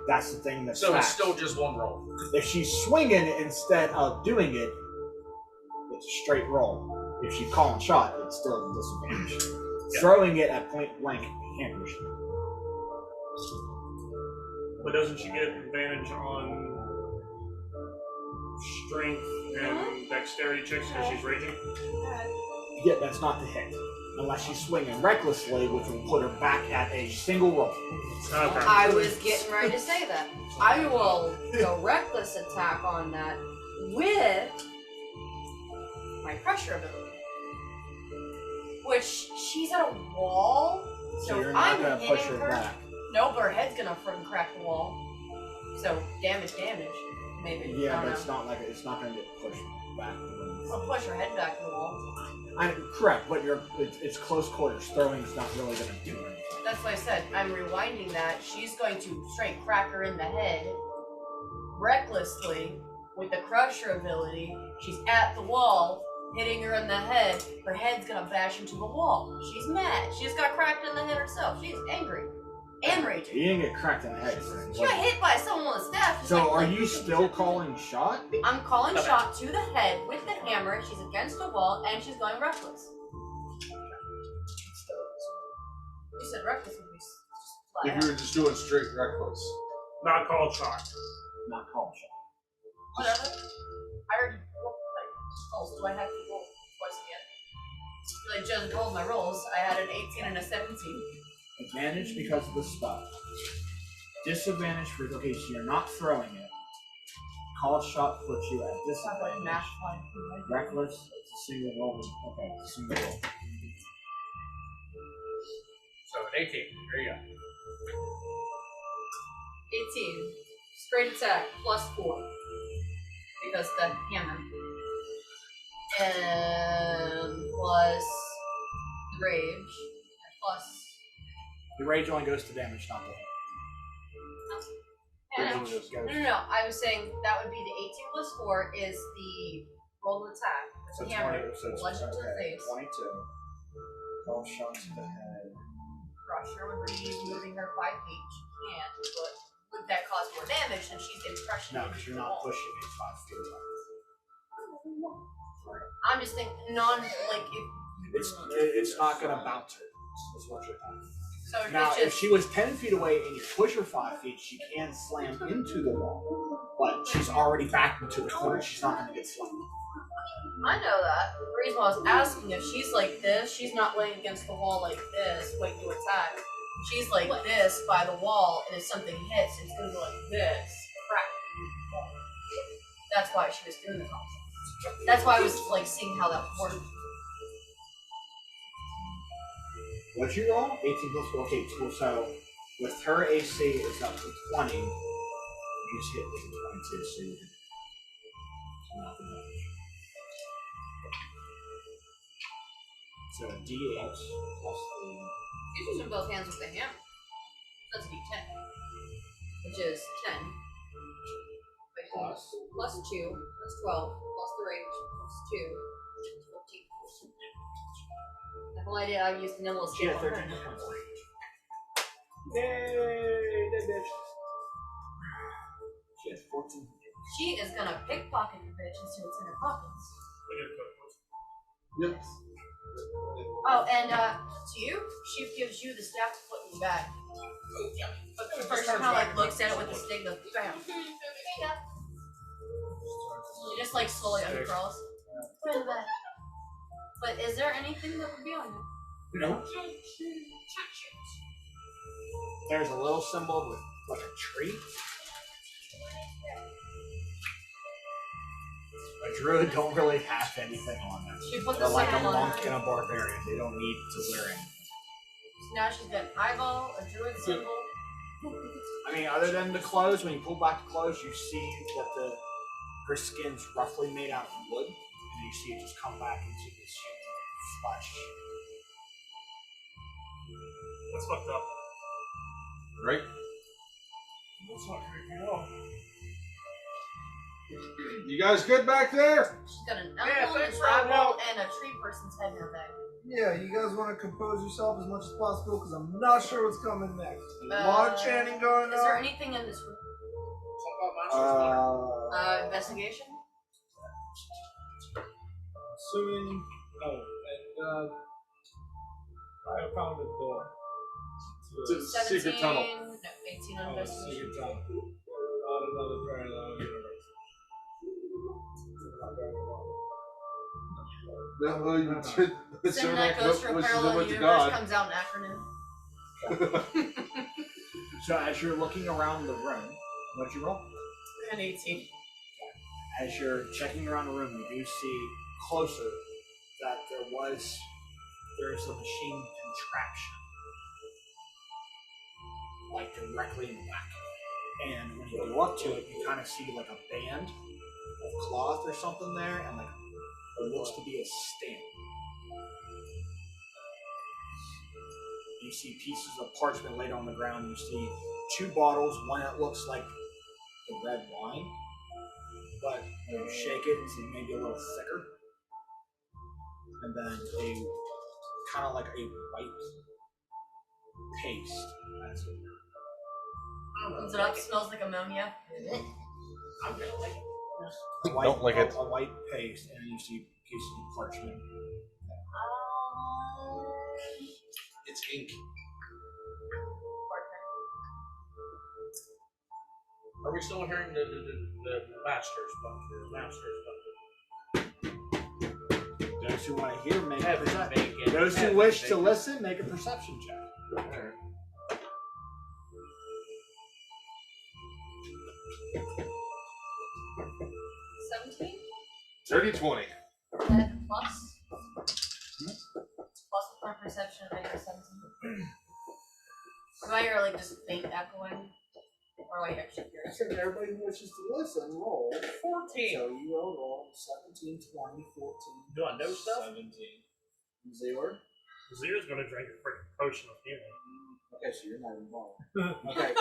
That's the thing that's So it's fact. still just one roll. If she's swinging instead of doing it, it's a straight roll. If she's calling shot, it's still a disadvantage. Yeah. Throwing it at point blank hampers you. But doesn't she get advantage on strength and dexterity checks because she's raging? Yeah, that's not the hit. Unless she's swinging recklessly, which will put her back at a single roll. Okay. I was getting ready to say that. I will go reckless attack on that with my pressure ability. Which she's at a wall, so you're if not I'm gonna hitting push her her. back. Nope, her head's gonna freaking crack the wall. So damage, maybe. Yeah, I but don't it's know. not like it's not gonna get pushed back. I'll push her head back to the wall. Correct, but it's close quarters. Throwing is not really gonna do anything. That's what I said. I'm rewinding that. She's going to straight crack her in the head recklessly with the crusher ability. She's at the wall, hitting her in the head. Her head's gonna bash into the wall. She's mad. She just got cracked in the head herself. She's angry and raging. You didn't get cracked in the head. She got hit by someone with a staff. She's So like, are you still calling shot? I'm calling Okay. shot to the head with the hammer. She's against a wall and she's going reckless. You said reckless would be just flat If out. you were just doing straight reckless. Not called shot. Not calling shot. Whatever. I already rolled my rolls. Do I have to roll twice again? I just rolled my rolls. I had an 18 and a 17. Advantage because of the spell. Disadvantage for okay, so you're not throwing it. Call shot puts you at Have like disadvantage. math line. Reckless, it's a single roll. Okay, single roll. So an 18. There you go. 18. Straight attack plus 4. Because the hammer. And plus the rage. And plus. The rage only goes to damage, not the hit. Yeah, Rage no. only just goes. No. I was saying that would be the 18 plus 4 is the roll to attack. So The hammer. 20, so it's Bludgeon to the okay, face. 22. Call shot to the head. Crusher would be moving her 5 feet. She can't, but would that cause more damage than she's getting crushed? No, into because you're the not wall? pushing it 5 feet away. I'm just thinking, like, if. It's not gonna bounce her. Is what you're talking. So if Now, it's if just. she was 10 feet away and you push her 5 feet, she can slam into the wall. But she's already backed into the corner. She's not gonna get slammed. I know that. The reason why I was asking, if she's like this, she's not laying against the wall like this, waiting to attack. She's like this by the wall, and if something hits, it's gonna go like this. Crack. That's why she was doing the concept. That's why I was like seeing how that worked. What'd you roll? 18 plus 4. Okay, cool. So with her AC is up to 20. You just hit with a 22, so you can not the damage. So a D8 plus She's using both hands with the hammer. That's a D10. Which is 10. Plus. Plus 2. Plus 12. Plus the rage. Plus 2. 14. I have no idea I used the nimble She escape had on 13 her. points. Yay! Dead bitch. She has 14. She is gonna pickpocket the bitch and see what's in her pockets. Yep. Oh, and to you, she gives you the staff to put in the bag. But first, she kind of like looks at it with the stick, goes bam. She just like slowly uncrawls. Put it in the bag. But is there anything that would be on it? No. There's a little symbol with like a tree. A druid don't really have anything on them. She put the They're like a symbol on monk her. and a barbarian. They don't need to wear anything. So now she's got an eyeball, a druid symbol. I mean, other than the clothes, when you pull back the clothes, you see that her skin's roughly made out of wood, and you see it just come back into this flesh. That's fucked up. Right? That's not creepy at all. You guys good back there? She's got an Yeah, elbow, thanks a for trapple, help. and a tree person's head in her bag. Yeah, you guys want to compose yourself as much as possible because I'm not sure what's coming next. A lot of chanting going Is there on. anything in this room? Investigation? Assuming. Oh, and I found a door. To the secret tunnel. No, 18 on Oh, investigation. secret tunnel. Not another parallel universe. No, you did. Sin that goes for a parallel universe comes out an acronym. So as you're looking around the room, what'd you roll? An 18. As you're checking around the room, you do see closer that there's a machine contraption, like directly in the back. And when you go up to it, you kind of see like a band of cloth or something there, and like it looks to be a stamp. You see pieces of parchment laid on the ground. You see 2 bottles, one that looks like the red wine, but when you shake it, it's maybe a little thicker. And then a kind of like a white paste. That's what Opens it up, smells like ammonia. I'm gonna like it. a white, Don't like it. A white paste, and you see pieces of parchment. It's ink. Are we still hearing the master's bunker? Those who want to hear, make a Heaven, perception. bacon. Those who Heaven, wish to bacon. listen, make a perception check. Alright. Dirty 20. That plus? Plus my perception, I got 17. Do I hear like just faint echoing? Or like actually hear I said everybody who wishes to listen, roll. 14. So you roll 17, 20, 14. Do I know stuff? 17. Zero. Zira's gonna drink a freaking potion of healing. Okay, so you're not involved. Okay.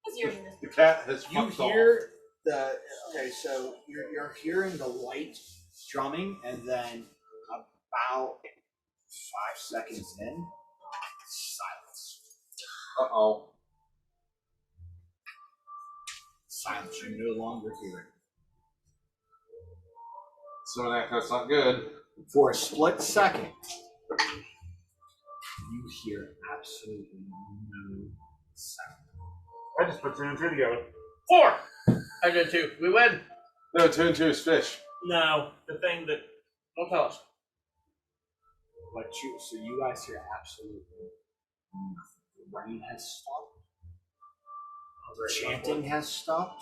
What's yours in this? The cat has You fucked off. hear okay, so you're hearing the light drumming, and then about 5 seconds in, silence. Uh-oh. Silence. You're no longer hearing. So that's not good. For a split second, you hear absolutely no sound. I just put 2 and 2 together. 4! I did 2. We win. No, 2 and 2 is fish. No, the thing that Don't tell us. So you guys hear absolutely nothing. The rain has stopped. The chanting has stopped.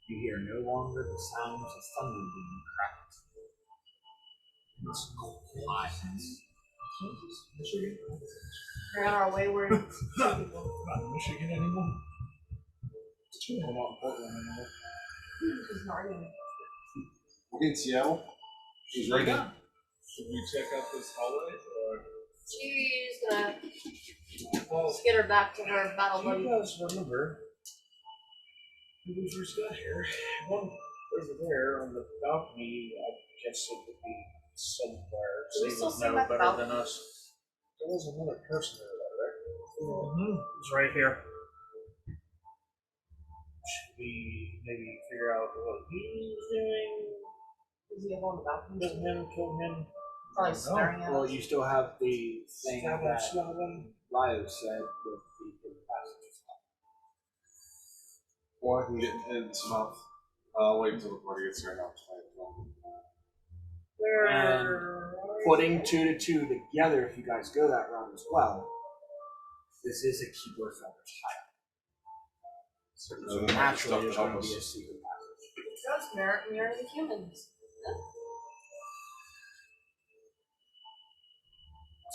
You hear no longer the sounds of thunder being cracked. It's quiet. We're on our wayward Not in Michigan anymore. We're not in Portland anymore. Who's not arguing? In Seattle? He's right now. Should we check out this hallway? Or She's gonna skitter back to her battle do you buddy. guys remember when we first got here? One over there on the balcony, I guess it would be somewhere. Do we They still would see know that better balcony? than us. There was another person over there, right? it's right here. Should we maybe figure out what he's doing? Is he up on the balcony? Kill him, kill him. Probably staring at Well, us. you still have the thing Stab him, that stab him. Ryo said with the passages. Or I can get in some mouth. I'll wait until the party gets started. I'll play it. And putting 2 to 2 together, if you guys go that route as well, this is a keeper feathers hideout. So naturally, there's going to be a secret passage. Just mirror the humans.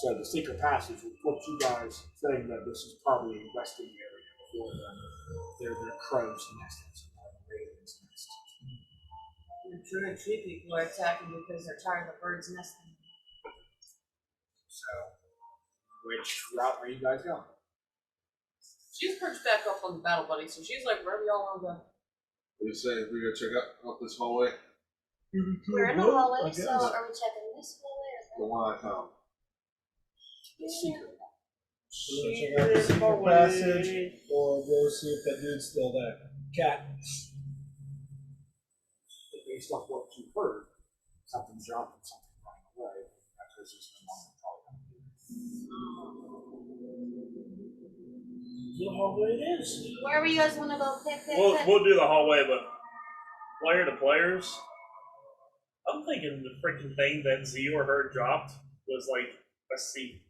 So the secret passage will put you guys saying that this is probably a resting area for them. Their crows nests and ravens nest. The tree people are attacking because they're tired of the birds nesting. So, which route are you guys going? She's perched back up on the battle buddy, so she's like wherever y'all want to go. What do you say? We go check out this hallway? We're in the hallway, I so guess. are we checking this hallway or The one I found. The secret. We're gonna check out the secret passage, or go see if that dude's still there. Cat. Based off what you heard, something dropped and something running away. That's just no longer The hallway it is. wherever you guys want to go? Pick. We'll do the hallway, but player to players, I'm thinking the freaking thing that Zior heard dropped was like a seat,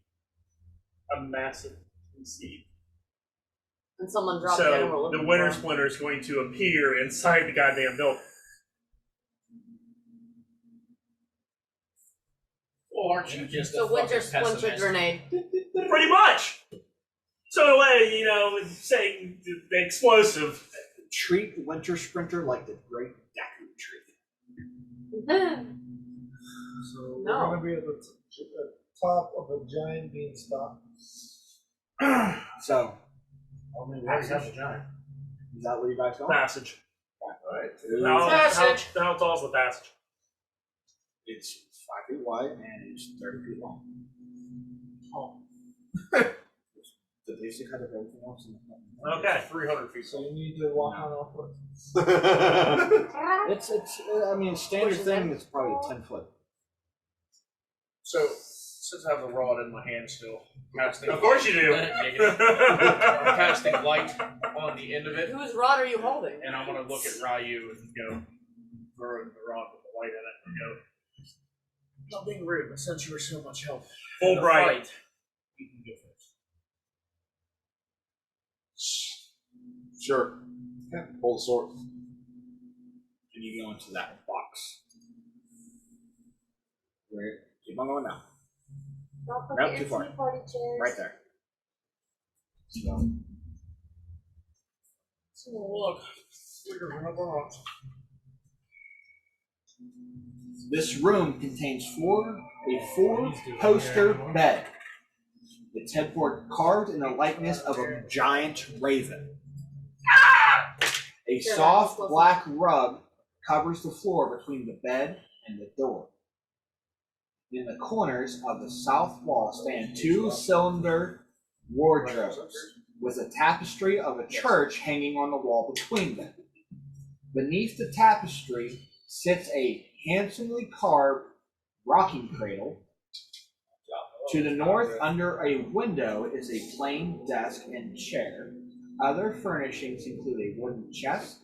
a massive seat. And someone dropped it and we're So looking the Winter for him. Splinter is going to appear inside the goddamn building. Or aren't you just So a Winter fucking Splinter pessimist? grenade. Pretty much. So in a way, saying the explosive. Treat Winter Sprinter like the Great Deku Tree. So No. we're gonna be at the top of a giant beanstalk. So, Only we already have the giant. is that where you guys going? Passage. Alright. How tall is the passage? It's 5 feet wide and it's 30 feet long. Oh. The basic height of everything else in the Okay, 300 feet. So you need to walk on all foot. It's standard thing that's probably 10 foot. So, since I have the rod in my hand still, casting. Of course you do. I'm casting light on the end of it, Whose rod are you holding? and I'm gonna look at Ryu and go, throw the rod with the light in it, and go. Not being rude, but since you were so much help, in the Fulbright. fight, you can go first. Sure. Hold the sword. And you go into that box. Right. Keep on going now. Don't Nope, forget too your far. tea party chairs. Right there. So, Look, we're gonna have our rocks. this room contains a four-poster bed. Its headboard carved in the likeness of a giant raven. A soft black rug covers the floor between the bed and the door. In the corners of the south wall stand two cylinder wardrobes with a tapestry of a church hanging on the wall between them. Beneath the tapestry sits a handsomely carved rocking cradle. To the north, under a window, is a plain desk and chair. Other furnishings include a wooden chest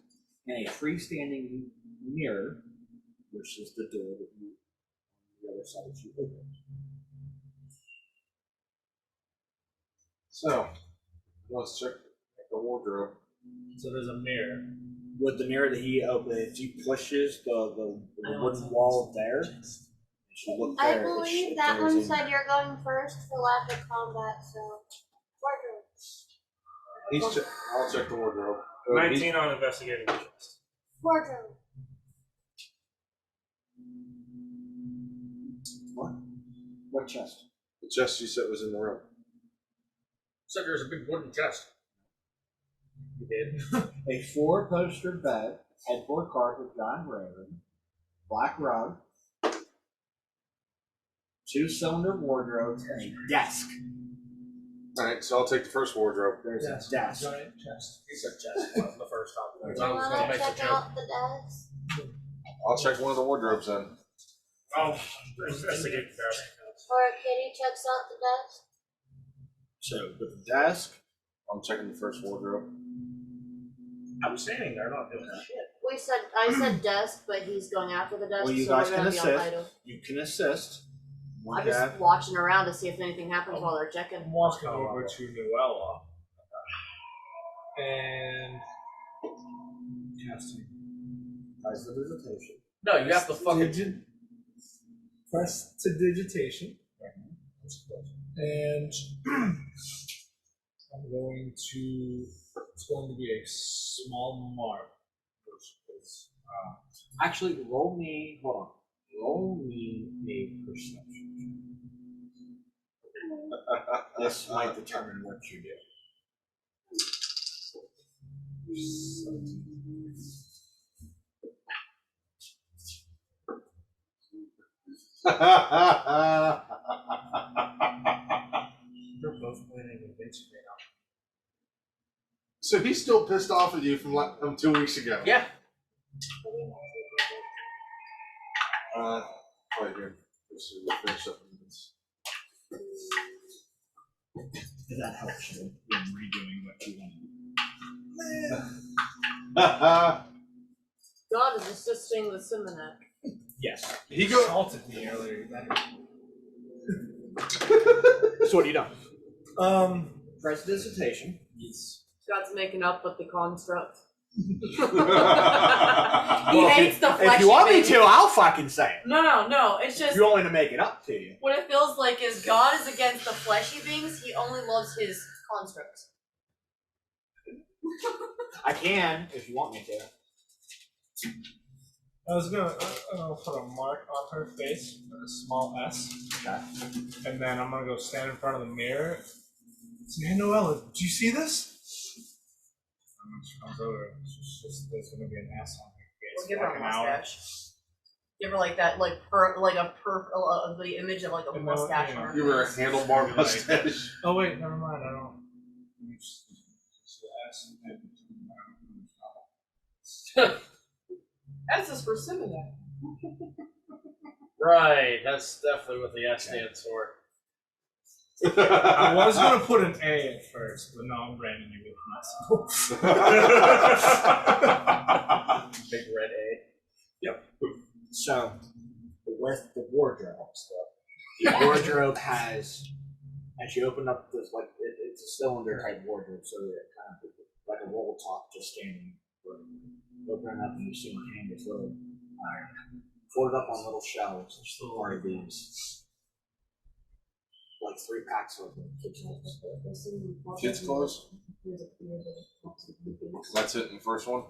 and a freestanding mirror, which is the door that you on the other side that you open. So, let's check the wardrobe. So there's a mirror. With the mirror that he opened, if he pushes the wooden wall there, it should look I there. believe that one said you're going first for lack of combat, so wardrobe. I'll check the wardrobe. 19 on investigating the chest. Wardrobe. What chest? The chest you said was in the room. Said there's a big wooden chest. You did. A four-poster bed, headboard carved with John Raven, black rug, two-cylinder wardrobes, and a desk. Alright, so I'll take the first wardrobe. There's Yes, a desk. giant chest. He said chest wasn't the first time. Do I you was want gonna to make a check joke. out the desk? I'll check one of the wardrobes then. Oh, investigate the desk. Or Kitty checks out the desk? So, with the desk, I'm checking the first wardrobe. I'm standing there, not doing that. I said desk, but he's going after the desk, well, you so guys we're can gonna be on assist. idle. You can assist. One I'm just guy. watching around to see if anything happens while they're checking. I'm walking over to Noella and casting. Prestidigitation. No, you have to fucking. Prestidigitation. And I'm going to. It's going to be a small mark. Actually, roll me. Hold on. Roll me a perception. This might determine what you do. They're both winning against me now. So he's still pissed off at you from 2 weeks ago. Yeah. Right here. This is the finish up this. If that helps you in redoing what you want. God is assisting the Simonac. Yes. He goes. Assaulted me earlier. So what do you do? Prestidigitation. God's making up with the construct. He Well, hates the fleshy If you want me things. to, I'll fucking say it. No. It's If just you want me to make it up to you. what it feels like is God is against the fleshy beings. He only loves his constructs. I can, if you want me to. I was gonna put a mark on her face with a small S, Okay. and then I'm gonna go stand in front of the mirror. Say, hey Noella, do you see this? And when she comes over, there's gonna be an S on her face. Or give for her like a an hour. mustache. Give her like that, the image of like a And mustache then, on her You were a face. handlebar mustache. Oh wait, never mind. I don't. It's the S. That's just for Simonac. Right, that's definitely what the S stands for. I was gonna put an A at first, but no, I'm branding you with myself. Big red A. So, with the wardrobe stuff, the wardrobe has, as you open up this, like, it's a cylinder type wardrobe, so it kind of like a roll top just standing. Open it up and you see one canvas load. Folded up on little shelves, are these like 3 packs of kids' clothes. Kids' clothes? That's it in the first one?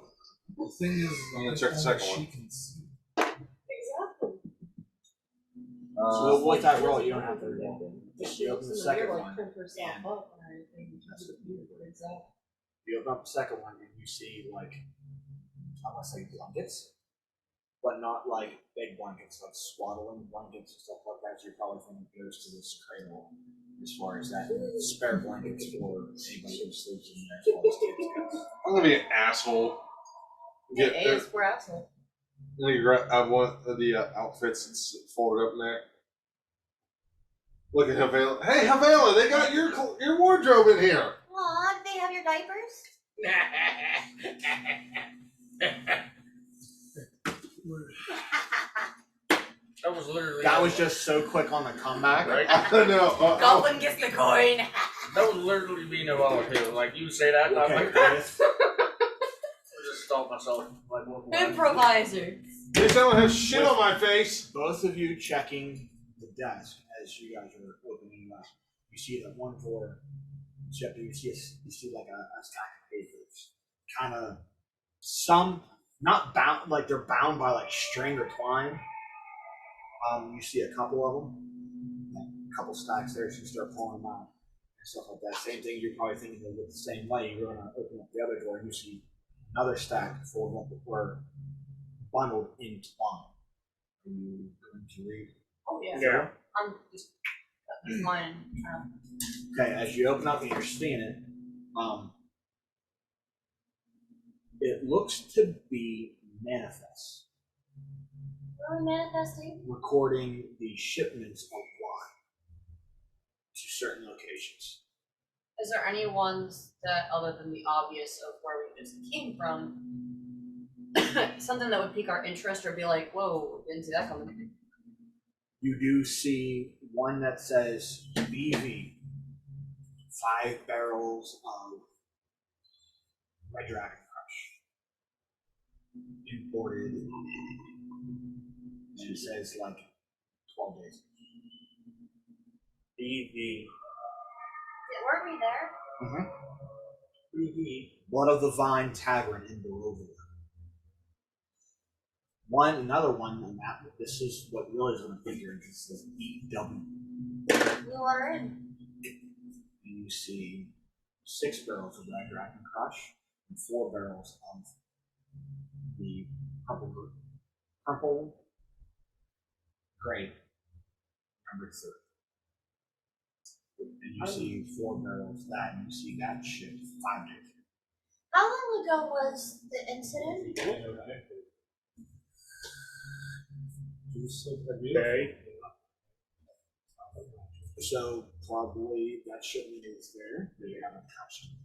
The thing is, I'm gonna check the second one. she can see. Exactly. So with that roll, you don't have to roll. Just you open the second one. Like print herself up or anything. Exactly. You open up the second one and you see like, I want to say blankets, but not like big blankets, like swaddling blankets and stuff like that. So you're probably thinking it goes to this cradle as far as that. Spare blankets for anybody who sleeps in there as well as kids go. I'm gonna be an asshole. A is for asshole. I want the outfits that's folded up in there. Look at Havela. Hey, Havela, they got your wardrobe in here. Aw, do they have your diapers? That was literally. That was just so quick on the comeback. Right? I don't know. Goblin gets the coin. That would literally be Noella too. Like you say that, and I'm Okay, like, Chris. I just stopped myself. Like, what? Improviser. At least I don't have shit on my face. Both of you checking the desk as you guys are opening up. You see that one drawer. You see like a stack of papers. Kind of some not bound, like they're bound by like string or twine. You see a couple of them, like a couple stacks there. So you start pulling them out and stuff like that. Same thing. You're probably thinking of it the same way. You're gonna open up the other drawer and you see another stack folded up or bundled in twine. Are you going to read? Oh yeah. Yeah. I'm just mine. Okay, as you open up and you're seeing it, it looks to be manifests What are we manifesting? recording the shipments of wine to certain locations. Is there any ones that, other than the obvious of where we just came from, something that would pique our interest or be like, whoa, didn't see that coming? You do see one that says BV, 5 barrels of Red Dragon Crush, imported, and it says like 12 days. BV. Weren't we there? BV. Blood of the Vine Tavern in Barovia. Another one, and this is what really is going to pique your interest, is EW. We were in. see 6 barrels of Red Dragon Crush and 4 barrels of the purple grape number 3. And you see 4 barrels of that, and you see that shit 5 days. How long ago was the incident? Okay. So probably that shipment is there. They haven't touched it.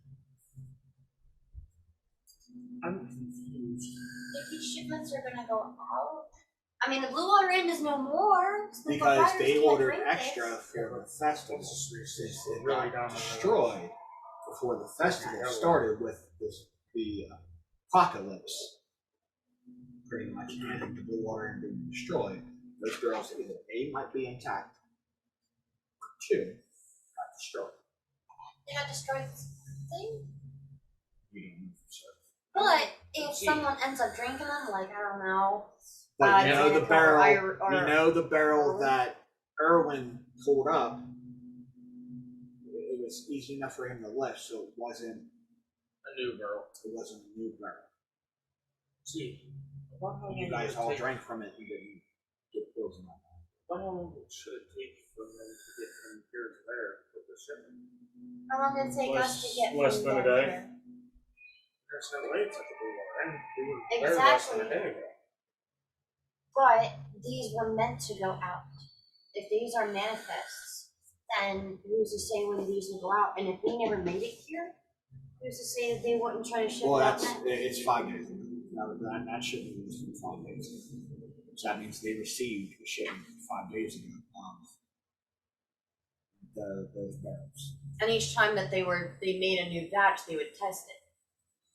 I'm confused. If these shipments are gonna go out, I mean, the Blue Water Inn is no more. So the Because providers they can't ordered drink extra this. for the festival since it Really got dumb. destroyed before the festival started with the apocalypse. Pretty much, and the Blue Water Inn being destroyed. Those girls either A, might be intact, or 2, got destroyed. They got destroyed thing. You don't know for certain. But if someone ends up drinking them, like I don't know, But you know the Danica barrel. or- You know the barrel that Irwin pulled up. It was easy enough for him to lift, so it wasn't A new barrel. a new barrel. See, You guys all drank from it. You didn't get poisoned on that. How long should it take for them to get from here to there with the shipment? how long did it take us to get Less from than a there day. to here? There's no way it's at the Blue Water Inn. We were there less than a Exactly. day ago. But these were meant to go out. If these are manifests, then who's to say when these will go out? And if we never made it here, who's to say that they wouldn't try to ship Well, it out that's next? it's 5 days. That shipment was from 5 days ago. So that means they received the shipment 5 days ago. Those barrels. And each time that they made a new batch, they would test it.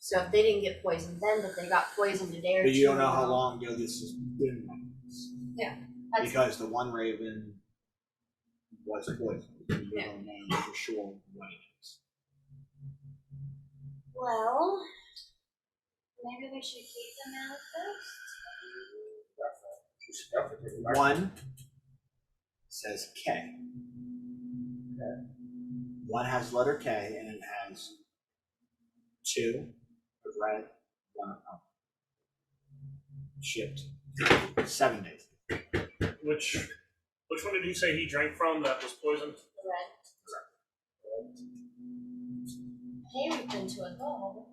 So if they didn't get poisoned then, but they got poisoned today or But you two don't know how ago, long ago this has been like this. that's- Because the one raven was poisoned. You Yeah. don't know for sure when it is. Well, maybe we should keep the manifest. We should definitely take it back. 1 says K. Okay. 1 has letter K and it has 2 of red, 1 of purple. Shipped 7 days. Which one did you say he drank from that was poisoned? The red. Hey, we've been to a goal.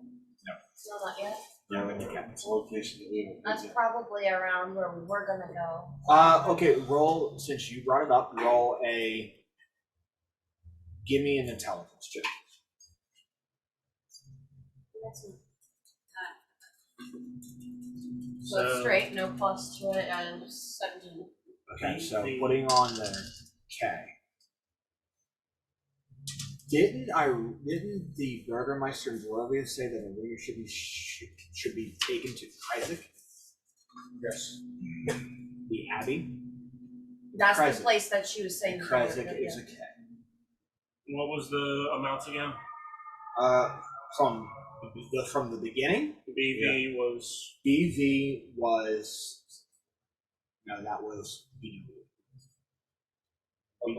No. No, not yet. No, in the cabinets. Location that we don't. That's probably around where we were gonna go. Okay, roll, since you brought it up, roll a, give me an intelligence check. That's So it's straight, no plus to it, and 17. Okay, so putting on the K. Didn't the Burgermeister in Barovia say that a ringer should be taken to Kreisig? Yes. The Abbey? That's Kreisig. the place that she was saying. Kreisig is a K. What was the amounts again? From the beginning, BV was BV was, no, that was BW.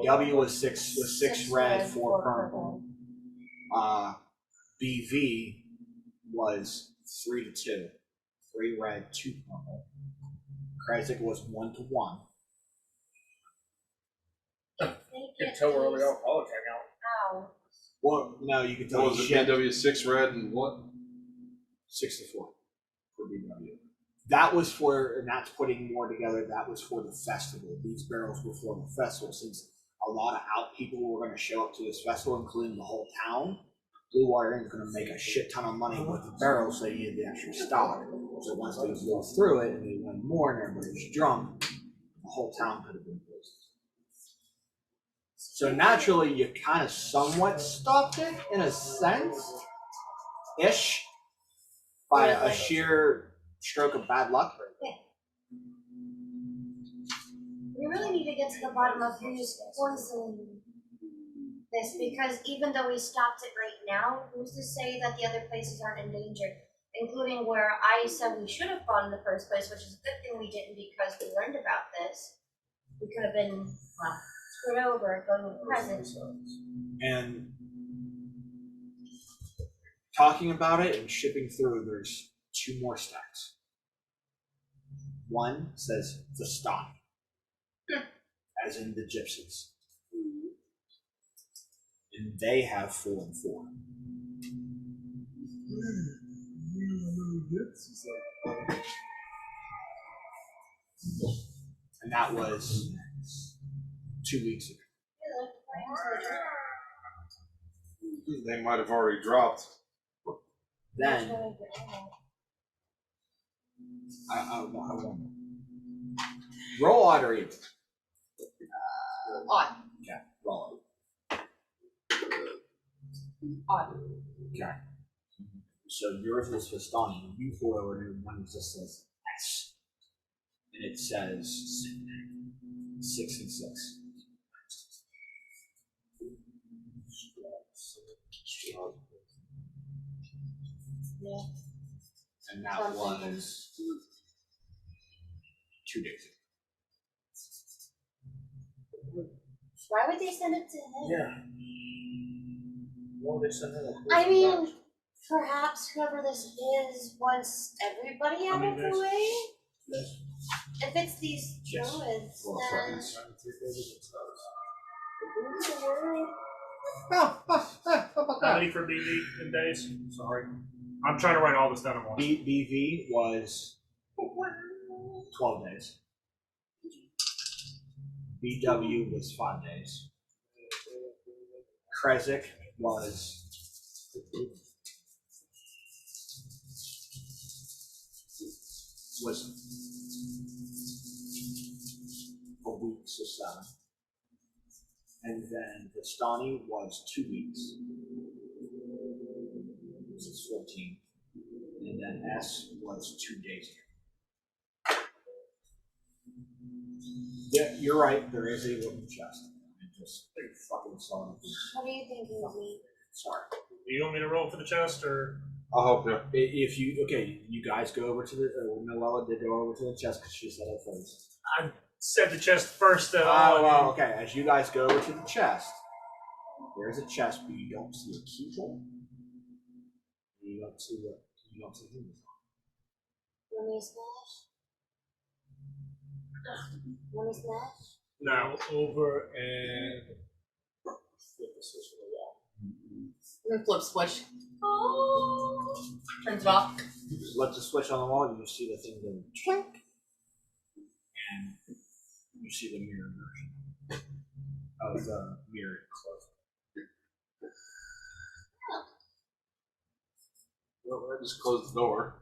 BW was six red, 4 purple. BV was 3 to 2, 3 red, 2 purple. Kreisig was 1 to 1. They You get can tell we're only these alcoholic hang out. out. Well, no, you can tell What was you it? shipped BW 6 red and what? 6 to 4 for BW. That was for, and that's putting more together, that was for the festival. These barrels were for the festival, since a lot of out people were going to show up to this festival, including the whole town. Blue Water Inn is going to make a shit ton of money with the barrels, so they needed the extra stock. So once they go through it and they went more and everybody's drunk, the whole town could have been poisoned. So naturally, you kind of somewhat stopped it in a sense, ish, by a sheer stroke of bad luck. We really need to get to the bottom of who's poisoning this, because even though we stopped it right now, who's to say that the other places aren't endangered? Including where I said we should have gone in the first place, which is a good thing we didn't, because we learned about this. We could have been screwed over going with the present. And talking about it and shipping through, there's 2 more stacks. One says the stock, as in the gypsies. And they have 4 and 4. And that was 2 weeks ago. They might have already dropped. Then I won't. Roll odd or even. Odd. Okay, roll Odd. Okay. So yours was Vistani. You pull over to one that just says S. And it says 6 and 6. Yeah. And that was 2 days ago. Why would they send it to him? Yeah. Why would they send it? I mean, perhaps whoever this is wants everybody out of the way? Yes. If it's these Yes. druids, Well, then... How many for BV in days? Sorry. I'm trying to write all this down at once. BV was 12 days. BW was 5 days. Krezik was a week, so 7. And then Vistani was 2 weeks. This is 14. And then S was 2 days ago. Yeah, you're right. There is a wooden chest. I just fucking saw it. What do you think, Izzy? Sorry. Do you want me to roll for the chest or? I'll help you. If you you guys go over to the Noella did go over to the chest because she said it first. I said the chest first. Oh, well, okay. As you guys go over to the chest, there's a chest, but you don't see a keyhole. You don't see what you don't see who. Want me to smash? Want me to smash? No. Over and flip the switch on the wall. And then flip switch. Oh. Turns it off. Let the switch on the wall, and you see the thing go twink, and you see the mirror version of the mirror close. Well, I just closed the door.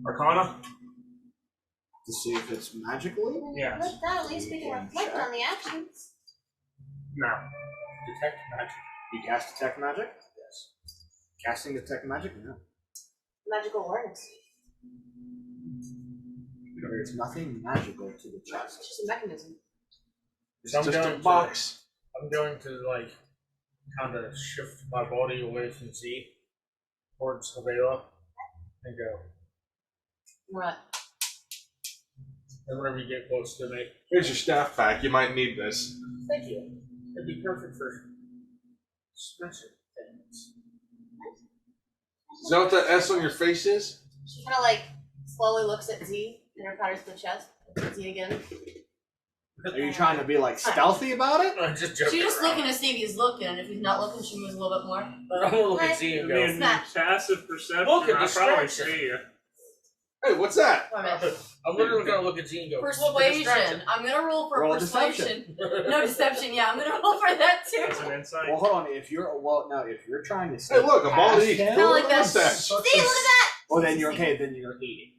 Arcana? To see if it's magically. Yes. With that, at least we can reflect on the actions. No. Detect magic. You cast detect magic? Yes. Casting detect magic? No. Magical awareness. There's nothing magical to the chest. It's just a mechanism. It's So I'm just a going to- box. I'm going to like kind of shift my body away from Z towards Havela and go. What? And whenever you get close to me, Here's your staff pack. You might need this. thank you. It'd be perfect for special things. Is that what that S on your face is? She kind of like slowly looks at Z and her powders to the chest. Looks at Z again. Are you trying to be like stealthy about it? I'm just joking. She's just around. looking to see if he's looking, and if he's not looking, she moves a little bit more. I'm But gonna look What? at Z I and go. mean, Smash. passive perception. Look at I probably distraction. see you. Hey, what's that? wait a minute. I'm literally gonna look at Z and go. Look at Persuasion. distraction. I'm gonna roll for Roll persuasion. No deception. Yeah, I'm gonna roll for that That's too. an insight. Well, hold on. If you're trying to Hey, look, a ball past to eat. him, Kinda like that. mustache. See, look at that! well, then you're okay. Then you're aiding.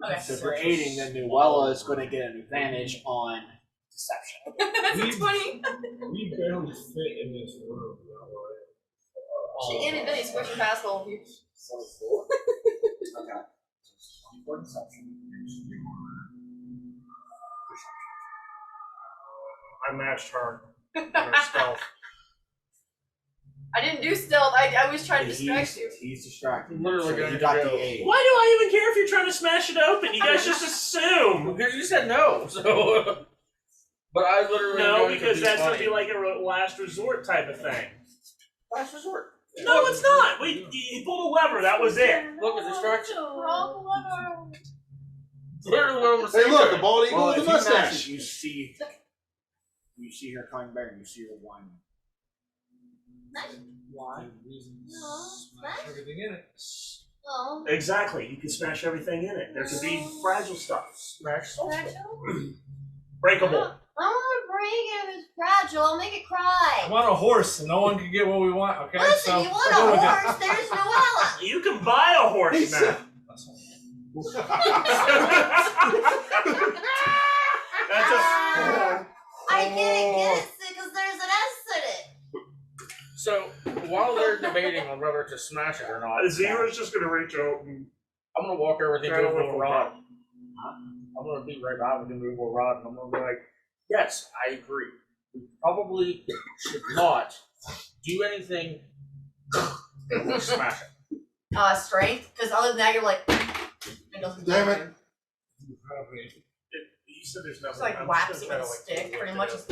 Okay. So if you're aiding, then Nuella is going to get an advantage on deception. That's 20. We barely fit in this room. She and Vinny squishing past all of you. Okay. 24 deception. I matched her. Her stealth. I didn't do stealth. I was trying to distract you. He's distracted. Literally So gonna you got go. the aid. Why do I even care if you're trying to smash it open? You guys just assume. Because you said no, so But I literally No, going to because be that's funny. gonna be like a last resort type of thing. Last resort. No, it's not. He pulled a lever. That was it. Look at distraction. Wrong lever. Literally on the Hey, same look, day. a bald eagle Well, with a if you match mustache. it, you see her coming back, and you see her whining. Why? Reasons. No, Smash what? everything in it. Oh. Exactly. You can smash everything in it. There could be fragile stuff. Smash breakable. I don't want to break it if it's fragile. I'll make it cry. I want a horse, and no one can get what we want. Okay. Listen, so you want go a with it. horse? There's Noella. You can buy a horse now. That's a. I get it, because there's an S in it. So while they're debating on whether to smash it or not, Zero's just gonna reach out and. I'm gonna walk everything Try to over to look for Rod. I'm gonna be right behind with him, move over Rod, and I'm gonna be like, yes, I agree. We probably should not do anything or smash it. Strength, because other than that, you're like, it doesn't Damn it. matter. You said there's It's nothing. like I'm wax just it gonna with a try to, stick, look pretty it much. up.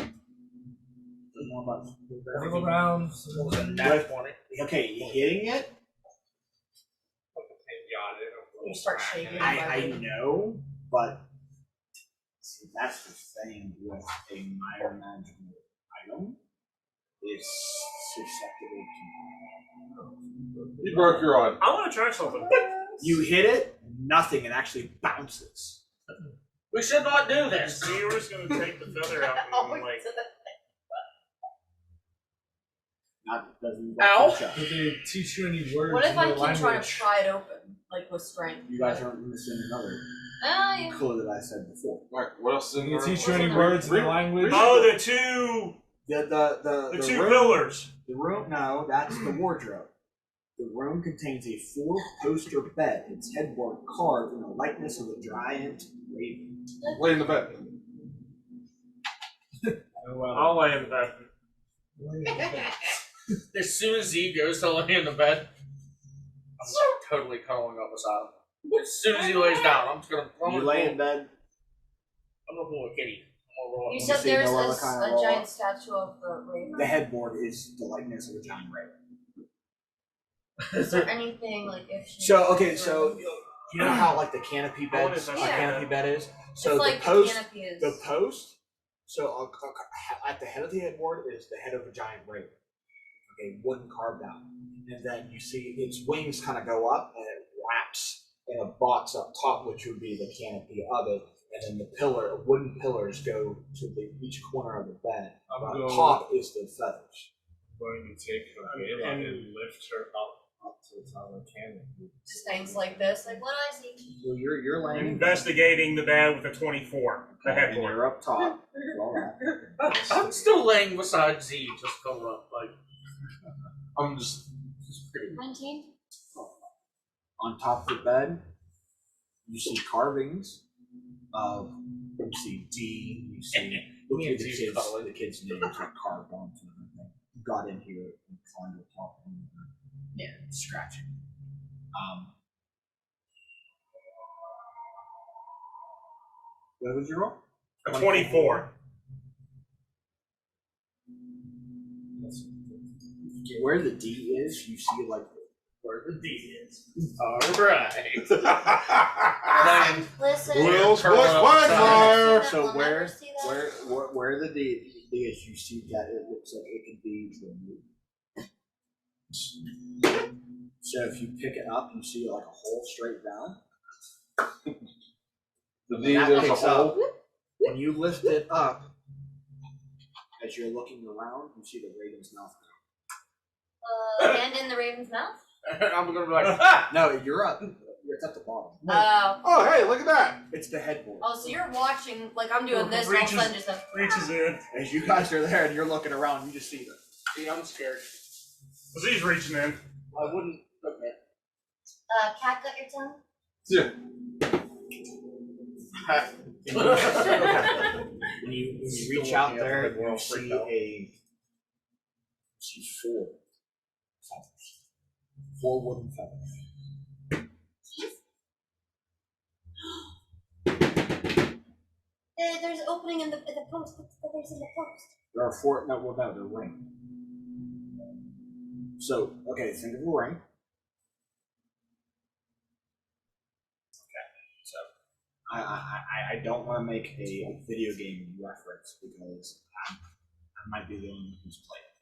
Go around. What was a nat 20? Okay, you hitting it? You start shaking. I know, but see, that's the thing with a minor magical item. It's susceptible to. You broke your arm. I want to try something. You hit it, nothing, it actually bounces. We should not do this. Zero's gonna take the feather out Oh, and like. Not doesn't. Ow. catch up. Did they teach you any words? What if in I your keep trying to language? pry it open, like with strength? You guys aren't missing another Yeah. clue that I said before. Alright, what else is in Did there? they teach you any Read- words in your language? Oh, the two The two room, pillars. The room, no, that's the wardrobe. The room contains a four-poster bed. Its headboard carved in the likeness of a giant raven. Lay in the bed. Oh, well. I'll lay in the bed. As soon as Z goes to lay in the bed, I'm totally cuddling up beside him. As soon as he lays down, I'm just gonna. You lay in bed. I'm gonna pull a kitty. I'm gonna roll You up. said see there's Noella kinda a roll giant up. statue of the raven. The headboard is the likeness of a giant raven. Is there anything like if she? So okay, so you know how like the canopy Oh, beds, it's a like- canopy bed is. So it's the like post, the canopy is. the post. So at the head of the headboard is the head of a giant raven. Okay, wooden carved out, and then you see its wings kind of go up, and it wraps in a box up top, which would be the canopy of it, and then the wooden pillars go to each corner of the bed. I'm On going- top is the feathers. going to take Avela and lift her up to the top of the cannon. Just things like this. Like, what do I see? So you're laying Investigating the bed with a 24. The and headboard. you're up top. All that. I'm still laying beside Z, just cuddled up. Like, I'm just. pretty. 19? On top of the bed, you see carvings of, you see D, you see look Me at and the Z's kids, cuddling. the kids' names are carved onto everything. You got in here and climbed to the top and scratching. What was your roll? A 24. Where the D is, you see like Where the D is. Alright. Listen. Listen. Will's Turn Bush up Quagmire! So We'll where never see that. where the D is, you see that it looks like it could be removed. So if you pick it up, you see like a hole straight down. The D That there's a picks hole. up. When you lift it up, as you're looking around, you see the raven's mouth. Hand in the raven's mouth? I'm gonna be like, ah! No, you're up. It's at the bottom. Oh, hey, look at that! It's the headboard. Oh, so you're watching, like I'm doing this, and all of a sudden just a, Reaches in. As you guys are there and you're looking around, you just see them. See, I'm scared. He's reaching in. I wouldn't. Okay. Cat got your tongue? Yeah. When you reach out there, you see four feathers. 4 wooden feathers. There's an opening in the post. But there's in the post. There are 4. No, well, no, they're ring. So, okay, think of a ring. I don't want to make a video game reference because I might be the only one who's played it.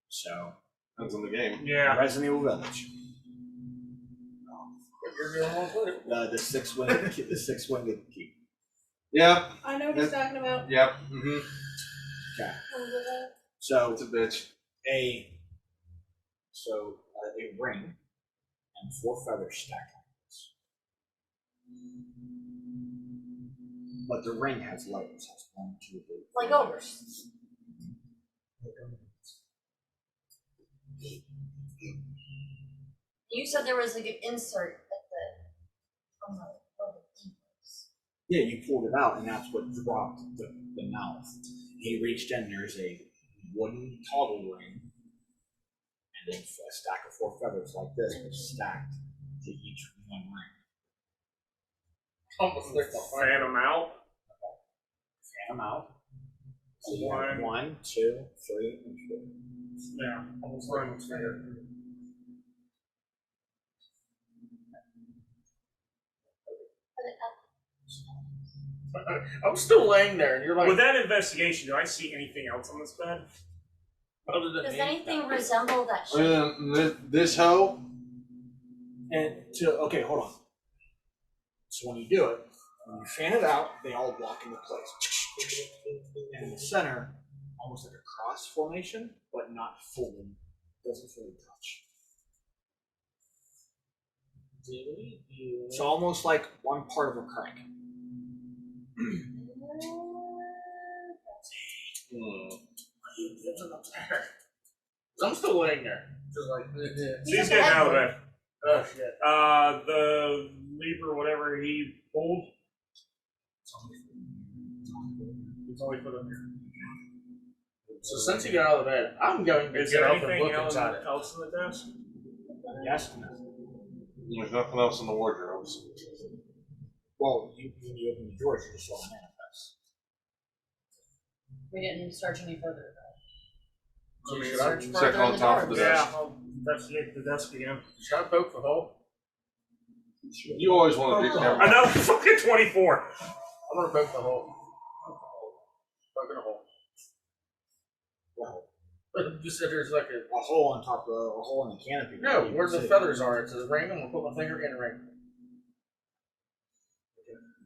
So Depends on the game. Yeah. Resident Evil Village. You're the only one playing it. The 6-winged key. Yep. I know what he's talking about. Yep. Mm-hmm. Okay. Oh, So It's a bitch. a ring and 4 feathers stacked like this. But the ring has levels. Has 1, 2, 3. Like ogres. You said there was like an insert at the on the keyboards. Yeah, you pulled it out, and that's what dropped the mouth. He reached in. There's a wooden toggle ring, and then a stack of 4 feathers like this, but stacked to each one ring. Almost like the Fan them out. Fan them out. So you have 1, 2, 3, and 4. Yeah. Almost like it's there. I'm still laying there, and you're like, With that investigation, do I see anything else on this bed? other than Does me? anything resemble that shape? This hoe. And okay, hold on. So when you do it, when you fan it out, they all lock into place. And in the center, almost like a cross formation, but not fully, doesn't fully touch. It's almost like one part of a crank. I'm still laying there. Just like, He's getting out of bed. oh shit. The lever, whatever he pulled, it's only put up here. So since you got out of bed, I'm going to Is get there up and anything look else inside it. in the desk? Yes. There's nothing else in the wardrobes. Well, when you open the drawers, you just saw a manifest. We didn't search any further. So mean, should I Search Check further on in the top of dark. the desk. Yeah, I'll investigate the desk again. should I poke the hole? You always want to do camera. Another fucking 24. I'm gonna poke the hole. Poking a hole. You said there's like a A hole on top of a hole in the canopy. no. You Where can the see. feathers are, it's a ring. I'm gonna put my finger in the ring.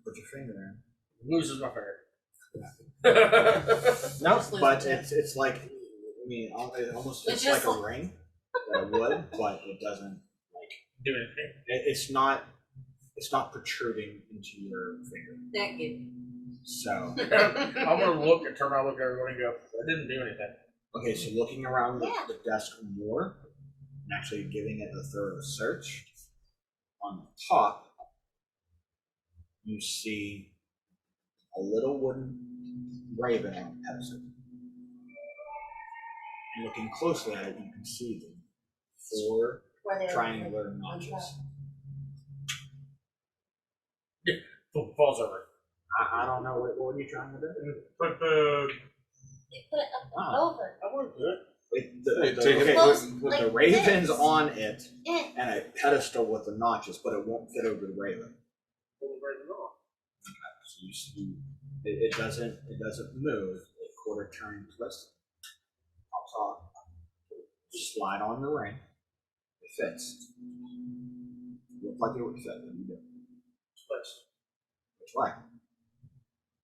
Put your finger in. Loses my finger. No, Just lose but the tip. it's like, I mean, it almost It's looks like just a ring that it would, but it doesn't like. Do anything. It's not protruding into your finger. Thank you. So I'm gonna look and turn around, look at everyone, and go. I didn't do anything. okay, so looking around the desk more and actually giving it a thorough search, on the top you see a little wooden raven on a pedestal. And looking closely at it, you can see the 4 Where they triangular notches. Falls over. I don't know what are you trying to do? But the They put it up and Ah. over. I wouldn't do it. Hey, take it Okay, Close, with like the raven's this. on it Eh. and a pedestal with the notches, but it won't fit over the raven. So you see, it doesn't move. A quarter turn twist. Pops off. Slide on the ring. It fits. Looks like it would fit. What do you do? Twist. Which way?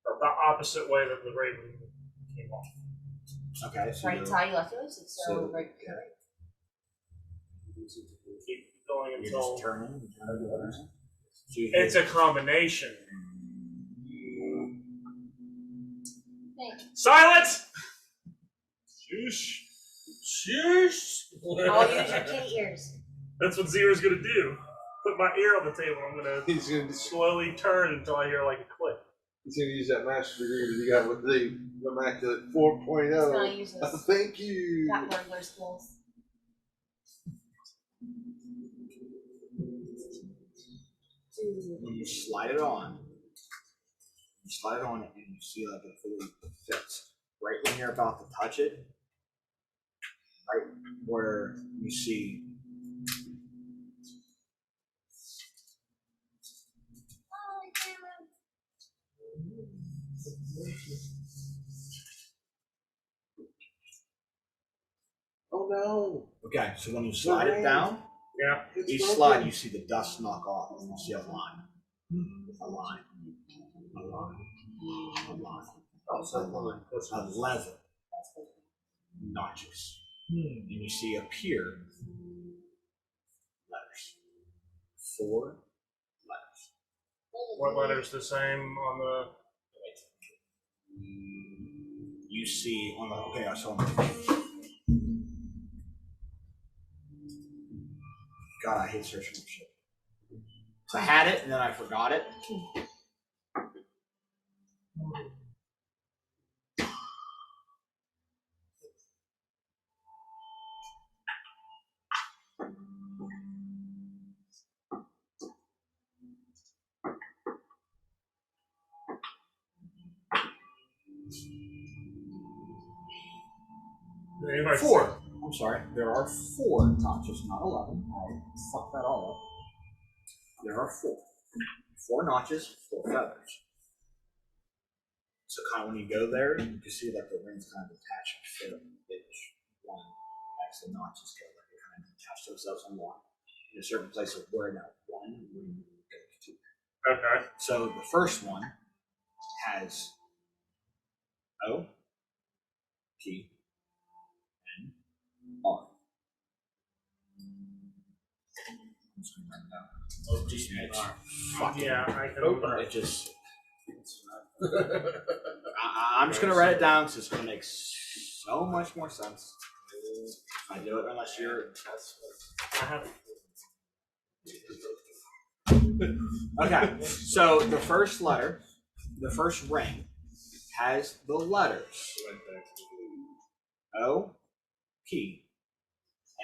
Or the opposite way that the raven came off. Okay, so Right side, left side. So right. Keep going you're until just turning. So you it's a combination. Silence! Shoosh. Shush. I'll use your kitty ears. That's what Zero's gonna do. Put my ear on the table. I'm gonna He's gonna slowly turn until I hear like a click. use that master's degree that he got with the immaculate He's 4.0. gonna use his Thank you. cat burglar skills. when you slide it on, you slide it on it, and you see like it fully fits. Right when you're about to touch it, right where you see. Oh no! Okay, so when you slide it down, Yeah. each slide you see the dust knock off, and you see a line, a line, a line, a line, a line, 11 notches, and you see appear letters, 4 letters. What letter's the same on the? You see on the okay, I saw on the page. God, I hate searching for shit. So I had it and then I forgot it. Anybody 4. I'm sorry. There are 4 notches, not 11. I fucked that all up. There are 4. 4 notches, 4 feathers. So kind of when you go there, you can see that the rings kind of attach and fit on each one as the notches go. Like they kind of attach themselves on one. In a certain place of where that one ring goes to. Okay. So the first one has O, P, N, R. I'm just going to write it down. Oh, Just G, makes R. fucking. Yeah, I can Open open It it. just. I'm just gonna write it down because it's gonna make so much more sense. I do it unless you're. I have. Okay, so the first letter, the first ring, has the letters O, P,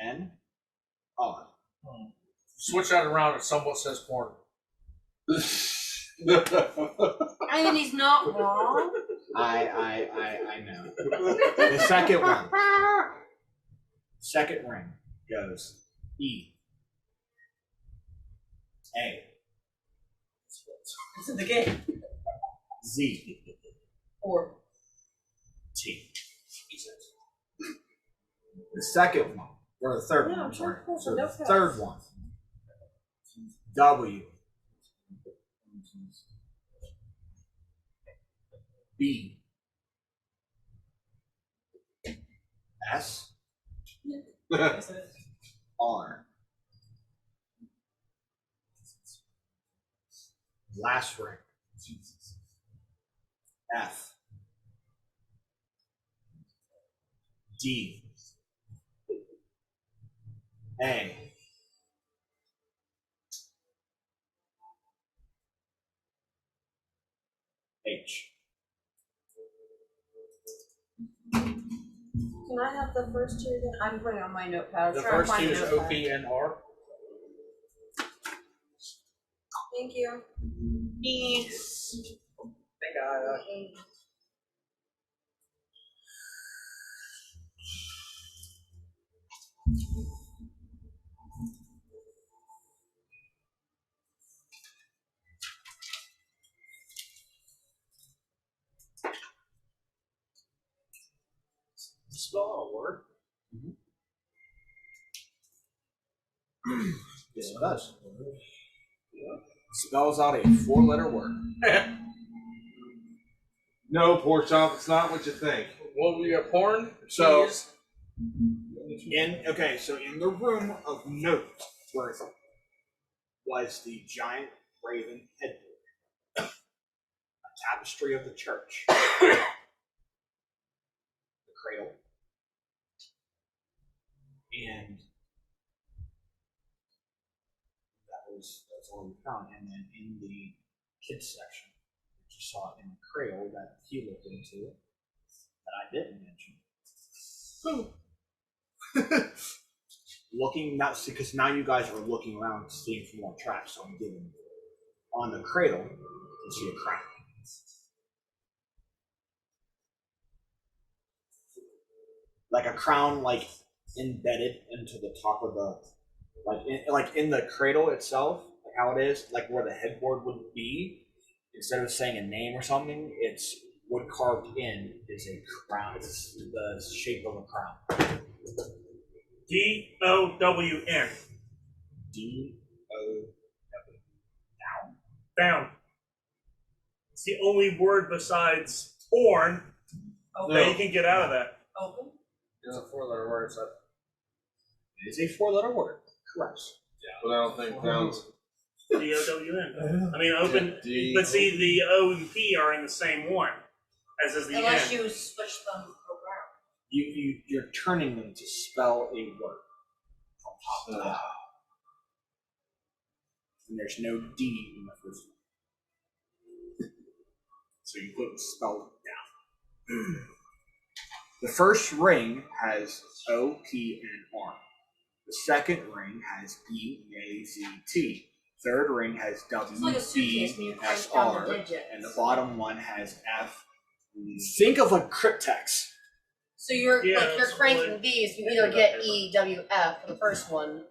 N, R. Switch that around. It somewhat says porn. I mean, he's not wrong. I know. The second one, second ring goes E, A, It's in the game. Z, Or T. The second one, or the third one, Yeah, I'm sorry. sure, So no the problem. third one, W, B, S, R. Last ring, F, D, A, H. can I have the first two again? I'm putting on my notepad. The Trying to first find two the is notepad. O, P, N, R. Thank you. Peace. Thank God. Spell a word. Yes, it does. Spells out a 4-letter word. No, pork chop, it's not what you think. What we got? Porn. So- cheese. So in the room of note where was the giant raven headboard, a tapestry of the church, the cradle, and that's all we found. And then in the kids section, you saw in the cradle that he looked into that I didn't mention. Looking not because now you guys are looking around seeing for more tracks, so I'm giving on the cradle you see a crack. like a crown, like embedded into the top of the, like in the cradle itself, like how it is, like where the headboard would be. Instead of saying a name or something, it's wood carved in is a crown. It's the shape of a crown. D-O-W-N. D-O-W. Down. It's the only word besides torn that you can get out of that. Open. It's a 4-letter word, so It is a 4-letter word. Correct. But I don't think pounds. D-O-W-N. I mean, open. D- But see, the O and P are in the same one, as is the Unless N. you switch them around. You're turning them to spell a word from top to bottom. And there's no D in the first one. So you couldn't spell it down. The first ring has O, P, and R. The second ring has E, A, Z, T. Third ring has W, It's like a B, suitcase when you crank S, down R, the digits. and the bottom one has F. Think of a cryptex. So you're Yeah, like you're it's cranking like- these, you either get E, W, F for the first one.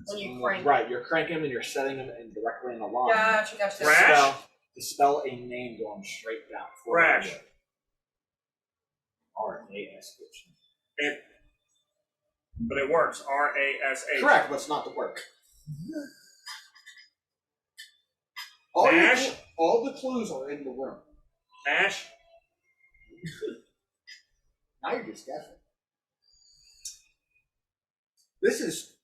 When you crank. Right, you're cranking them and you're setting them in directly in a line. Gotcha. To Rash? spell a name going straight down. Rash. R-A-S-H. But it works. R-A-S-H. Correct, but it's not the word. Mash? All the clues are in the room. Mash? Now you're just guessing. This is.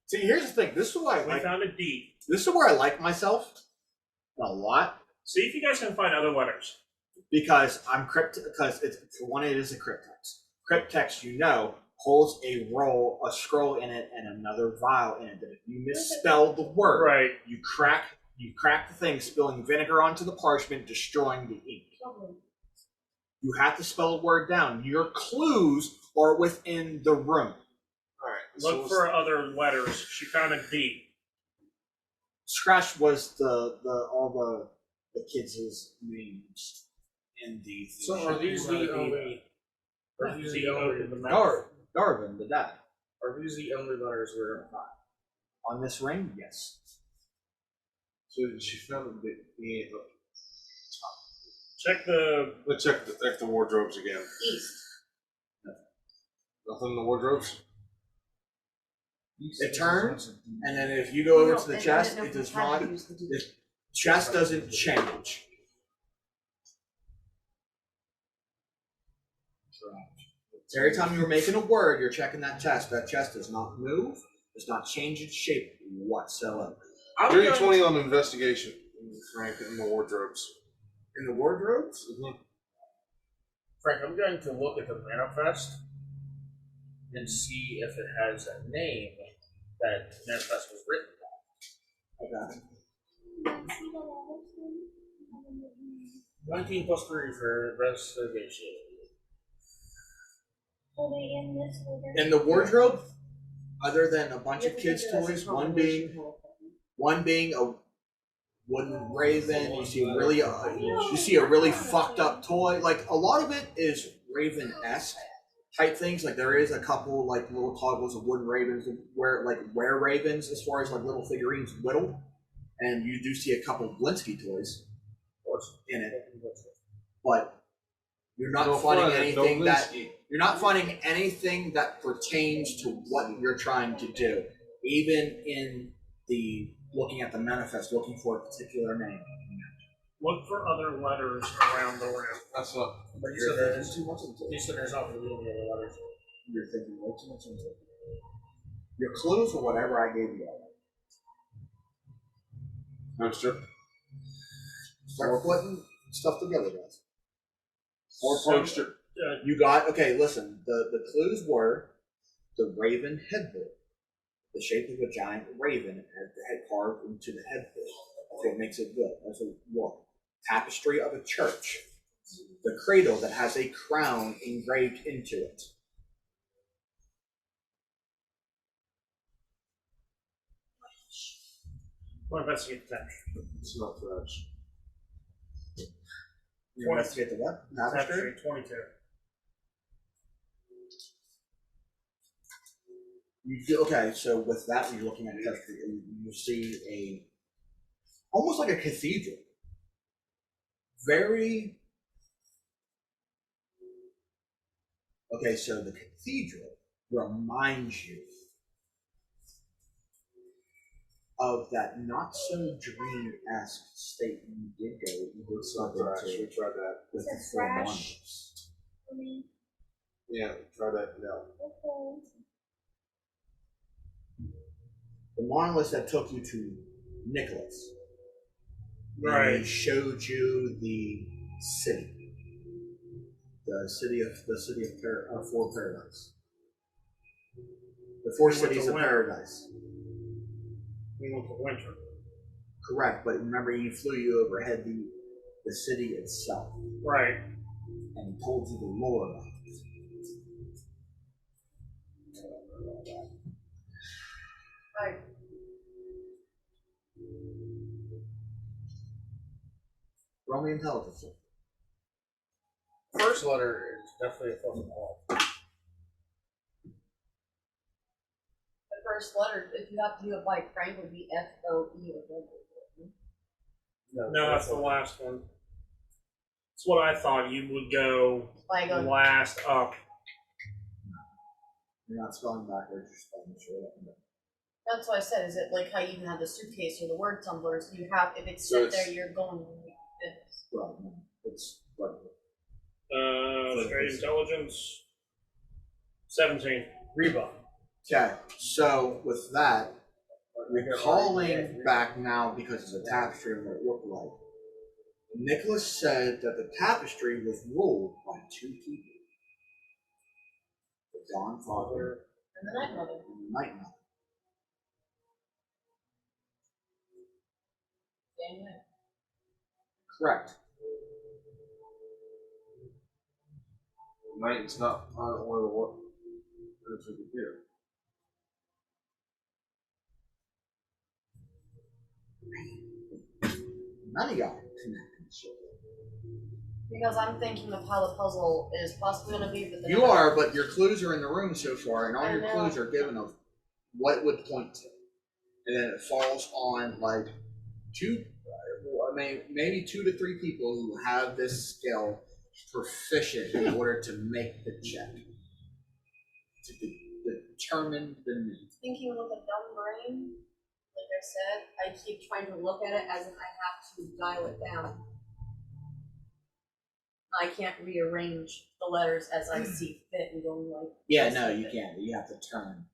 See, here's the thing. This is why I We like. found a D. This is where I like myself a lot See if you guys can find other letters. because I'm because it's for one, it is a cryptex. Cryptex, holds a scroll in it, and another vial in it. That if you misspell the word, Right. you crack the thing, spilling vinegar onto the parchment, destroying the ink. You have to spell a word down. Your clues are within the room. All right. Look for other letters. She found a D. Scratch was all the kids' names in the. So are these the only? Are these the only? Darwin, the dad. Are these the only letters we're gonna find? On this ring, yes. So she found the Check the. Let's check the wardrobes again. East. Nothing in the wardrobes. It turns, and then if you go over to the chest, it does not. The chest doesn't change. Every time you're making a word, you're checking that chest. That chest does not move, does not change its shape whatsoever. I'm Dirty going 20 on investigation. Frank in the wardrobes. In the wardrobes? Frank, I'm going to look at the manifest and see if it has a name that manifest was written on. Okay. 19 plus 3 for investigation. In the wardrobe, other than a bunch of kids' toys, one being a wooden raven, you see a really fucked up toy. Like a lot of it is Raven-esque type things. Like there is a couple like little toggles of wooden ravens where ravens as far as like little figurines whittle, and you do see a couple of Blinsky toys in it, but you're not finding anything that. You're not finding anything that pertains to what you're trying to do, even in the looking at the manifest, looking for a particular name. Look for other letters around the room. That's not. But you said there's too much. You said there's not going to be any other letters. You're thinking way too much into it. Your clues or whatever I gave you. Mister. Start putting stuff together, guys. Or So- poster. You got okay. Listen, the clues were the raven headboard, the shape of a giant raven, and the head carved into the headboard. That's what makes it good. That's what tapestry of a church, the cradle that has a crown engraved into it. We'll investigate the tapestry. It's not fresh. You investigate the what? Tapestry. Tapestry 22. You do, okay, so with that, when you're looking at tapestry, you see almost like a cathedral. Very. Okay, so the cathedral reminds you of that not so dream-esque state you did go. You did something We tried that. with the It's a four trash. monuments. Yeah, try that. No. The monoliths that took you to Nicholas. Right. They showed you the city, four paradise, the four We went cities to of winter. paradise. We went to winter. Correct, but remember, he flew you overhead the city itself, Right. and he told you the lore about it. Right. Roll me intelligence. First letter is definitely a fucking all. The first letter, if you have to do it by crank, would be FOE or W. No, that's the last one. That's what I thought. You would go By going, last up. You're not spelling backwards, you're spelling straight up. that's what I said. Is it like how you even have the suitcase or the word tumblers? You have, if it's So set there, you're going like this. Right, no, it's right. Straight intelligence. 17. Reba. Okay, so with that, recalling back now because of the tapestry and what it looked like, Nicholas said that the tapestry was ruled by two people. The Dawn Father And the night mother. and the Night Mother. Dang it. Correct. Night's not one of the what? There's a computer. None of y'all connected shit. Because I'm thinking of how the puzzle is possibly going to be. But the You number- are, but your clues are in the room so far, and all I your know. clues are given of what it would point to. And then it falls on like maybe 2 to 3 people who have this skill proficient in order to make the check. To determine the need. Thinking with a dumb brain, like I said, I keep trying to look at it as if I have to dial it down. I can't rearrange the letters as I see fit and going like. Yeah, this no, and you fit. can't. You have to turn.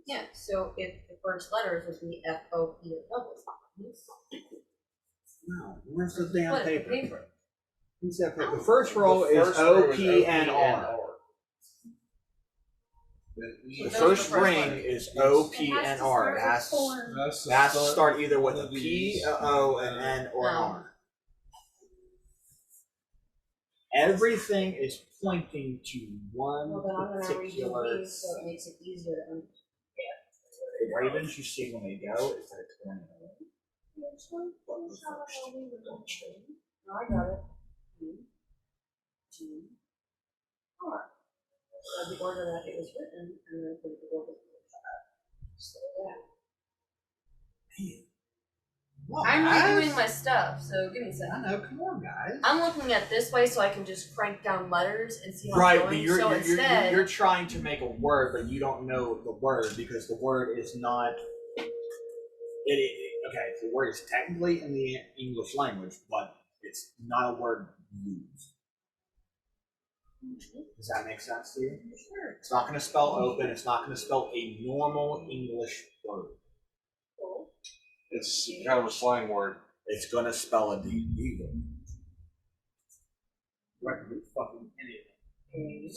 Yeah, so if the first letter was the FOE or W. No, where's the damn What? paper? Paper. Who's that paper? The first row is OPNR. The first ring is OPNR. It has to start either with a P, a O, an N, or an No. R. Everything is pointing to one Well, then I'm going to redo particular. these so it makes it easier to understand. The ravens you see when they go is like 20. No, I got it. Two, R. So the order that it was written, and then put the order. So yeah. Well, I'm guys, redoing my stuff, so give me a I second. know, come on, guys. I'm looking at this way so I can just crank down letters and see how Right, I'm but going. you're, So you're, instead, you're trying to make a word, but you don't know the word because the word is not. Okay, the word is technically in the English language, but it's not a word used. Does that make sense to you? sure. It's not going to spell open. It's not going to spell a normal English word. Cool. It's kind of a slang word. It's going to spell a D word. Right, you fucking idiot.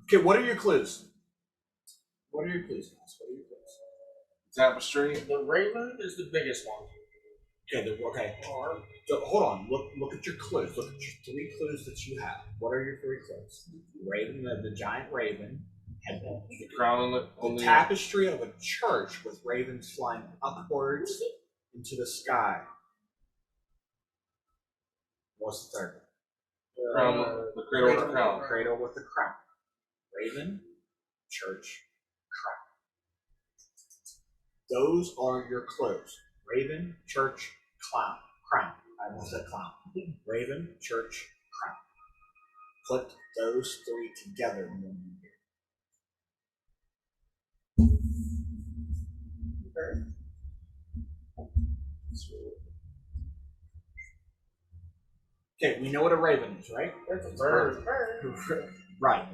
Okay, what are your clues? What are your clues, guys? What are your clues? Tapestry. The Raven is the biggest one. Okay. So hold on. Look at your clues. Look at your 3 clues that you have. What are your 3 clues? Raven, the giant raven, and The crown on the the tapestry of a church with ravens flying upwards into the sky. What's the third one? crown, the cradle with the crown. Cradle with the crown. Raven, church, crown. Those are your clothes. Raven, church, crown. I almost said clown. Raven, church, crown. Put those three together in one year. Okay, we know what a raven is, right? It's a bird. Right.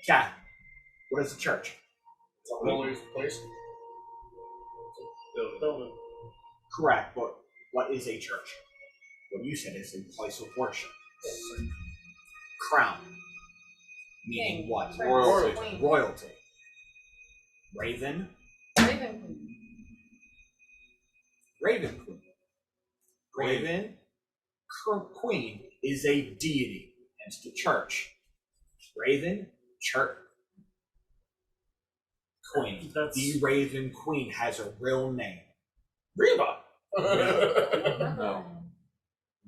Cat. What is a church? It's a holy place. Building. Correct, but what is a church? What you said is a place of worship. Crown. Meaning what? Royalty. Queen. Royalty. Raven. Raven Queen. Raven Queen. Raven Queen is a deity, hence the church. Raven Church Queen. The Raven Queen has a real name. Reba. No.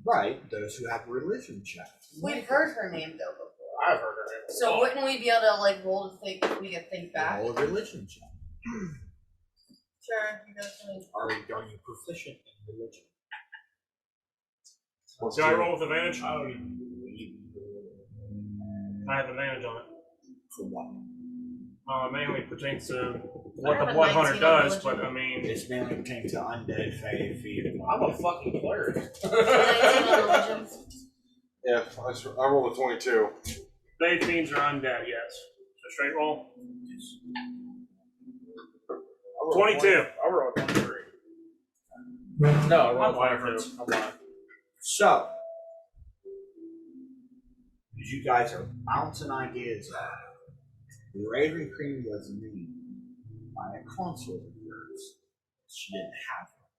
Right, those who have religion check. We've heard her name though before. I've heard her name. So wouldn't we be able to like roll to think if we could think back? Roll a religion check. Sure, you guys can. Are you proficient in religion? Do I roll with advantage? I have advantage on it. For what? It mainly pertains to I what have the a Blood 19 Hunter on does, religion. but I mean, It's mainly pertaining to undead, fae, feed. I'm a fucking cleric. 19 on religion. Yeah, I rolled a 22. they fiends are undead, yes. So straight roll. 22. I rolled a 23. No, I rolled I'm a 22. I'm lying. So, as you guys are bouncing ideas off, the Raven Queen was named by a consort of yours. She didn't have one.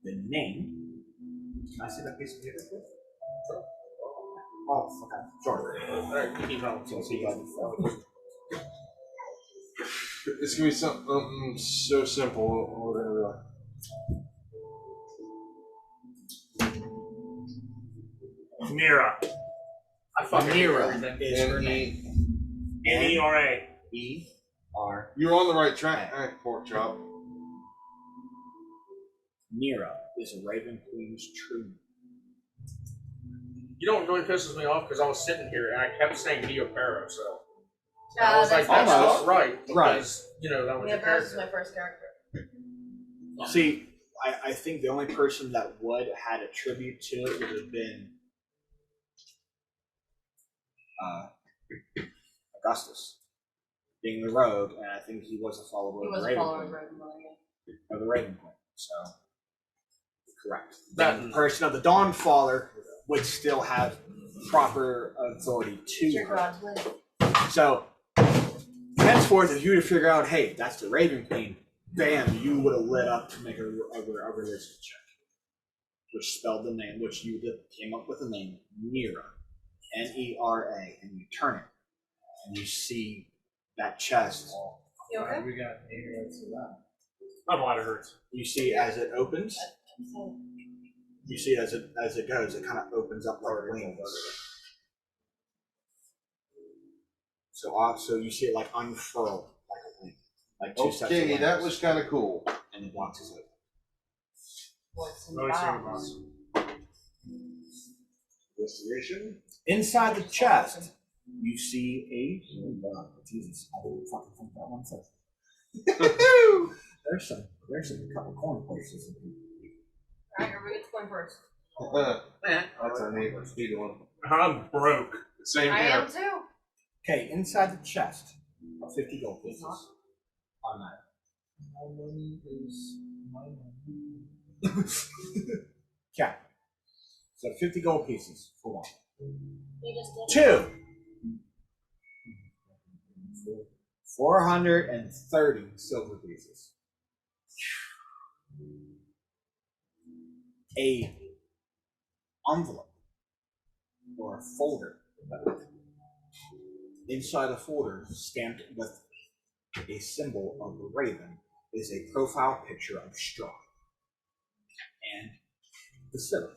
The name. Can I see that piece of paper? Sure. Oh, okay. Sorry. Alright, keep on. So you guys It's gonna be something so simple. We're gonna be like, Nira. I fucking hate Nira everything. is her name. Nera. E-R. you're on the right track. Hey, pork chop. Nira is a Raven Queen's true name. You know what really pisses me off? Because I was sitting here and I kept saying Neoparo, so. I Yeah, was like, that's that's almost. not right. Right. Because, you know, that was Yeah, the Barris is character. my first character. See, I think the only person that would had a tribute to it would have been Augustus, being the rogue, and I think he was a follower He of was the a Raven follower of Queen. Raven Queen. Of the Raven Queen. So, correct. That- The person of the Dawn Father would still have proper authority to Your her. God's wisdom. So, henceforth, if you were to figure out, hey, that's the Raven Queen, bam, you would have lit up to make a religion check, which spelled the name, which you came up with the name Nera, N-E-R-A, and you turn it, and you see that chest. You okay? We got ignorance of that. My bladder hurts. You see as it opens, you see as it goes, it kind of opens up like wings. So you see it like unfurl like a wing, like two sets of Okay, wings, that was kind of cool. and the box is open. What's in No, the it's in the box? box. Investigation. Inside the chest, you see Jesus, I didn't fucking think that one first. There's a couple corn places. Alright, everybody gets going first. That's a neat speedy one. I'm broke. Same I here. am too. Okay, inside the chest are 50 gold pieces. On that. My money is my money. Okay. So 50 gold pieces for one. You just did. 2. 430 silver pieces. A envelope or a folder. Inside the folder, stamped with a symbol of the raven, is a profile picture of Straw and the seventh.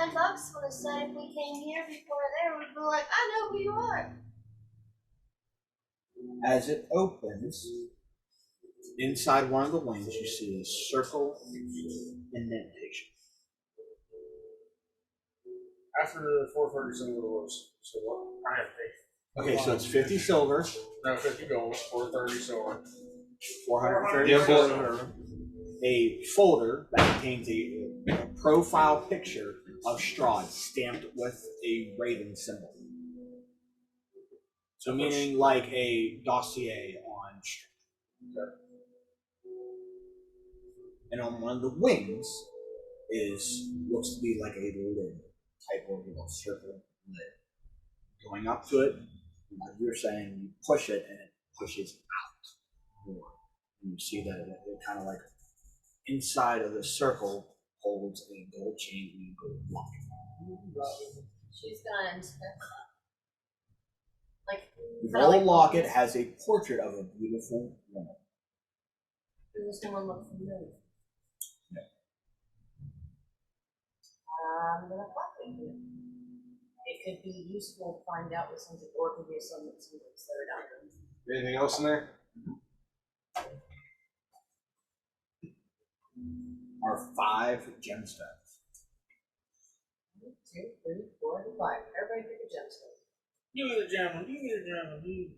$10 would have said if we came here before there, we'd be like, I know who you are. As it opens, inside one of the wings, you see a circle indentation. After the 430 silver was, so what? I have paid. Okay, so it's 50 silver, No, 50 gold, 430 silver. 430 Yeah, silver, a folder that contains a profile picture of Strahd stamped with a raven symbol. So meaning like a dossier on Strahd. And on one of the wings looks to be like a lid type of circle lid. Going up to it, like you were saying, you push it and it pushes out more. And you see that it kind of like inside of the circle holds a gold chain and a gold locket. She's gonna inspect that. Like, The gold locket has a portrait of a beautiful woman. does someone look familiar? Yeah. I'm gonna copy it. It could be useful to find out what something, or it could be some symbols that are down there. Anything else in there? Are 5 gemstones. 1, 2, 3, 4, and 5. Everybody pick a gemstone. Give me the gem, give me the gem. We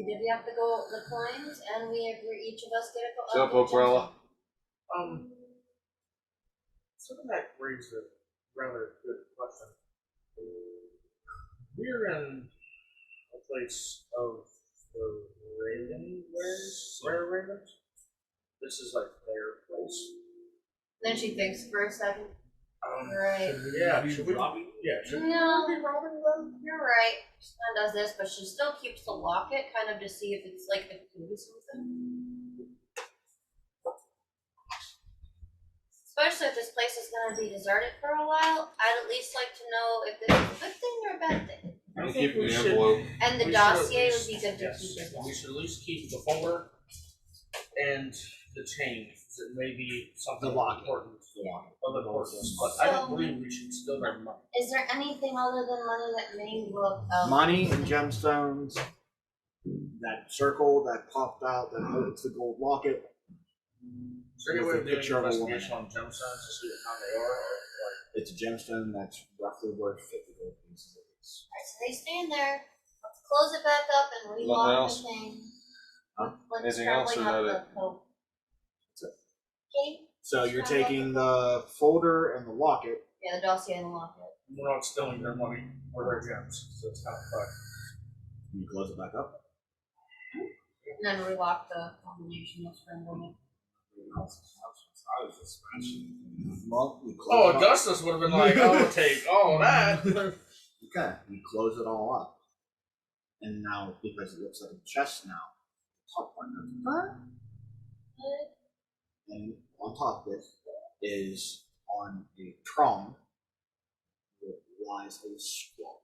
did have to go the coins, and we each of us get a What's up, Oprella? Something that raised a rather good question. We're in a place of the Raven Rare Ravens. This is like their place. Then she thinks for a second. Right. Should we? Yeah, should No, we be robbing them? you're right. She kind of does this, but she still keeps the locket, kind of to see if it's like if it can do something. Especially if this place is going to be deserted for a while, I'd at least like to know if this is a good thing or a bad thing. I'm keeping the envelope. And the We should at dossier least- would be good to yes, keep as well. we should at least keep the folder and the chain. It may be something The locket. important. Yeah. Of importance, but I don't believe we should steal their money. Is there anything other than money that may look Money and gemstones. That circle that popped out that holds the gold locket. Is there any way With of a doing picture of a woman. investigation on gemstones to see how they are? Or It's a gemstone that's roughly worth 50 gold pieces at least. Alright, so they stay in there. Let's close it back up and Nothing relock else? the thing. Huh? Like Anything else, or scrambling that up the code. That's it. Okay. So you're taking the folder and the locket. Yeah, the dossier and the locket. we're not stealing their money or their gems, so it's kind of fun. And you close it back up. And then relock the combination of scrambling Well, you close Oh, it up. Augustus would have been like, "I'll take all that." Okay, you close it all up. And now, because it looks like a chest now, the top part of it. And on top of it is on a prong lies a scroll.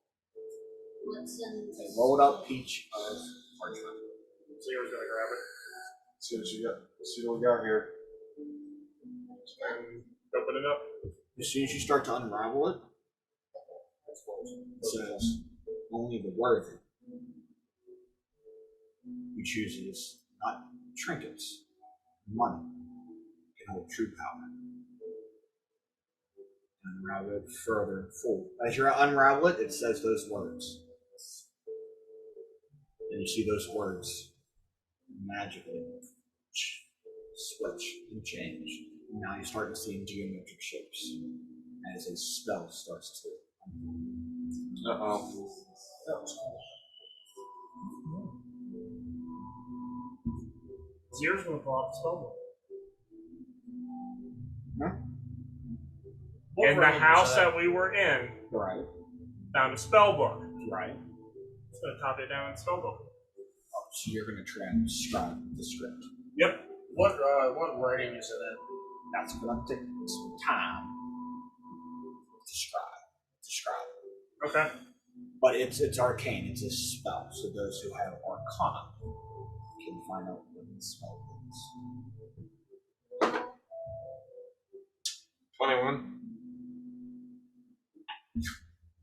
What's in A rolled up peach of parchment. Zero's gonna grab it See what you got. See what we got here. and open it up. As soon as you start to unravel it, it says only the worthy who chooses not trinkets, money, can hold true power. Unravel it further forward. As you unravel it, it says those words. And you see those words magically switch and change. And now you start to see geometric shapes as a spell starts to unfold. Uh-oh. Zero's gonna pull out the spellbook. In the house that we were in, Right, found a spell book. right. Just gonna copy it down in the spell book. So you're going to transcribe the script. Yep. What writing is it in? That's going to take some time to describe. Okay. But it's arcane. It's a spell. So those who have Arcana can find out what the spell is. 21.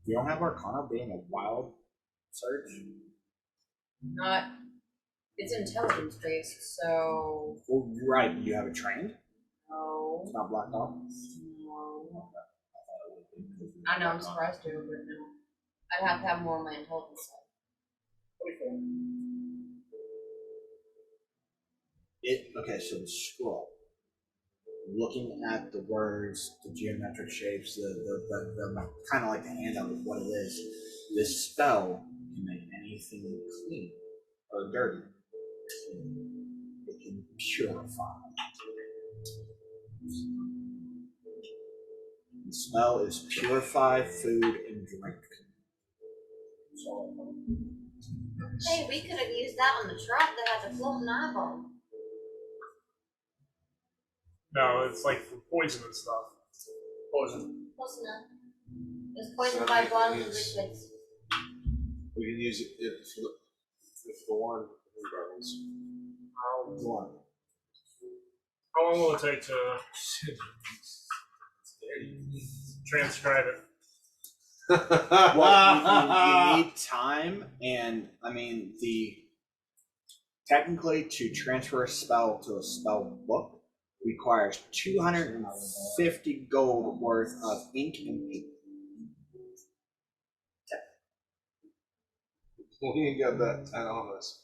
You don't have Arcana being a wild search? Not. It's intelligence based, so. Well, right, you have it trained? No. It's not Black Dog? No. I know, I'm surprised too, but no. I'd have to have more on my intelligence side. 24. Okay, so the scroll. Looking at the words, the geometric shapes, the kind of like the handout of what it is. This spell can make anything clean or dirty. It can purify. The spell is purify food and drink. Hey, we could have used that on the truck that had the floating eyeball. No, it's like for poison and stuff. Poison. Close enough. It was poisoned by bottles of liquids. We can use it for the one regardless. How long will it take to transcribe it? Well, you need time, and I mean technically to transfer a spell to a spell book requires 250 gold worth of ink and paper. We ain't got that on us.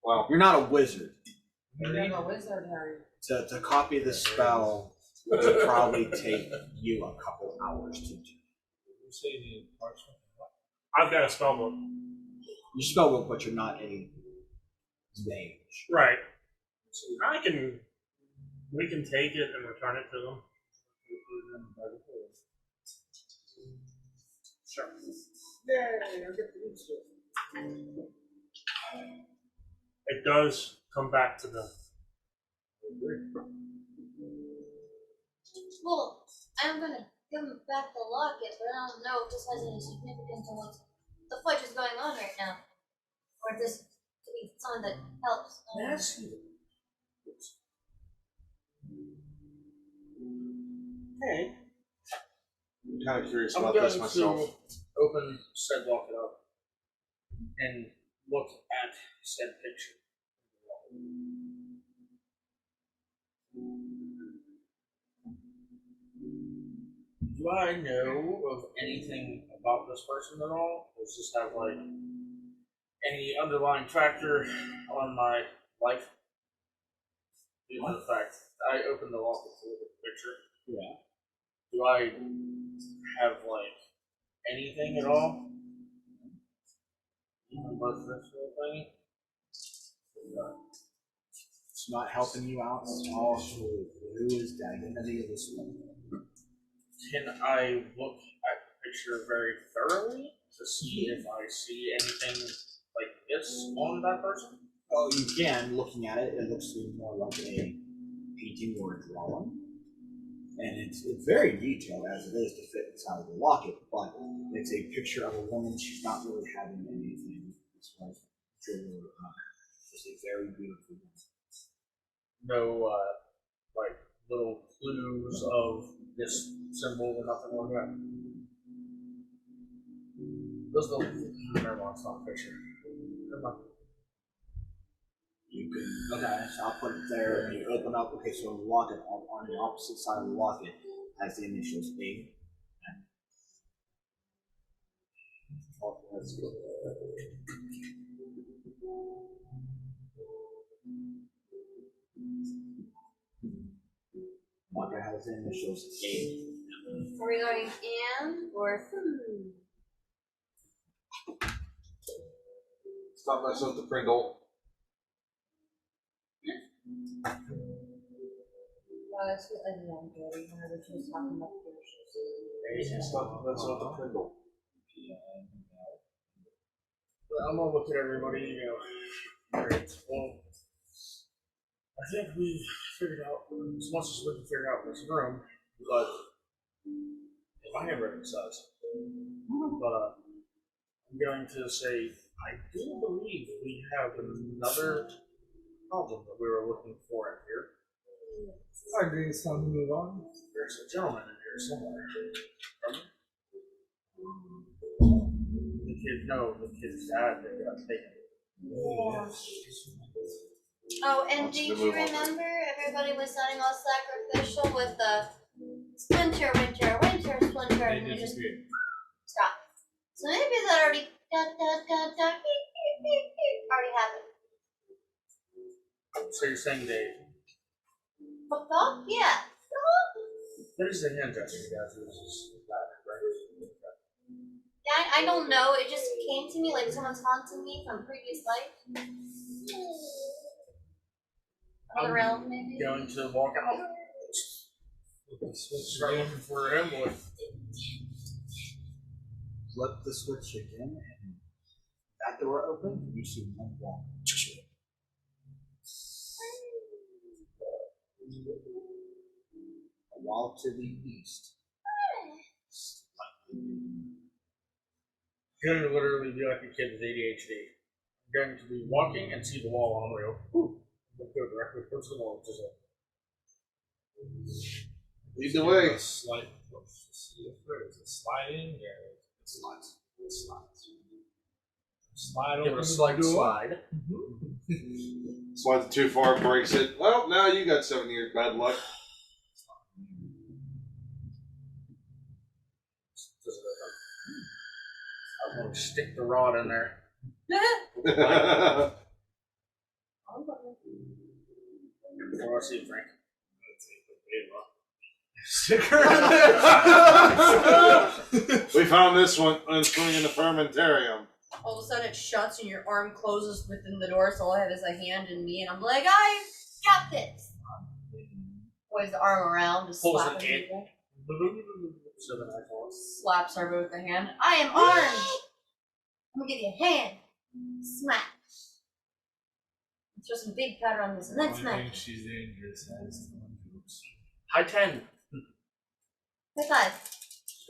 Well, you're not a wizard. You're a wizard, Harry. To copy the spell would probably take you a couple hours to do. You say you need parchment? I've got a spell book. You spell book, but you're not a mage. Right. So we can take it and return it to them. Sure. It does come back to them. Well, I'm gonna give him back the locket, but I don't know if this has any significance on what the fudge is going on right now. Or if this could be something that helps. Hey. I'm kind of curious I'm about going this myself. to open said locket up and look at said picture. Do I know of anything about this person at all? Does this have like any underlying factor on my life? In fact, I opened the locket to look at the picture. Yeah. Do I have like anything at all? Even but this whole thing? It's not helping you out at all. Who is the identity of this woman? Can I look at the picture very thoroughly to see if I see anything like this on that person? Oh, you can. Looking at it, it looks more like a painting or a drawing. And it's very detailed as it is to fit inside of the locket, but it's a picture of a woman. She's not really having anything as far as jewelry or just a very beautiful woman. No, like little clues of this symbol or nothing like that. Does the never mind, it's not a picture. Never mind. You can, okay, so I'll put it there, and you open up, okay, so the locket on the opposite side of the locket has the initials A. Let's go. Locket has the initials A. Are we going in or through? Stop messing with the Prindle. It's with everyone, Jody. I was just talking about the Stop messing with the Prindle. But I'm gonna look at everybody, you know. Alright, well, I think we figured out as much as we can figure out in this room, but my handwriting sucks. But I'm going to say I do believe we have another problem that we were looking for in here. I agree it's time to move on. There's a gentleman in here somewhere. the kid's dad that got taken. Yeah. Oh, and Let's did you move on. remember everybody was sounding all sacrificial with the splinter, winter, winter, splinter, They and they just disappeared. stop. So maybe that already already happened. So you're saying they. Fucked off? Yeah. There's a hand gesture, you guys. This is bad, right? Yeah, I don't know. It just came to me like someone's haunting me from previous life. Another realm, maybe. Going to walk out. Switch Start again. looking for him. Flip the switch again, and that door opens, and you see one wall. A wall to the east. Going to literally be like a kid with ADHD. I'm going to be walking and see the wall on the go. Ooh. Go directly towards the wall. Just Lead the way. A slight push to see if there is a sliding. Yeah, it slides. It slides. Slide give over it a the slight door. slide. Slides too far, breaks it. Well, now you got 7 years bad luck. I'm going to stick the rod in there. What do I see, Frank? We found this one unswing in the fermentarium. All of a sudden it shuts and your arm closes within the door, so all I have is a hand and me, and I'm like, I got this. Poise the arm around, just Pulls slapping it in. people. So then I fall. Slaps her both the hand. I am armed. I'm gonna give you a hand. Smack. Throw some big powder on this, and then I smack. think she's dangerous as High 10. High five.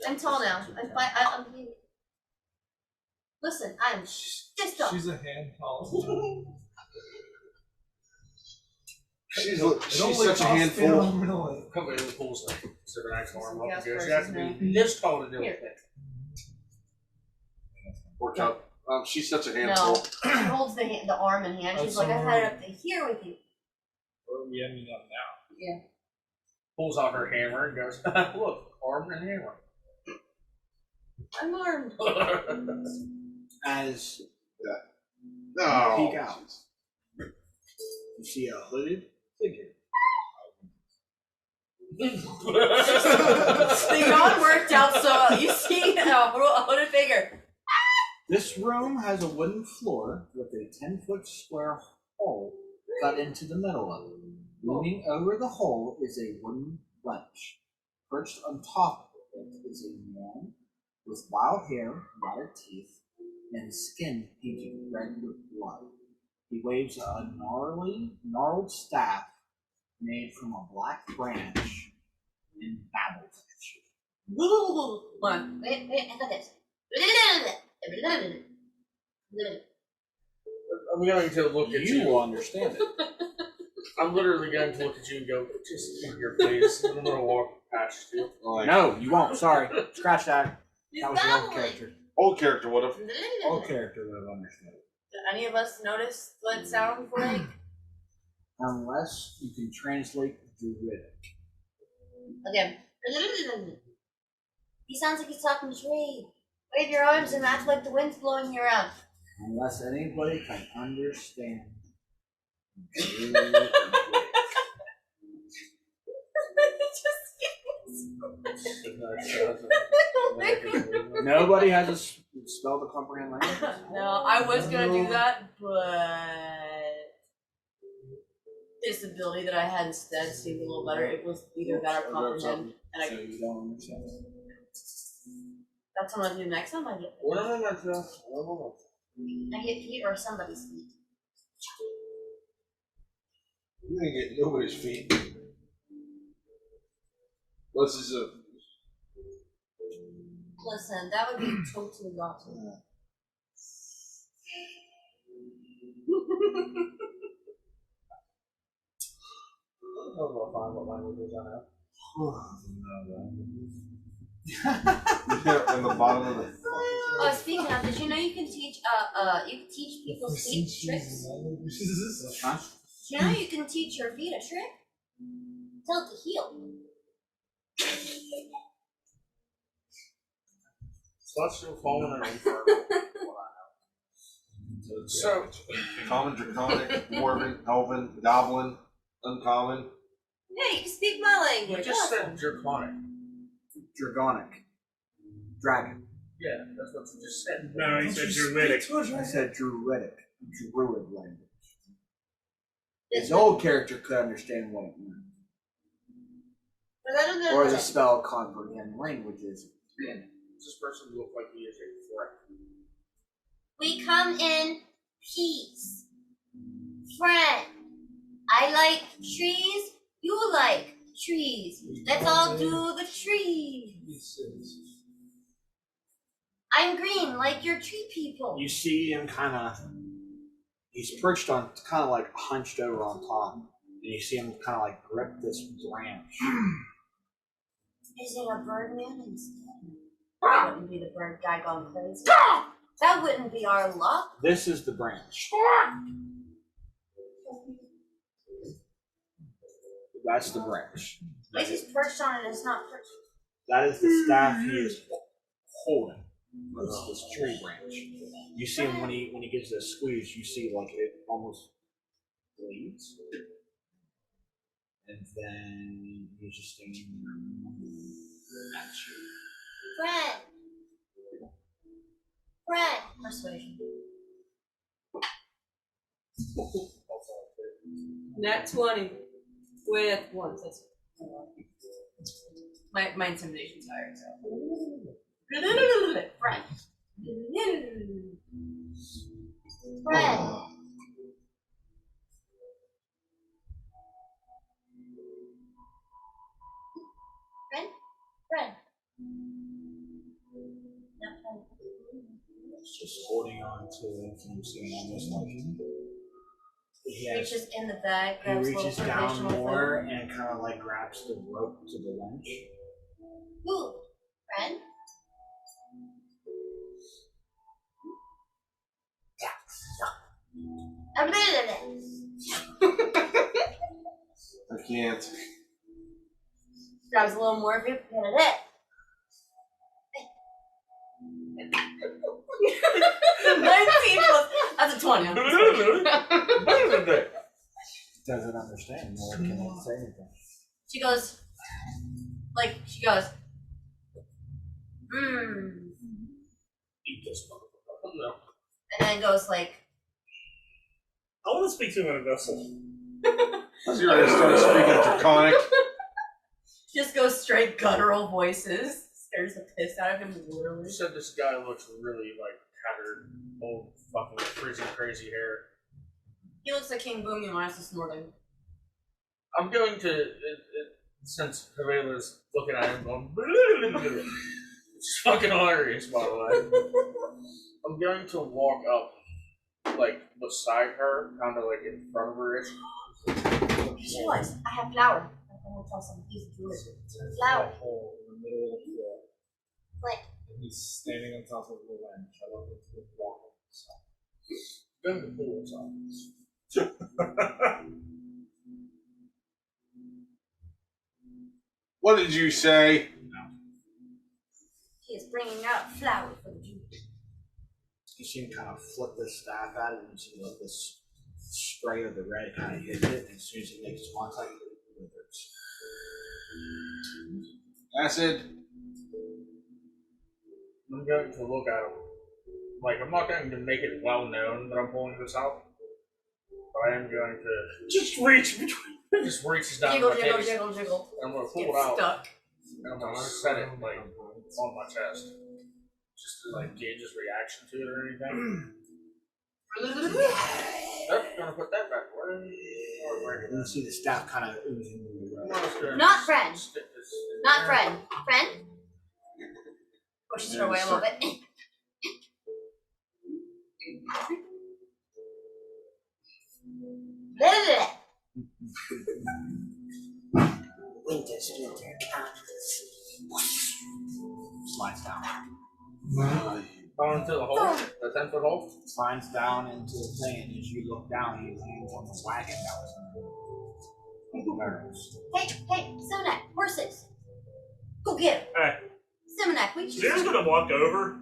I'm tall now. I'm listen, I'm this tall. She's a hand tall. She's It such only a costs handful. $800. Come in and pulls her. So the next arm up Gas and goes. prices You have to now. be this tall to do Here. it. Worked out. She's such a No, handful. she holds the arm in hand. She's like, I've had it up to here with you. Where are we ending up now? Yeah. Pulls out her hammer and goes, look, arm and hammer. I'm armed. As No. peek out, you see a hooded figure. The yawn worked out, so you see a hooded figure. This room has a wooden floor with a 10-foot square hole cut into the middle of it. Looming over the hole is a wooden bench. Perched on top of it is a man with wild hair, rotted teeth, and skin painted red with blood. He waves a gnarled staff made from a black branch and babbles at you. Hold on. Wait, I got this. I'm going to look at You you. will understand it. I'm literally going to look at you and go, just in your face. I'm going to walk past you. Like, No, you won't. Sorry. Scratch that. He's That was your old babbling. character. old character would have. Old character would have understood. Did any of us notice what it sounds like? Unless you can translate Druidic. Again. He sounds like he's talking trade. Wave your arms and act like the wind's blowing you around. Unless anybody can understand. Nobody has a spell to comprehend language. No, I was gonna do that, but this ability that I had instead seemed a little better. It was either that or comprehend, and So you don't understand. that's what I'm gonna do next time. I get feet or somebody's feet. You ain't getting nobody's feet. Unless it's a. Listen, that would be totally awesome. I don't know if I know what languages I have. Yeah, in the bottom of the. Oh, speaking of, did you know you can teach people speech tricks? Huh? You know you can teach your feet a trick? Tell it to heel. Celestial, fallen, and infernal. So, common, draconic, dwarven, elven, goblin, uncommon. Yeah, you can speak my You language. just Awesome. said draconic. Dragonic. Dragon. Yeah, that's what you just said. No, he said druidic. I said druidic. Druid language. His old character could understand what it meant. Or the spell comprehend languages. Does this person look like he is a threat? We come in peace. Friend, I like trees, you like trees. Let's all do the trees. I'm green, like your tree people. You see him he's perched on, kind of like hunched over on top. And you see him kind of like grip this branch. Is it a bird man instead? That wouldn't be the bird guy gone crazy. That wouldn't be our luck. This is the branch. That's the branch. At least he's perched on it, it's not perched. That is the staff he is holding. This tree branch. You see him when he gives this squeeze. You see like it almost bleeds, and then he's just standing there at you. Friend. Persuasion. Nat 20 with 1. That's my intimidation's higher, so. Friend. Friend. Friend. Just holding on to it from seeing almost like he Reaches in the bag, grabs a little reaches down provisional more and kind of like grabs the rope to the winch. Ooh, friend. I can't. Grabs a little more of it. 19 plus. That's a 20. Doesn't understand nor can it say anything. She goes, Eat this motherfucker. No. and then goes like, I want to speak to him in a vessel. So you're gonna start speaking draconic. Just goes straight guttural voices. Scares the piss out of him, You literally. said this guy looks really like tattered, old, fucking frizzy, crazy hair. He looks like King Boom minus this morning. I'm going to, since Havela's looking at him going, it's fucking hilarious, by the way. I'm going to walk up, like, beside her, kind of like in front of her-ish. she likes, I have flour. I'm gonna tell some he's Jewish. Flour. Hole in the middle of the floor. What? And he's standing on top of the ledge. I don't think he's walking. So. Going to pull us off. What did you say? He is bringing out flour for the Jews. You see him kind of flip this staff at it, and you see like this spray of the red kind of hits it, and as soon as it makes contact, it withers. Acid. I'm going to look at him. Like, I'm not going to make it well known that I'm pulling this out, but I am going to just reach between, just reaches down Jiggle, to my jiggle, titties, jiggle, jiggle. and I'm going to pull Get it out, stuck. and I'm going to set it, like, on my chest. Just to, like, gauge his reaction to it or anything. Yep, gonna put that back. Where You see the staff kind of oozing the red. Not friend. Stick this in Not there. friend. Friend? Pushes her away a little bit. Slides down. Going into the hole, the 10-foot hole. Slides down into the thing, and as you look down, he lands on the wagon that was in the barrels. Hey, Simonak, horses. Go get him. Hey, Simonak, we Zero's gonna walk over,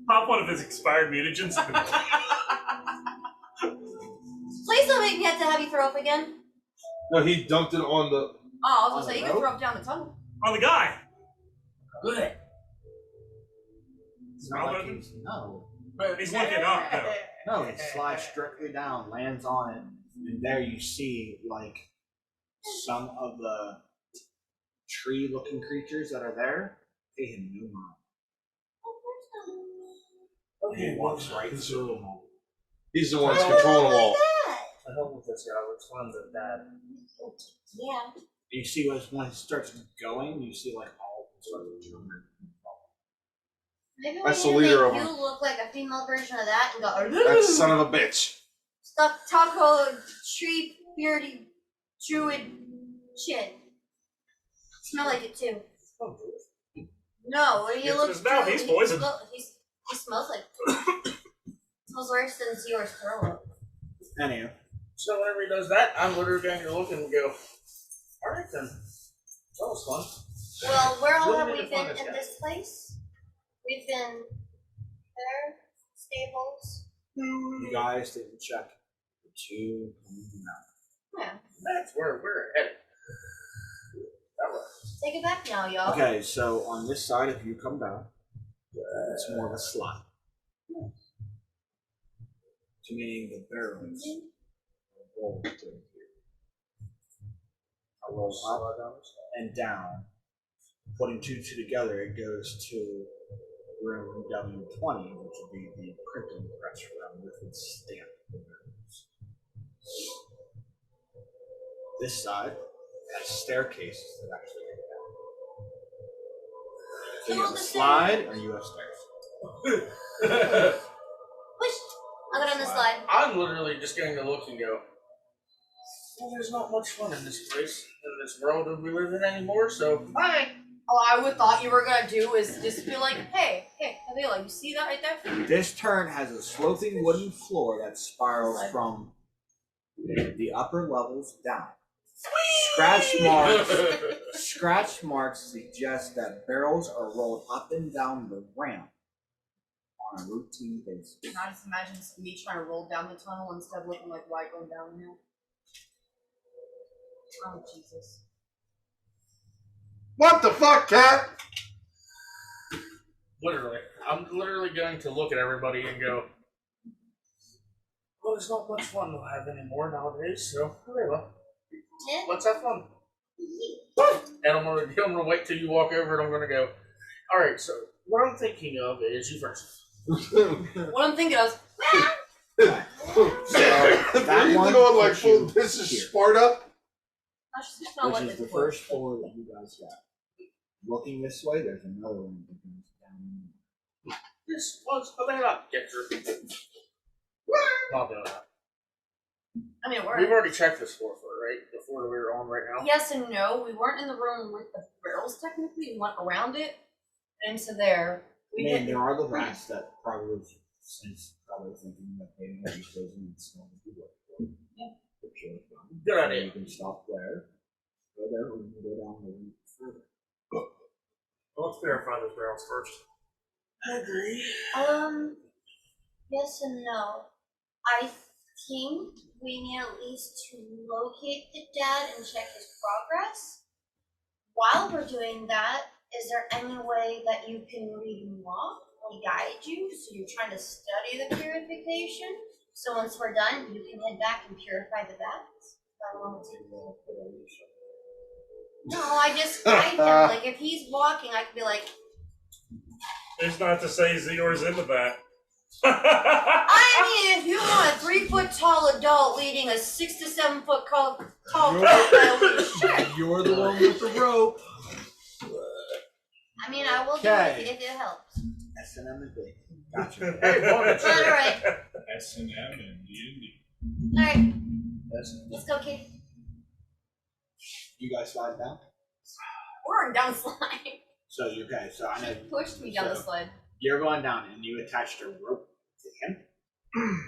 pop one of his expired mutagens, and Please don't make me have to have you throw up again. No, he dunked it on the. Oh, I was On gonna say, the you can rope? throw up down the tunnel. on the guy. Good. Is mouth open? No. He's looking up. No. No, it slides strictly down, lands on it, and there you see like some of the tree-looking creatures that are there. They have no mind. He walks right through them all. He's the one that's controlling them all. I hope with this guy, which one's the dad? Yeah. You see when it starts going, you see like all sort of children. Maybe we That's need the to leader make of you look like a female version of that and go. That son of a bitch. Stop taco tree beardy druid shit. Smell like it too. No, when you It's look his mouth, through, he's poisoned. He smells like smells worse than yours throw up. Anyhow, So whenever he does that, I'm literally going to look and go, alright then. That was fun. Well, where all What have did we we find been this in guy? this place? We've been there, stables. you guys didn't check the two coming out. Yeah. That's where we're headed. That was. Take it back now, y'all. Okay, so on this side, if you come down, it's more of a slide. To meaning the barrels roll through here. I roll up and down. Putting two together, it goes to room W20, which would be the printing press room with its stamp. This side has staircases that actually go down. So you have a slide or you have stairs. Push. I'll go down the slide. I'm literally just going to look and go, well, there's not much fun in this place, in this world that we live in anymore, so bye. All I would thought you were gonna do is just be like, hey, Avila, you see that right there? This turn has a sloping wooden floor that spirals from the upper levels down. Scratch marks suggest that barrels are rolled up and down the ramp on a routine basis. And I just imagine me trying to roll down the tunnel instead of looking like white going downhill. Oh, Jesus. What the fuck, cat? Literally. I'm literally going to look at everybody and go, well, there's not much fun to have anymore nowadays, so okay, well, let's have fun. And I'm gonna wait till you walk over and I'm gonna go, alright, so what I'm thinking of is you first. What I'm thinking of That You one going like puts you full. This is here. Sparta. Which is the first floor that you guys got. Looking this way, there's another one that goes down. This was a man up. Get through. Not doing that. I mean, We've already checked this floor for it, right? The floor that we were on right now. yes and no. We weren't in the room with the barrels technically. We went around it and into there. We Man, didn't. there are the rats that probably was since probably thinking that they might be closing and small the work. Yeah. Good idea. You can stop there. Go there, or you can go down a little further. Let's verify those barrels first. I agree. Yes and no. I think we need at least to locate the dad and check his progress. While we're doing that, is there any way that you can read and walk or guide you? So you're trying to study the purification. So once we're done, you can head back and purify the bats. No, I just guide him. Like if he's walking, I could be like, It's not to say Zeor's into that. I mean, if you want a 3 foot tall adult leading a 6 to 7 foot tall child, sure. You're the one with the rope. I mean, I will do Okay. it if it helps. S&M and big. Gotcha. Hey, bonus. All right, S&M and D&D. all right. Let's go, kid. You guys slide down? We're down the slide. So you okay, so I know She pushed me down the slide. You're going down, and you attached a rope to him.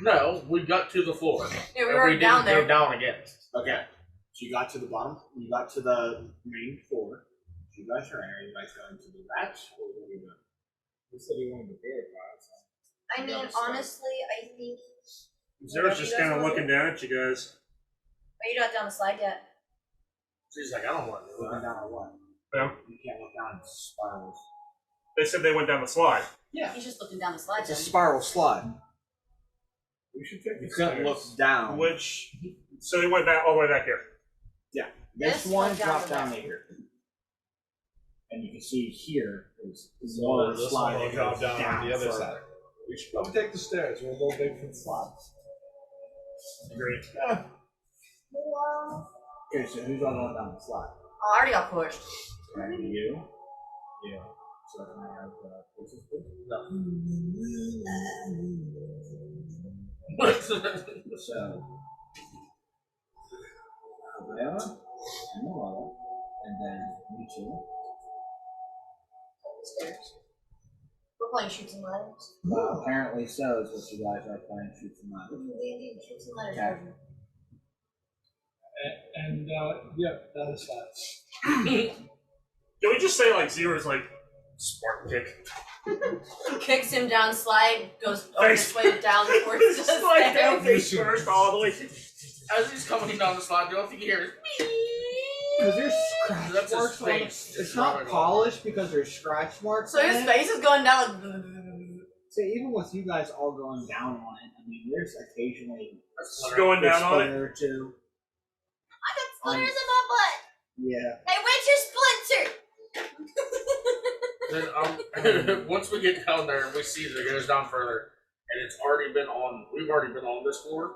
No, we got to the floor. Yeah, we And were didn't down there. go down again. Okay. So you got to the bottom. You got to the main floor. You guys are in. Are you guys going to the rats, or what are you doing? He said he wanted to bear it, I mean, honestly, I think. Zero's just kind of looking down at you guys. Are you not down the slide yet? She's like, I don't want to do Looking that. down at what? Yeah. You can't look down at spirals. They said they went down the slide. Yeah. He's just looking down the slide. It's a spiral slide. We should take You the couldn't stairs. look down. Which, so they went back all the way back here. This This one went down dropped to down that. here. And you can see here is So lower this slide. one will that drop goes down on the other further. side. We should probably take the stairs. We'll go big for the slots. Great. Okay, so who's all going down the slide? Oh, I already got pushed. Okay, you. Yeah. So can I have places, please? So, Alabama and Noella, and then you two. Stairs. We're playing shoots and ladders. Apparently so is what you guys are playing shoots and ladders. The Indian shoots and ladders. Okay. version. And yep, that is fine. Can we just say like Zero's like spark kick? Kicks him down slide, goes Face- this way down towards the Slide down stairs. face first all the way. As he's coming down the slide, the only thing you hear is Because there's scratch That's his marks on it. face. It's not rubbing polished because there's scratch marks. So on his it. face is going down like. So even with you guys all going down on it, I mean, there's occasionally Just going a down on it. splinter or two. I got splinters in my butt. Yeah. Hey, where's your splinter? Then once we get down there and we see that it goes down further, and it's already been on, we've already been on this floor.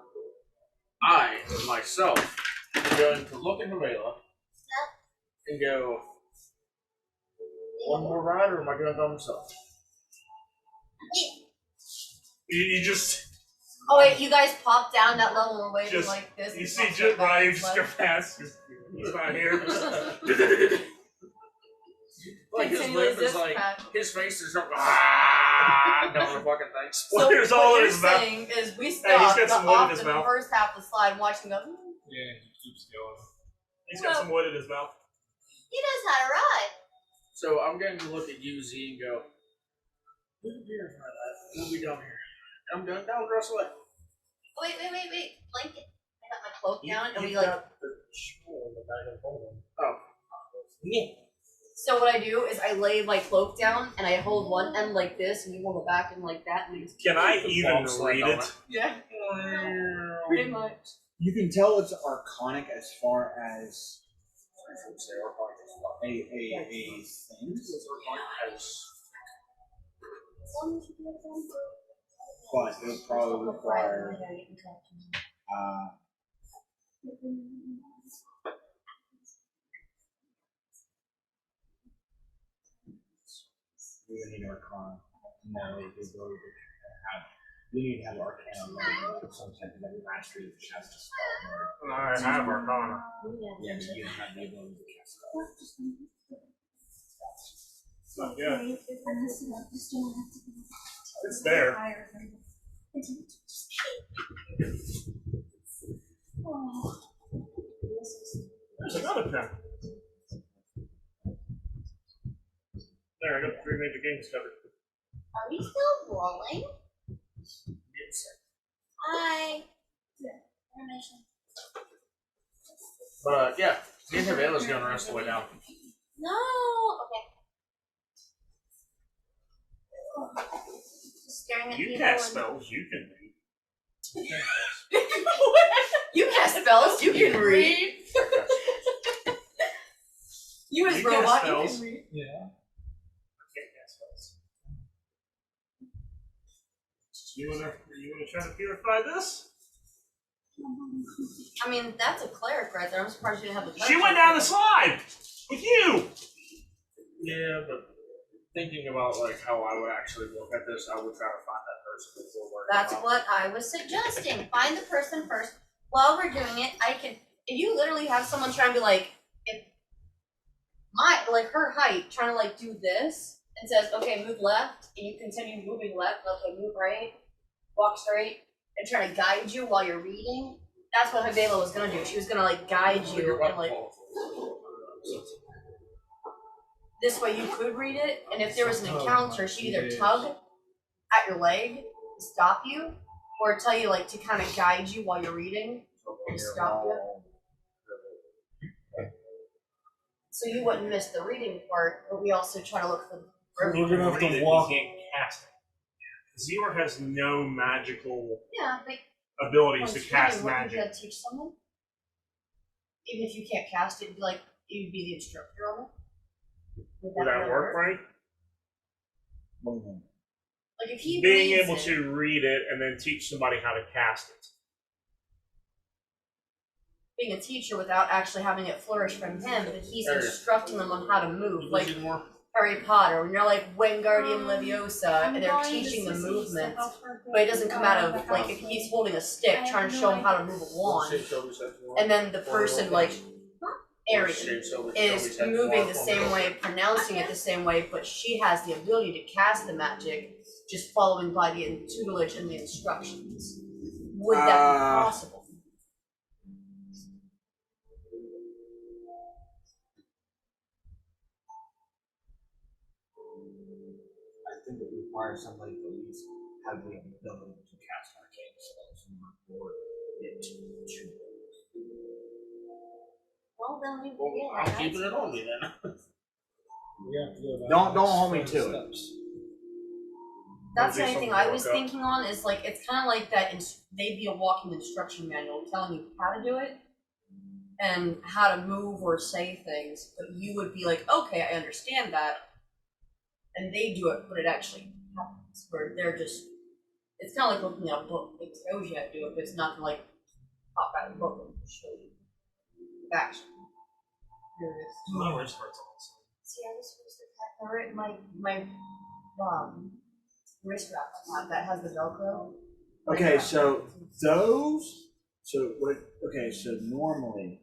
I myself am going to look at Havela and go, one more ride, or am I going by myself? You just Oh wait, you guys popped down that level and waving Just- like this. you and see popped Jit back Ryan and just go left. past. He's not here. Like his Continually lip is zip like, pack. his face is going, no fucking thing. So There's what all in you're his mouth. saying is we he's stopped got some wood in off his the mouth. first half of the slide and watched him go. Yeah, he keeps going. He's got some wood in his mouth. He knows how to ride. So I'm going to look at you, Z, and go, we'll be down here. And I'm going down the rest of the way. Wait. Blanket. I got my cloak down and we You've like. got the shoe in the bag of holding. Yeah. So what I do is I lay my cloak down and I hold one end like this and you hold the back end like that and we just Can I The even bomb slide read down it? yeah, pretty much. You can tell it's archonic as far as I would say our podcast. a thing, but it'll probably require you need arcana. No, the ability to have. You need to have arcana or some type of mastery which has to spell. I have Arcana. Yeah, but you don't have the ability to cast spells. Not yet. It's there. There's another pen. There, I got the 3 major games covered. Are we still rolling? Hi. Intermission. But yeah, me and Havela's going the rest of the way down. No. Okay. Just staring at You people cast and- spells, you can read. You cast spells, you can read. You as You cast robot, you spells. can read. Yeah. I can't cast spells. You wanna try to purify this? I mean, that's a cleric right there. I'm surprised you didn't have the She went down the slide with you. Yeah, but thinking about like how I would actually look at this, I would try to find that person before worrying That's about what I was suggesting. Find the person first. While we're doing it, I can. If you literally have someone trying to be like, if my like her height, trying to like do this, and says, okay, move left, and you continue moving left, okay, move right, walk straight, and try to guide you while you're reading, that's what Havela was gonna do. She was gonna like guide you and like this way you could read it, and if there was an encounter, she'd either tug at your leg to stop you, or tell you like to kind of guide you while you're reading and stop you. So you wouldn't miss the reading part, but we also try to look for the We're gonna have Read to it, walk. You can't cast it. Zero has no magical yeah, but abilities to when cast training, wouldn't magic. you gotta teach someone? Even if you can't cast it, it'd be like you'd be the instructor on it. Would that really work right? Like if he Being reads able it, to read it and then teach somebody how to cast it. being a teacher without actually having it flourish from him, but he's instructing them on how to move, like Harry Potter, when you're like Wingardium Leviosa, and they're teaching the movements, but it doesn't come out of, like, if he's holding a stick, trying to show him how to move a wand, and then the person, like, Arian, is moving the same way, pronouncing it the same way, but she has the ability to cast the magic, just following by the tutelage and the instructions. Would that be possible? I think it requires somebody to at least have the ability to cast arcane spells or it to. Well, then we Well, yeah, I'm keeping it on me then. We have to go down Don't the next hold me 20 to it. steps. That's the Maybe only thing something I to was look up. thinking on is like it's kind of like that. They'd be a walking instruction manual telling you how to do it and how to move or say things, but you would be like, okay, I understand that, and they do it, but it actually happens. Where they're just, it's kind of like looking at a book. It tells you how to do it, but it's not gonna like pop out of the book and show you the action. Here it is. My wrist hurts also. See, I was supposed to cut My wrist wrap I have that has the Velcro. Okay, so those. So what? Okay, so normally,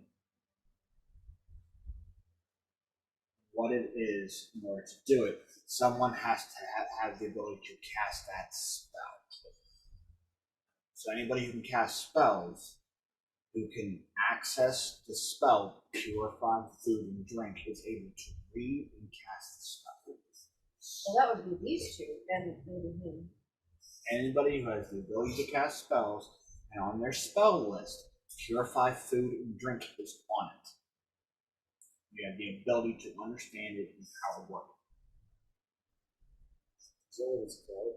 what it is in order to do it, someone has to have the ability to cast that spell. So anybody who can cast spells, who can access the spell, purify food and drink, is able to read and cast the spell. Well, that would be these two, and maybe him. Anybody who has the ability to cast spells, and on their spell list, purify food and drink is on it. You have the ability to understand it and how to work it. So it's called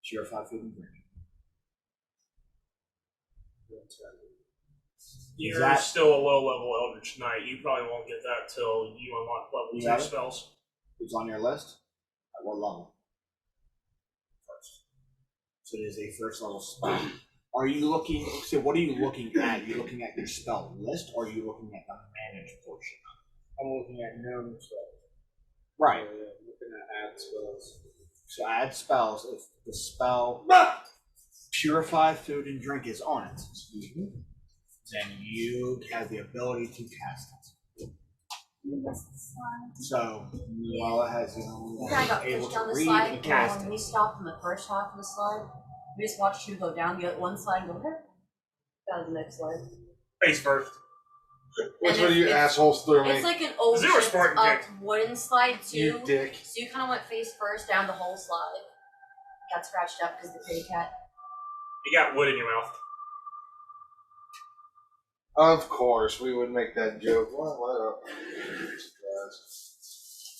Purify food and drink. You're that- still a low level Eldritch Knight. You probably won't get that till you unlock level You 2 got it? spells. It's on your list. At what level? First. So it is a first level spell. Are you looking? So what are you looking at? Are you looking at your spell list, or are you looking at the managed portion? I'm looking at known spells. Right. Looking at add spells. So add spells. If the spell purify food and drink is on it, then you have the ability to cast it. So Noella has the You kind of got able pushed to down the read slide. and cast When it. we stopped in the first half of the slide, we just watched you go down the other one slide and go, okay, down to the next slide. Face first. Which And one of you it's- assholes threw me? It's like an old Zero shift Spartan up kick. wooden slide You too. dick. So you kind of went face first down the whole slide. Got scratched up because the kitty cat. You got wood in your mouth. Of course, we would make that joke. What?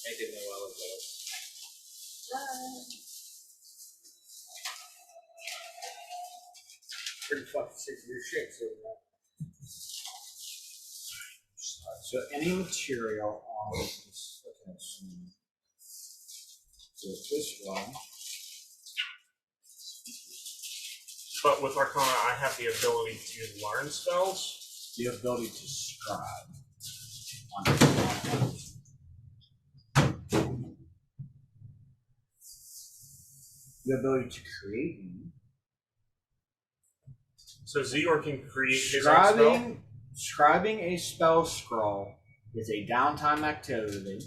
Make it Noella go. Pretty fucking sick of your shit, so So any material on this, okay, so this one. But with Arcana, I have the ability to learn spells. The ability to scribe. The ability to create them. So Zior can create his own spell. Scribing a spell scroll is a downtime activity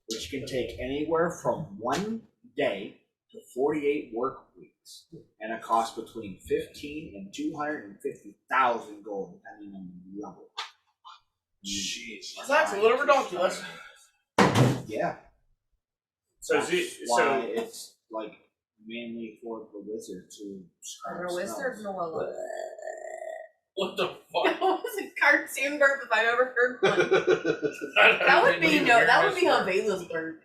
which which can take anywhere from 1 day to 48 work weeks, and a cost between 15 and 250,000 gold, depending on the level. Jeez. That's a little ridiculous. Yeah. So That's why so it's like mainly for the wizard to describe Or wizard spells. Noella. What the That fuck? was a cartoon burp if I've ever heard one. That would be Havela's burp.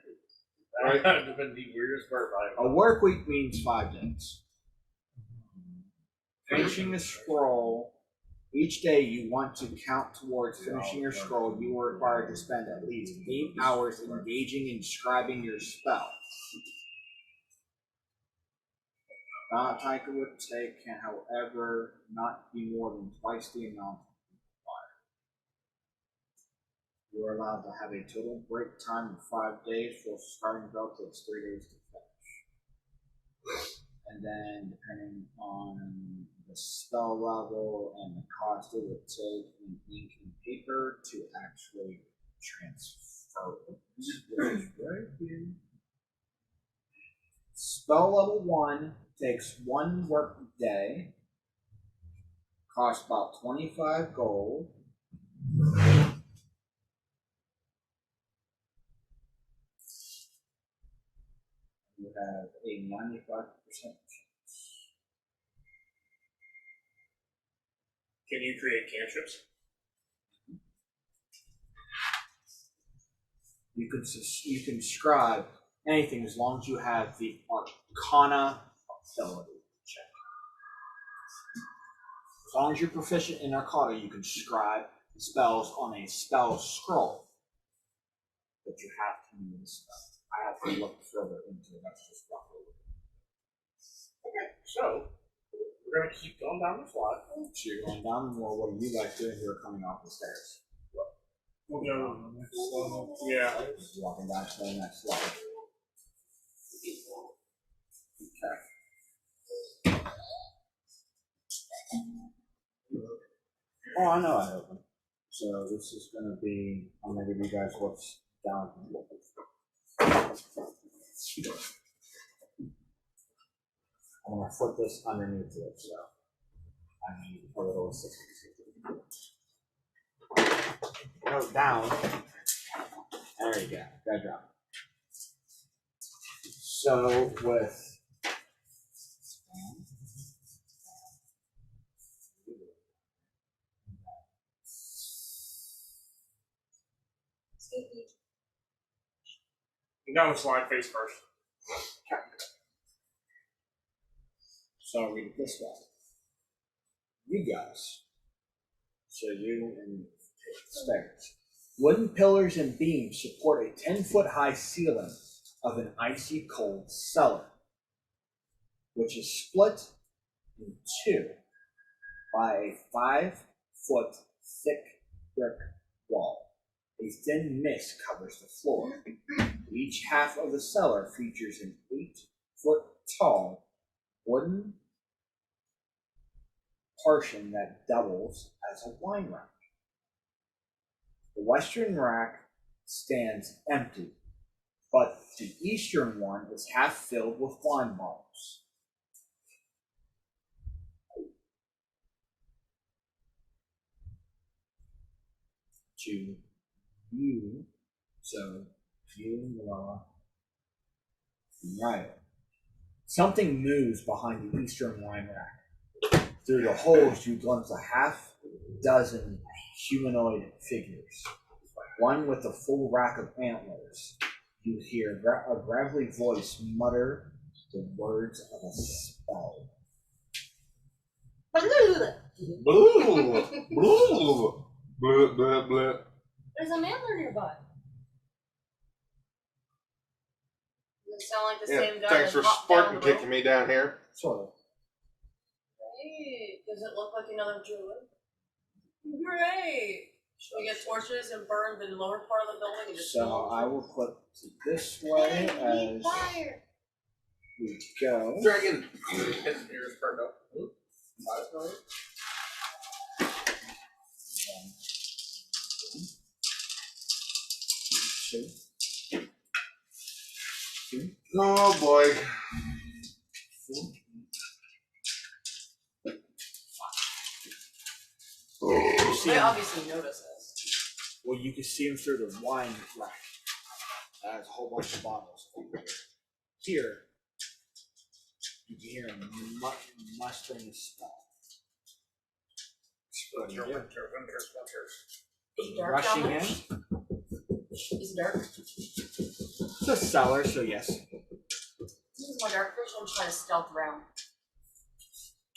That would have been the weirdest burp I've A work week means 5 days. Finishing a scroll. Each day you want to count towards finishing your scroll, you are required to spend at least 8 hours engaging in describing your spell. Not type it would take can, however, not be more than twice the amount required. You are allowed to have a total break time of 5 days for starting spell takes 3 days to finish. And then depending on the spell level and the cost it would take in ink and paper to actually transfer it, which is right here. Spell level 1 takes 1 work day, costs about 25 gold. You have a 95% chance. Can you create cantrips? You can scribe anything as long as you have the Arcana ability check. As long as you're proficient in Arcana, you can scribe spells on a spell scroll. But you have to know the spell. I have to look further into it. That's just roughly. Okay, so we're gonna keep going down the slide. So you're going down more. What do you guys doing? You're coming off the stairs. We'll go. Yeah. Walking down to the next slide. Okay. Oh, I know I opened. So this is going to be, I'm going to give you guys what's down. I'm going to flip this underneath it, so I need a little assistance. Go down. There you go. Good job. So with You got the slide face first. So I'll read it this way. You guys. So you and stairs. Wooden pillars and beams support a 10-foot high ceiling of an icy cold cellar, which is split in two by a 5-foot thick brick wall. A thin mist covers the floor. Each half of the cellar features an 8-foot tall wooden partition that doubles as a wine rack. The western rack stands empty, but the eastern one is half filled with wine bottles. To you, so you, Noella, right. Something moves behind the eastern wine rack. Through the holes, you glimpse a half-dozen humanoid figures. One with a full rack of antlers. You hear a gravelly voice mutter the words of a spell. Blue, blue, blue, blue, blue. There's a mantler nearby. Does it sound like the same guy? Thanks that for hopped down Spartan the rope? kicking me down here. Sort of. Great. Does it look like another druid? Great. Should we get torches and burn the lower part of the building and just So I will put it this way as Fire. we go. Dragon. His ears burned up. Two. Oh boy. You see They him, obviously notice us. well, you can see him through the wine rack. That has a whole bunch of bottles. Here, you can hear him mustering his spell. What do you do? Is it dark Rushing down there? in. Is it dark? It's a cellar, so yes. This is my dark vision. I'm trying to stealth around.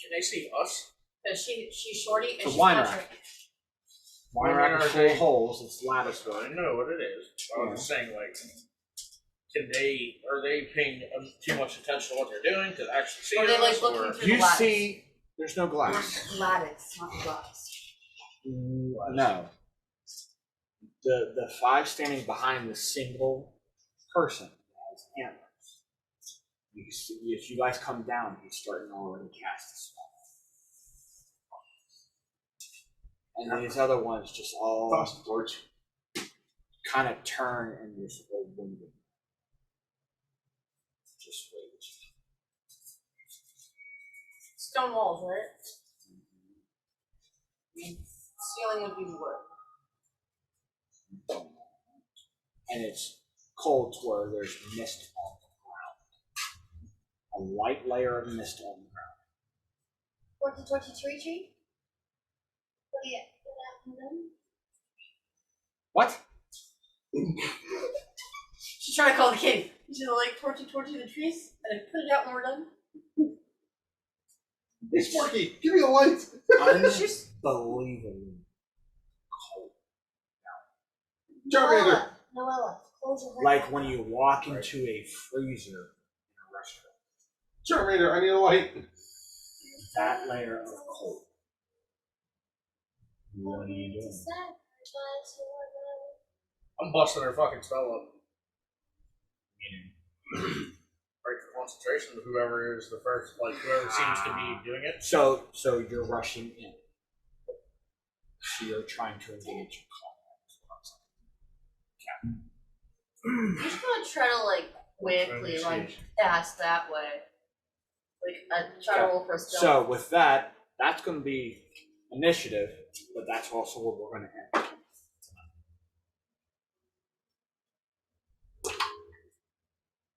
Can they see us? Cause she's shorty and It's a she's wine punching. rack. Wine rack is full of holes. It's lattice I work. know what it is. I was just saying, like, are they paying too much attention to what they're doing to actually see Are they, like, us, looking or- through the You lattice? see, there's no glass. Lattice, not glass. No. The five standing behind the single person has antlers. You see, if you guys come down, he's starting to already cast a spell. And these other ones just all Toss the torch. kind of turn in this old window. Just wait. Stone walls, right? Ceiling would be wood. And it's cold to where there's mist on the ground. A light layer of mist on the ground. Torty tree? What do you put out in them? What? She's trying to call the king. She's like torty the trees and then put it out when we're done. Hey, Sparky, give me a light. Unbelievably cold. Charmander. Noella, close your Like when you walk into a freezer in a restaurant. Charmander, I need a light. That layer of cold. What are you doing? I'm busting her fucking spell up. Break the concentration of whoever is the first, like whoever seems to be doing it. So you're rushing in. So you're trying to engage I'm just gonna try to like quickly like pass that way. Like try to roll for a stealth. So with that, that's going to be initiative, but that's also where we're going to end.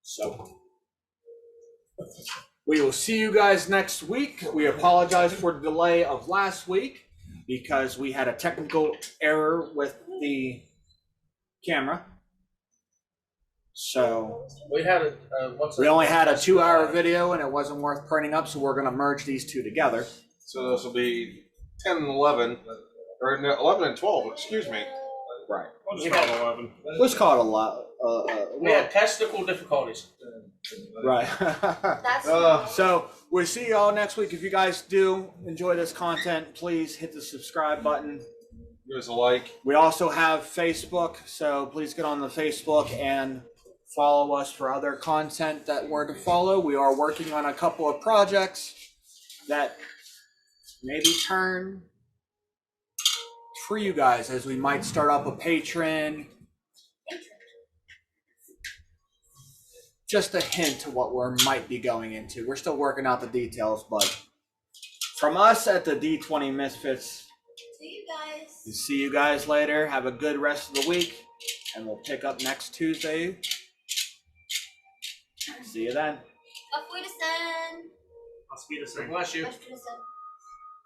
So we will see you guys next week. We apologize for the delay of last week because we had a technical error with the camera. So We had we only had a 2-hour video and it wasn't worth printing up, so we're going to merge these two together. So this will be 10 and 11, or no, 11 and 12, excuse me. Right. We'll just call it 11. Let's call it a lot. We had testicle difficulties. Right. That's So we'll see y'all next week. If you guys do enjoy this content, please hit the subscribe button. Give us a like. We also have Facebook, so please get on the Facebook and follow us for other content that we're to follow. We are working on a couple of projects that maybe turn for you guys, as we might start up a Patreon. Just a hint of what we might be going into. We're still working out the details, but from us at the D20 Misfits, see you guys. see you guys later. Have a good rest of the week, and we'll pick up next Tuesday. See you then. Auf Wiedersehen. I'll speed us in. Bless you. Auf Wiedersehen.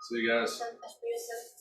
See you guys. Auf Wiedersehen.